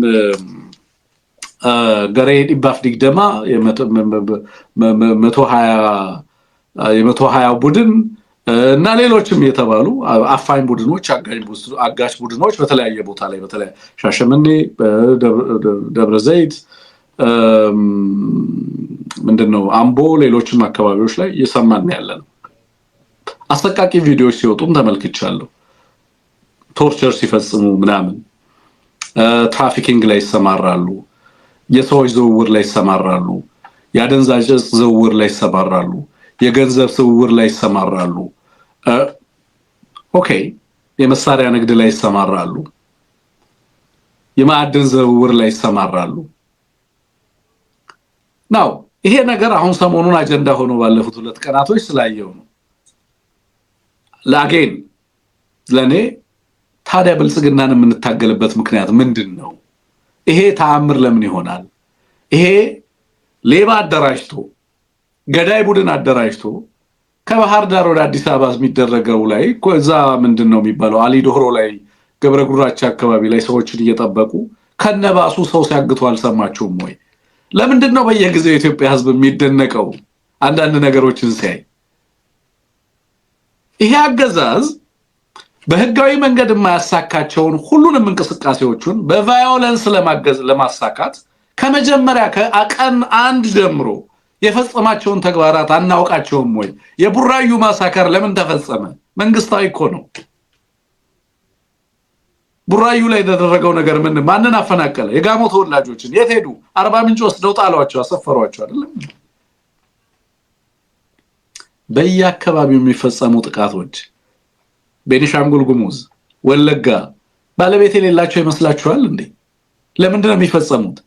ገሬ ዲባፍ ዲግደማ የ120 ቡድን እና ሌሎችም የተባሉ አፋኝ ቡድኖች፣ አጋች ቡድኖች በተለያየ ቦታ ላይ በተለይ ሻሸመኔ፣ ደብረ ዘይት፣ ምንድነው አምቦ፣ ሌሎችም አካባቢዎች ላይ እየሰማን ያለን አሰቃቂ ቪዲዮዎች ሲወጡም ተመልክቻለሁ። ቶርቸር ሲፈጽሙ ምናምን፣ ትራፊኪንግ ላይ ይሰማራሉ፣ የሰዎች ዝውውር ላይ ይሰማራሉ፣ የአደንዛዥ ዕፅ ዝውውር ላይ ይሰማራሉ፣ የገንዘብ ዝውውር ላይ ይሰማራሉ፣ የመሳሪያ ንግድ ላይ ይሰማራሉ፣ የማዕድን ዝውውር ላይ ይሰማራሉ። ናው ይሄ ነገር አሁን ሰሞኑን አጀንዳ ሆኖ ባለፉት 2 ቀናቶች ስላየው ነው። ላጌን ለኔ ታዲያ ብልጽግናን የምንታገልበት ምክንያት ምንድነው? ይሄ ተአምር ለምን ይሆናል? ይሄ ሌባ አደራጅቶ ገዳይ ቡድን አደራጅቶ ከባህር ዳር ወደ አዲስ አበባ የሚደረገው ላይ እዛ ምንድነው የሚባለው አሊዶሮ ላይ ገብረ ጉራቻ አካባቢ ላይ ሰዎችን እየጠበቁ ከነባሱ ሰው ሲያግቱ አልሰማችሁም ወይ? ለምንድነው በየጊዜው የኢትዮጵያ ሕዝብ የሚደነቀው አንዳንድ ነገሮችን ሲያይ? ይሄ አገዛዝ በህጋዊ መንገድ የማያሳካቸውን ሁሉንም እንቅስቃሴዎችን በቫዮለንስ ለማሳካት ከመጀመሪያ ከቀን 1 ጀምሮ የፈጸማቸውን ተግባራት አናውቃቸውም ወይ? የቡራዩ ማሳከር ለምን ተፈጸመ? መንግስታዊ እኮ ነው። ቡራዩ ላይ የተደረገው ነገር ማንን አፈናቀለ? የጋሞ ተወላጆችን የት ሄዱ? አርባ ምንጭ ወስደው ጣሏቸው፣ አሰፈሯቸው አይደለም? በየአካባቢው የሚፈጸሙ ጥቃቶች ቤኒሻንጉል ጉሙዝ፣ ወለጋ ባለቤት የሌላቸው ይመስላችኋል እንዴ? ለምንድን ነው የሚፈጸሙት?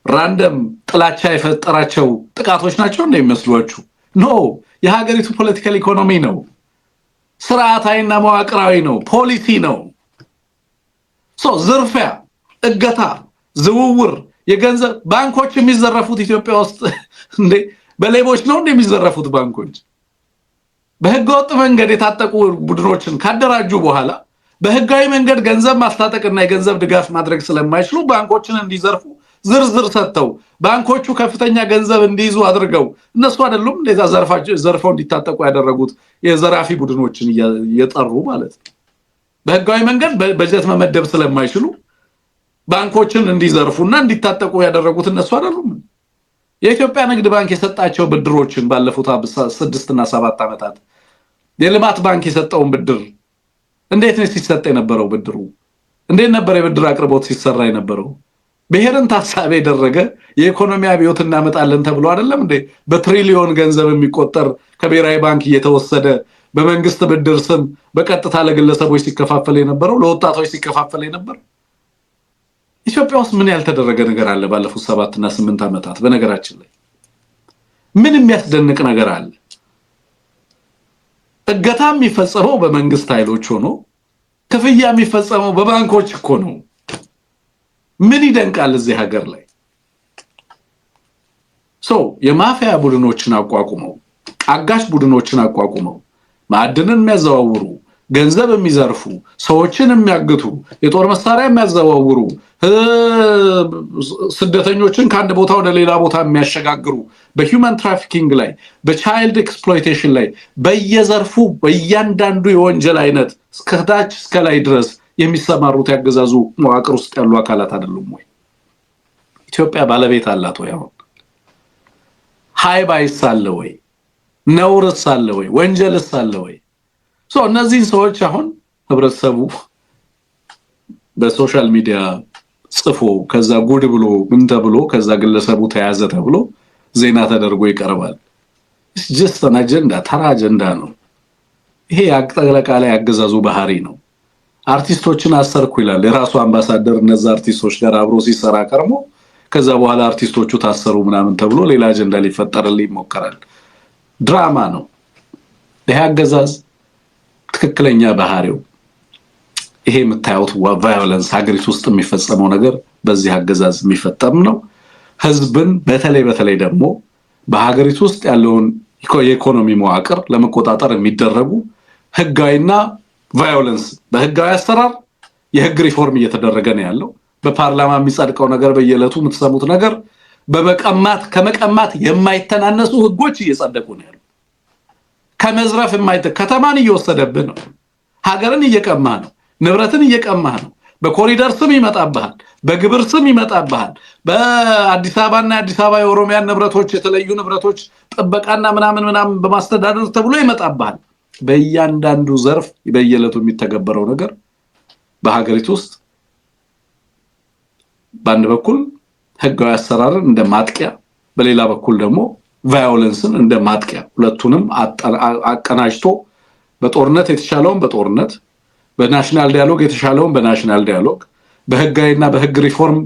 ራንደም ጥላቻ የፈጠራቸው ጥቃቶች ናቸው እንደ የሚመስሏችሁ? ኖ፣ የሀገሪቱ ፖለቲካል ኢኮኖሚ ነው፣ ስርዓታዊና መዋቅራዊ ነው፣ ፖሊሲ ነው። ዝርፊያ፣ እገታ፣ ዝውውር፣ የገንዘብ ባንኮች የሚዘረፉት ኢትዮጵያ ውስጥ እንዴ በሌቦች ነው የሚዘረፉት ባንኮች። በህገወጥ መንገድ የታጠቁ ቡድኖችን ካደራጁ በኋላ በህጋዊ መንገድ ገንዘብ ማስታጠቅና የገንዘብ ድጋፍ ማድረግ ስለማይችሉ ባንኮችን እንዲዘርፉ ዝርዝር ሰጥተው ባንኮቹ ከፍተኛ ገንዘብ እንዲይዙ አድርገው እነሱ አይደሉም እንደዛ ዘርፈው እንዲታጠቁ ያደረጉት የዘራፊ ቡድኖችን እየጠሩ ማለት ነው። በህጋዊ መንገድ በጀት መመደብ ስለማይችሉ ባንኮችን እንዲዘርፉና እንዲታጠቁ ያደረጉት እነሱ አይደሉም? የኢትዮጵያ ንግድ ባንክ የሰጣቸው ብድሮችን ባለፉት 6 እና 7 ዓመታት የልማት ባንክ የሰጠውን ብድር እንዴት ነው ሲሰጥ የነበረው? ብድሩ እንዴት ነበር የብድር አቅርቦት ሲሰራ የነበረው? ብሔርን ታሳቢ ያደረገ የኢኮኖሚ አብዮት እናመጣለን ተብሎ አይደለም እንዴ በትሪሊዮን ገንዘብ የሚቆጠር ከብሔራዊ ባንክ እየተወሰደ በመንግስት ብድር ስም በቀጥታ ለግለሰቦች ሲከፋፈል የነበረው፣ ለወጣቶች ሲከፋፈል የነበረው? ኢትዮጵያ ውስጥ ምን ያልተደረገ ነገር አለ ባለፉት 7 እና 8 ዓመታት? በነገራችን ላይ ምን የሚያስደንቅ ነገር አለ? እገታ የሚፈጸመው በመንግስት ኃይሎች ሆኖ ክፍያ የሚፈጸመው በባንኮች እኮ ነው። ምን ይደንቃል እዚህ ሀገር ላይ? የማፊያ ቡድኖችን አቋቁመው አጋሽ ቡድኖችን አቋቁመው ማዕድንን የሚያዘዋውሩ፣ ገንዘብ የሚዘርፉ፣ ሰዎችን የሚያግቱ፣ የጦር መሳሪያ የሚያዘዋውሩ፣ ስደተኞችን ከአንድ ቦታ ወደ ሌላ ቦታ የሚያሸጋግሩ፣ በሂውማን ትራፊኪንግ ላይ፣ በቻይልድ ኤክስፕሎይቴሽን ላይ በየዘርፉ በእያንዳንዱ የወንጀል አይነት እስከታች እስከ ላይ ድረስ የሚሰማሩት ያገዛዙ መዋቅር ውስጥ ያሉ አካላት አይደሉም ወይ? ኢትዮጵያ ባለቤት አላት ወይ? አሁን ሃይባይስ አለ ወይ? ነውርስ አለ ወይ? ወንጀልስ አለ ወይ? እነዚህን ሰዎች አሁን ህብረተሰቡ በሶሻል ሚዲያ ጽፎ ከዛ ጉድ ብሎ ምን ተብሎ ከዛ ግለሰቡ ተያዘ ተብሎ ዜና ተደርጎ ይቀርባል። just an agenda፣ ተራ አጀንዳ ነው ይሄ። አጠቃላይ ያገዛዙ ባህሪ ነው። አርቲስቶችን አሰርኩ ይላል የራሱ አምባሳደር እነዛ አርቲስቶች ጋር አብሮ ሲሰራ ከርሞ ከዛ በኋላ አርቲስቶቹ ታሰሩ ምናምን ተብሎ ሌላ አጀንዳ ሊፈጠርልኝ ይሞከራል። ድራማ ነው ይሄ አገዛዝ። ትክክለኛ ባህሪው ይሄ የምታዩት ቫዮለንስ ሀገሪቱ ውስጥ የሚፈጸመው ነገር በዚህ አገዛዝ የሚፈጠም ነው። ህዝብን በተለይ ደግሞ በሀገሪቱ ውስጥ ያለውን የኢኮኖሚ መዋቅር ለመቆጣጠር የሚደረጉ ህጋዊና ቫዮለንስ በህጋዊ አሰራር የህግ ሪፎርም እየተደረገ ነው ያለው። በፓርላማ የሚጸድቀው ነገር በየዕለቱ የምትሰሙት ነገር ከመቀማት የማይተናነሱ ህጎች እየጸደቁ ነው ያለው። ከመዝረፍ ከተማን እየወሰደብህ ነው፣ ሀገርን እየቀማህ ነው፣ ንብረትን እየቀማህ ነው። በኮሪደር ስም ይመጣብሃል፣ በግብር ስም ይመጣብሃል። በአዲስ አበባና የአዲስ አበባ የኦሮሚያ ንብረቶች የተለዩ ንብረቶች ጥበቃና ምናምን በማስተዳደር ተብሎ ይመጣብሃል። በእያንዳንዱ ዘርፍ በየዕለቱ የሚተገበረው ነገር በሀገሪቱ ውስጥ በአንድ በኩል ህጋዊ አሰራርን እንደ ማጥቂያ፣ በሌላ በኩል ደግሞ ቫዮለንስን እንደ ማጥቂያ፣ ሁለቱንም አቀናጅቶ በጦርነት የተሻለውን በጦርነት፣ በናሽናል ዲያሎግ የተሻለውን በናሽናል ዲያሎግ፣ በህጋዊና በህግ ሪፎርም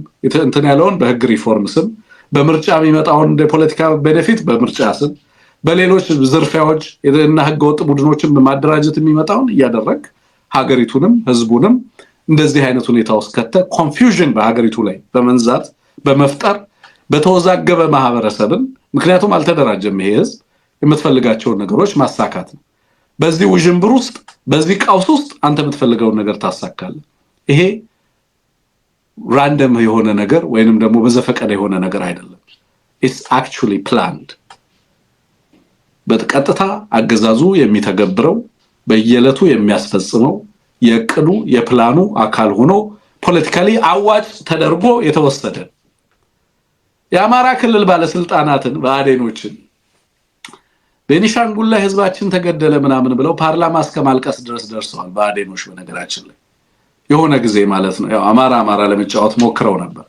እንትን ያለውን በህግ ሪፎርም ስም፣ በምርጫ የሚመጣውን የፖለቲካ ቤኔፊት በምርጫ ስም፣ በሌሎች ዝርፊያዎች እና ህገወጥ ቡድኖችን በማደራጀት የሚመጣውን እያደረግ ሀገሪቱንም ህዝቡንም እንደዚህ አይነት ሁኔታ ውስጥ ኮንፊውዥን በሀገሪቱ ላይ በመንዛት በመፍጠር በተወዛገበ ማህበረሰብን፣ ምክንያቱም አልተደራጀም ይሄ ህዝብ፣ የምትፈልጋቸውን ነገሮች ማሳካት ነው። በዚህ ውዥንብር ውስጥ በዚህ ቀውስ ውስጥ አንተ የምትፈልገውን ነገር ታሳካለህ። ይሄ ራንደም የሆነ ነገር ወይንም ደግሞ በዘፈቀደ የሆነ ነገር አይደለም። it's actually planned። በቀጥታ አገዛዙ የሚተገብረው በየዕለቱ የሚያስፈጽመው የቅዱ የፕላኑ አካል ሆኖ ፖለቲካሊ አዋጭ ተደርጎ የተወሰደ የአማራ ክልል ባለስልጣናትን በአዴኖችን ቤኒሻንጉል ላይ ህዝባችን ተገደለ ምናምን ብለው ፓርላማ እስከማልቀስ ድረስ ደርሰዋል። በአዴኖች በነገራችን ላይ የሆነ ጊዜ ማለት ነው ያው አማራ ለመጫወት ሞክረው ነበር።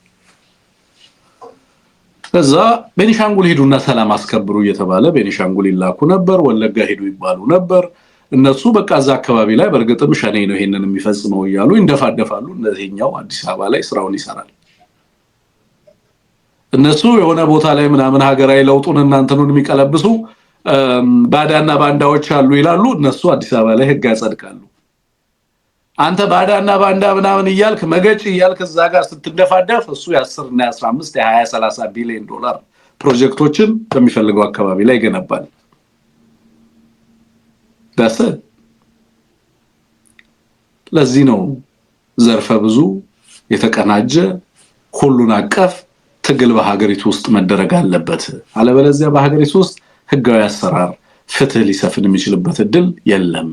ከዛ ቤኒሻንጉል ሄዱና ሰላም አስከብሩ እየተባለ ቤኒሻንጉል ይላኩ ነበር፣ ወለጋ ሄዱ ይባሉ ነበር። እነሱ በቃ እዛ አካባቢ ላይ በርግጥም ሸኔ ነው ይሄንን የሚፈጽመው ይያሉ እንደፋደፋሉ እነዚህኛው አዲስ አበባ ላይ ስራውን ይሰራል እነሱ የሆነ ቦታ ላይ ምናምን ሀገራዊ ለውጡን እናንተኑን የሚቀለብሱ ባዳና ባንዳዎች አሉ ይላሉ እነሱ አዲስ አበባ ላይ ህግ ያጸድቃሉ አንተ ባዳና ባንዳ ምናምን ይያልክ መገጭ ይያልክ እዛ ጋር ስትደፋደፍ እሱ የ10 እና 15 የ20 30 ቢሊዮን ዶላር ፕሮጀክቶችን በሚፈልገው አካባቢ ላይ ገነባል ዳሰ ለዚህ ነው ዘርፈ ብዙ የተቀናጀ ሁሉን አቀፍ ትግል በሀገሪቱ ውስጥ መደረግ አለበት አለበለዚያ በሀገሪቱ ውስጥ ህጋዊ አሰራር ፍትህ ሊሰፍን የሚችልበት እድል የለም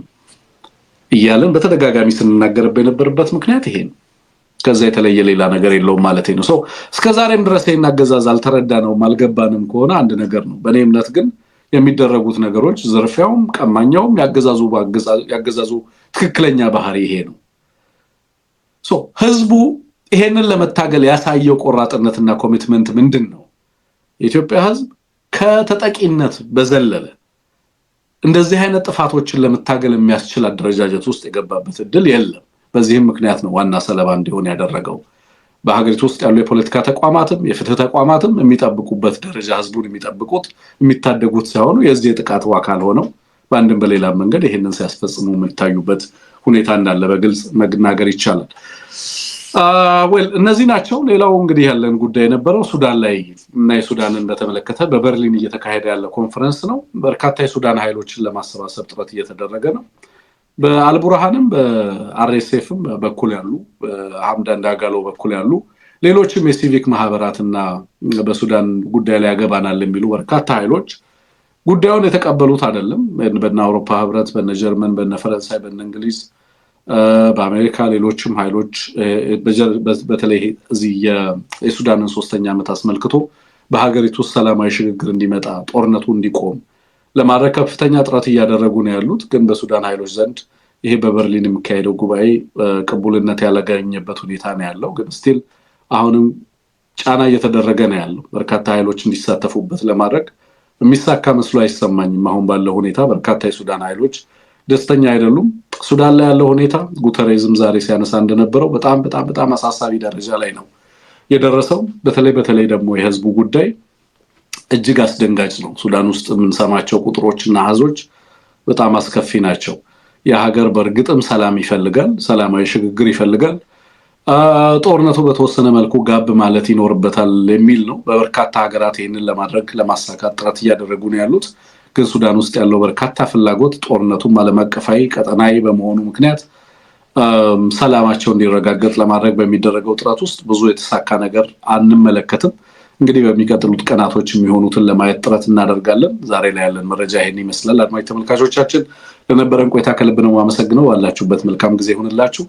ይያለን በተደጋጋሚ ስንናገርበት የነበረበት ምክንያት ይሄ ነው ከዛ የተለየ ሌላ ነገር የለውም ማለት ነው ሶ እስከዛሬም ድረስ ይናገዛዝ አልተረዳነው ማልገባንም ከሆነ አንድ ነገር ነው በኔ እምነት ግን የሚደረጉት ነገሮች ዘርፊያውም ቀማኛውም ያገዛዙ ትክክለኛ ባህሪ ይሄ ነው ሶ ህዝቡ ይሄንን ለመታገል ያሳየው ቆራጥነትና ኮሚትመንት ምንድነው የኢትዮጵያ ህዝብ ከተጠቂነት በዘለለ እንደዚህ አይነት ጥፋቶችን ለመታገል የሚያስችል አደረጃጀት ውስጥ የገባበት እድል የለም በዚህም ምክንያት ነው ዋና ሰለባ እንዲሆን ያደረገው በሀገሪቱ ውስጥ ያሉ የፖለቲካ ተቋማትም የፍትህ ተቋማትም የሚጠብቁበት ደረጃ ህዝቡን የሚጠብቁት የሚታደጉት ሳይሆኑ የዚህ የጥቃት አካል ሆነው በአንድም በሌላ መንገድ ይሄንን ሲያስፈጽሙ የምታዩበት ሁኔታ እንዳለ በግልጽ መናገር ይቻላል እነዚህ ናቸው ሌላው እንግዲህ ያለን ጉዳይ ነበረው ሱዳን ላይ እና የሱዳንን በተመለከተ በበርሊን እየተካሄደ ያለ ኮንፈረንስ ነው በርካታ የሱዳን ኃይሎችን ለማሰባሰብ ጥረት እየተደረገ ነው በአልቡርሃንም በአርኤስኤፍም በኩል ያሉ በሐምዳን ዳጋሎ በኩል ያሉ ሌሎችም የሲቪክ ማህበራትና በሱዳን ጉዳይ ላይ ያገባናል የሚሉ በርካታ ኃይሎች ጉዳዩን የተቀበሉት አይደለም በእነ አውሮፓ ህብረት በእነ ጀርመን በእነ ፈረንሳይ በእነ እንግሊዝ በአሜሪካ ሌሎችም ኃይሎች በተለይ እዚህ የሱዳንን 3ኛ ዓመት አስመልክቶ በሀገሪቱ ሰላማዊ ሽግግር እንዲመጣ ጦርነቱ እንዲቆም ለማድረግ ከፍተኛ ጥረት እያደረጉ ነው ያሉት ግን በሱዳን ኃይሎች ዘንድ ይሄ በበርሊን የሚካሄደው ጉባኤ ቅቡልነት ያላገኘበት ሁኔታ ነው ያለው ግን ስቲል አሁንም ጫና እየተደረገ ነው ያለው በርካታ ኃይሎች እንዲሳተፉበት ለማድረግ የሚሳካ መስሎ አይሰማኝም አሁን ባለው ሁኔታ በርካታ የሱዳን ኃይሎች ደስተኛ አይደሉም ሱዳን ላይ ያለው ሁኔታ ጉተሬዝም ዛሬ ሲያነሳ እንደነበረው በጣም አሳሳቢ ደረጃ ላይ ነው የደረሰው በተለይ ደግሞ የህዝቡ ጉዳይ እጅግ አስደንጋጭ ነው ሱዳን ውስጥ የምንሰማቸው ቁጥሮችና አሃዞች በጣም አስከፊ ናቸው የሀገር በርግጥም ሰላም ይፈልጋል ሰላማዊ ሽግግር ይፈልጋል ጦርነቱ በተወሰነ መልኩ ጋብ ማለት ይኖርበታል የሚል ነው በበርካታ ሀገራት ይሄንን ለማድረግ ለማሳካት ጥረት እያደረጉ ነው ያሉት ግን ሱዳን ውስጥ ያለው በርካታ ፍላጎት ጦርነቱን ዓለም አቀፋዊ ቀጠናዊ በመሆኑ ምክንያት ሰላማቸው እንዲረጋገጥ ለማድረግ በሚደረገው ጥረት ውስጥ ብዙ የተሳካ ነገር አንመለከትም እንግዲህ በሚቀጥሉት ቀናቶች የሚሆኑትን ለማየት ጥረት እናደርጋለን ዛሬ ላይ ያለን መረጃ ይሄን ይመስላል አድማጭ ተመልካቾቻችን ለነበረን ቆይታ ከልብ ነው ማመሰግነው ባላችሁበት መልካም ጊዜ ይሁንላችሁ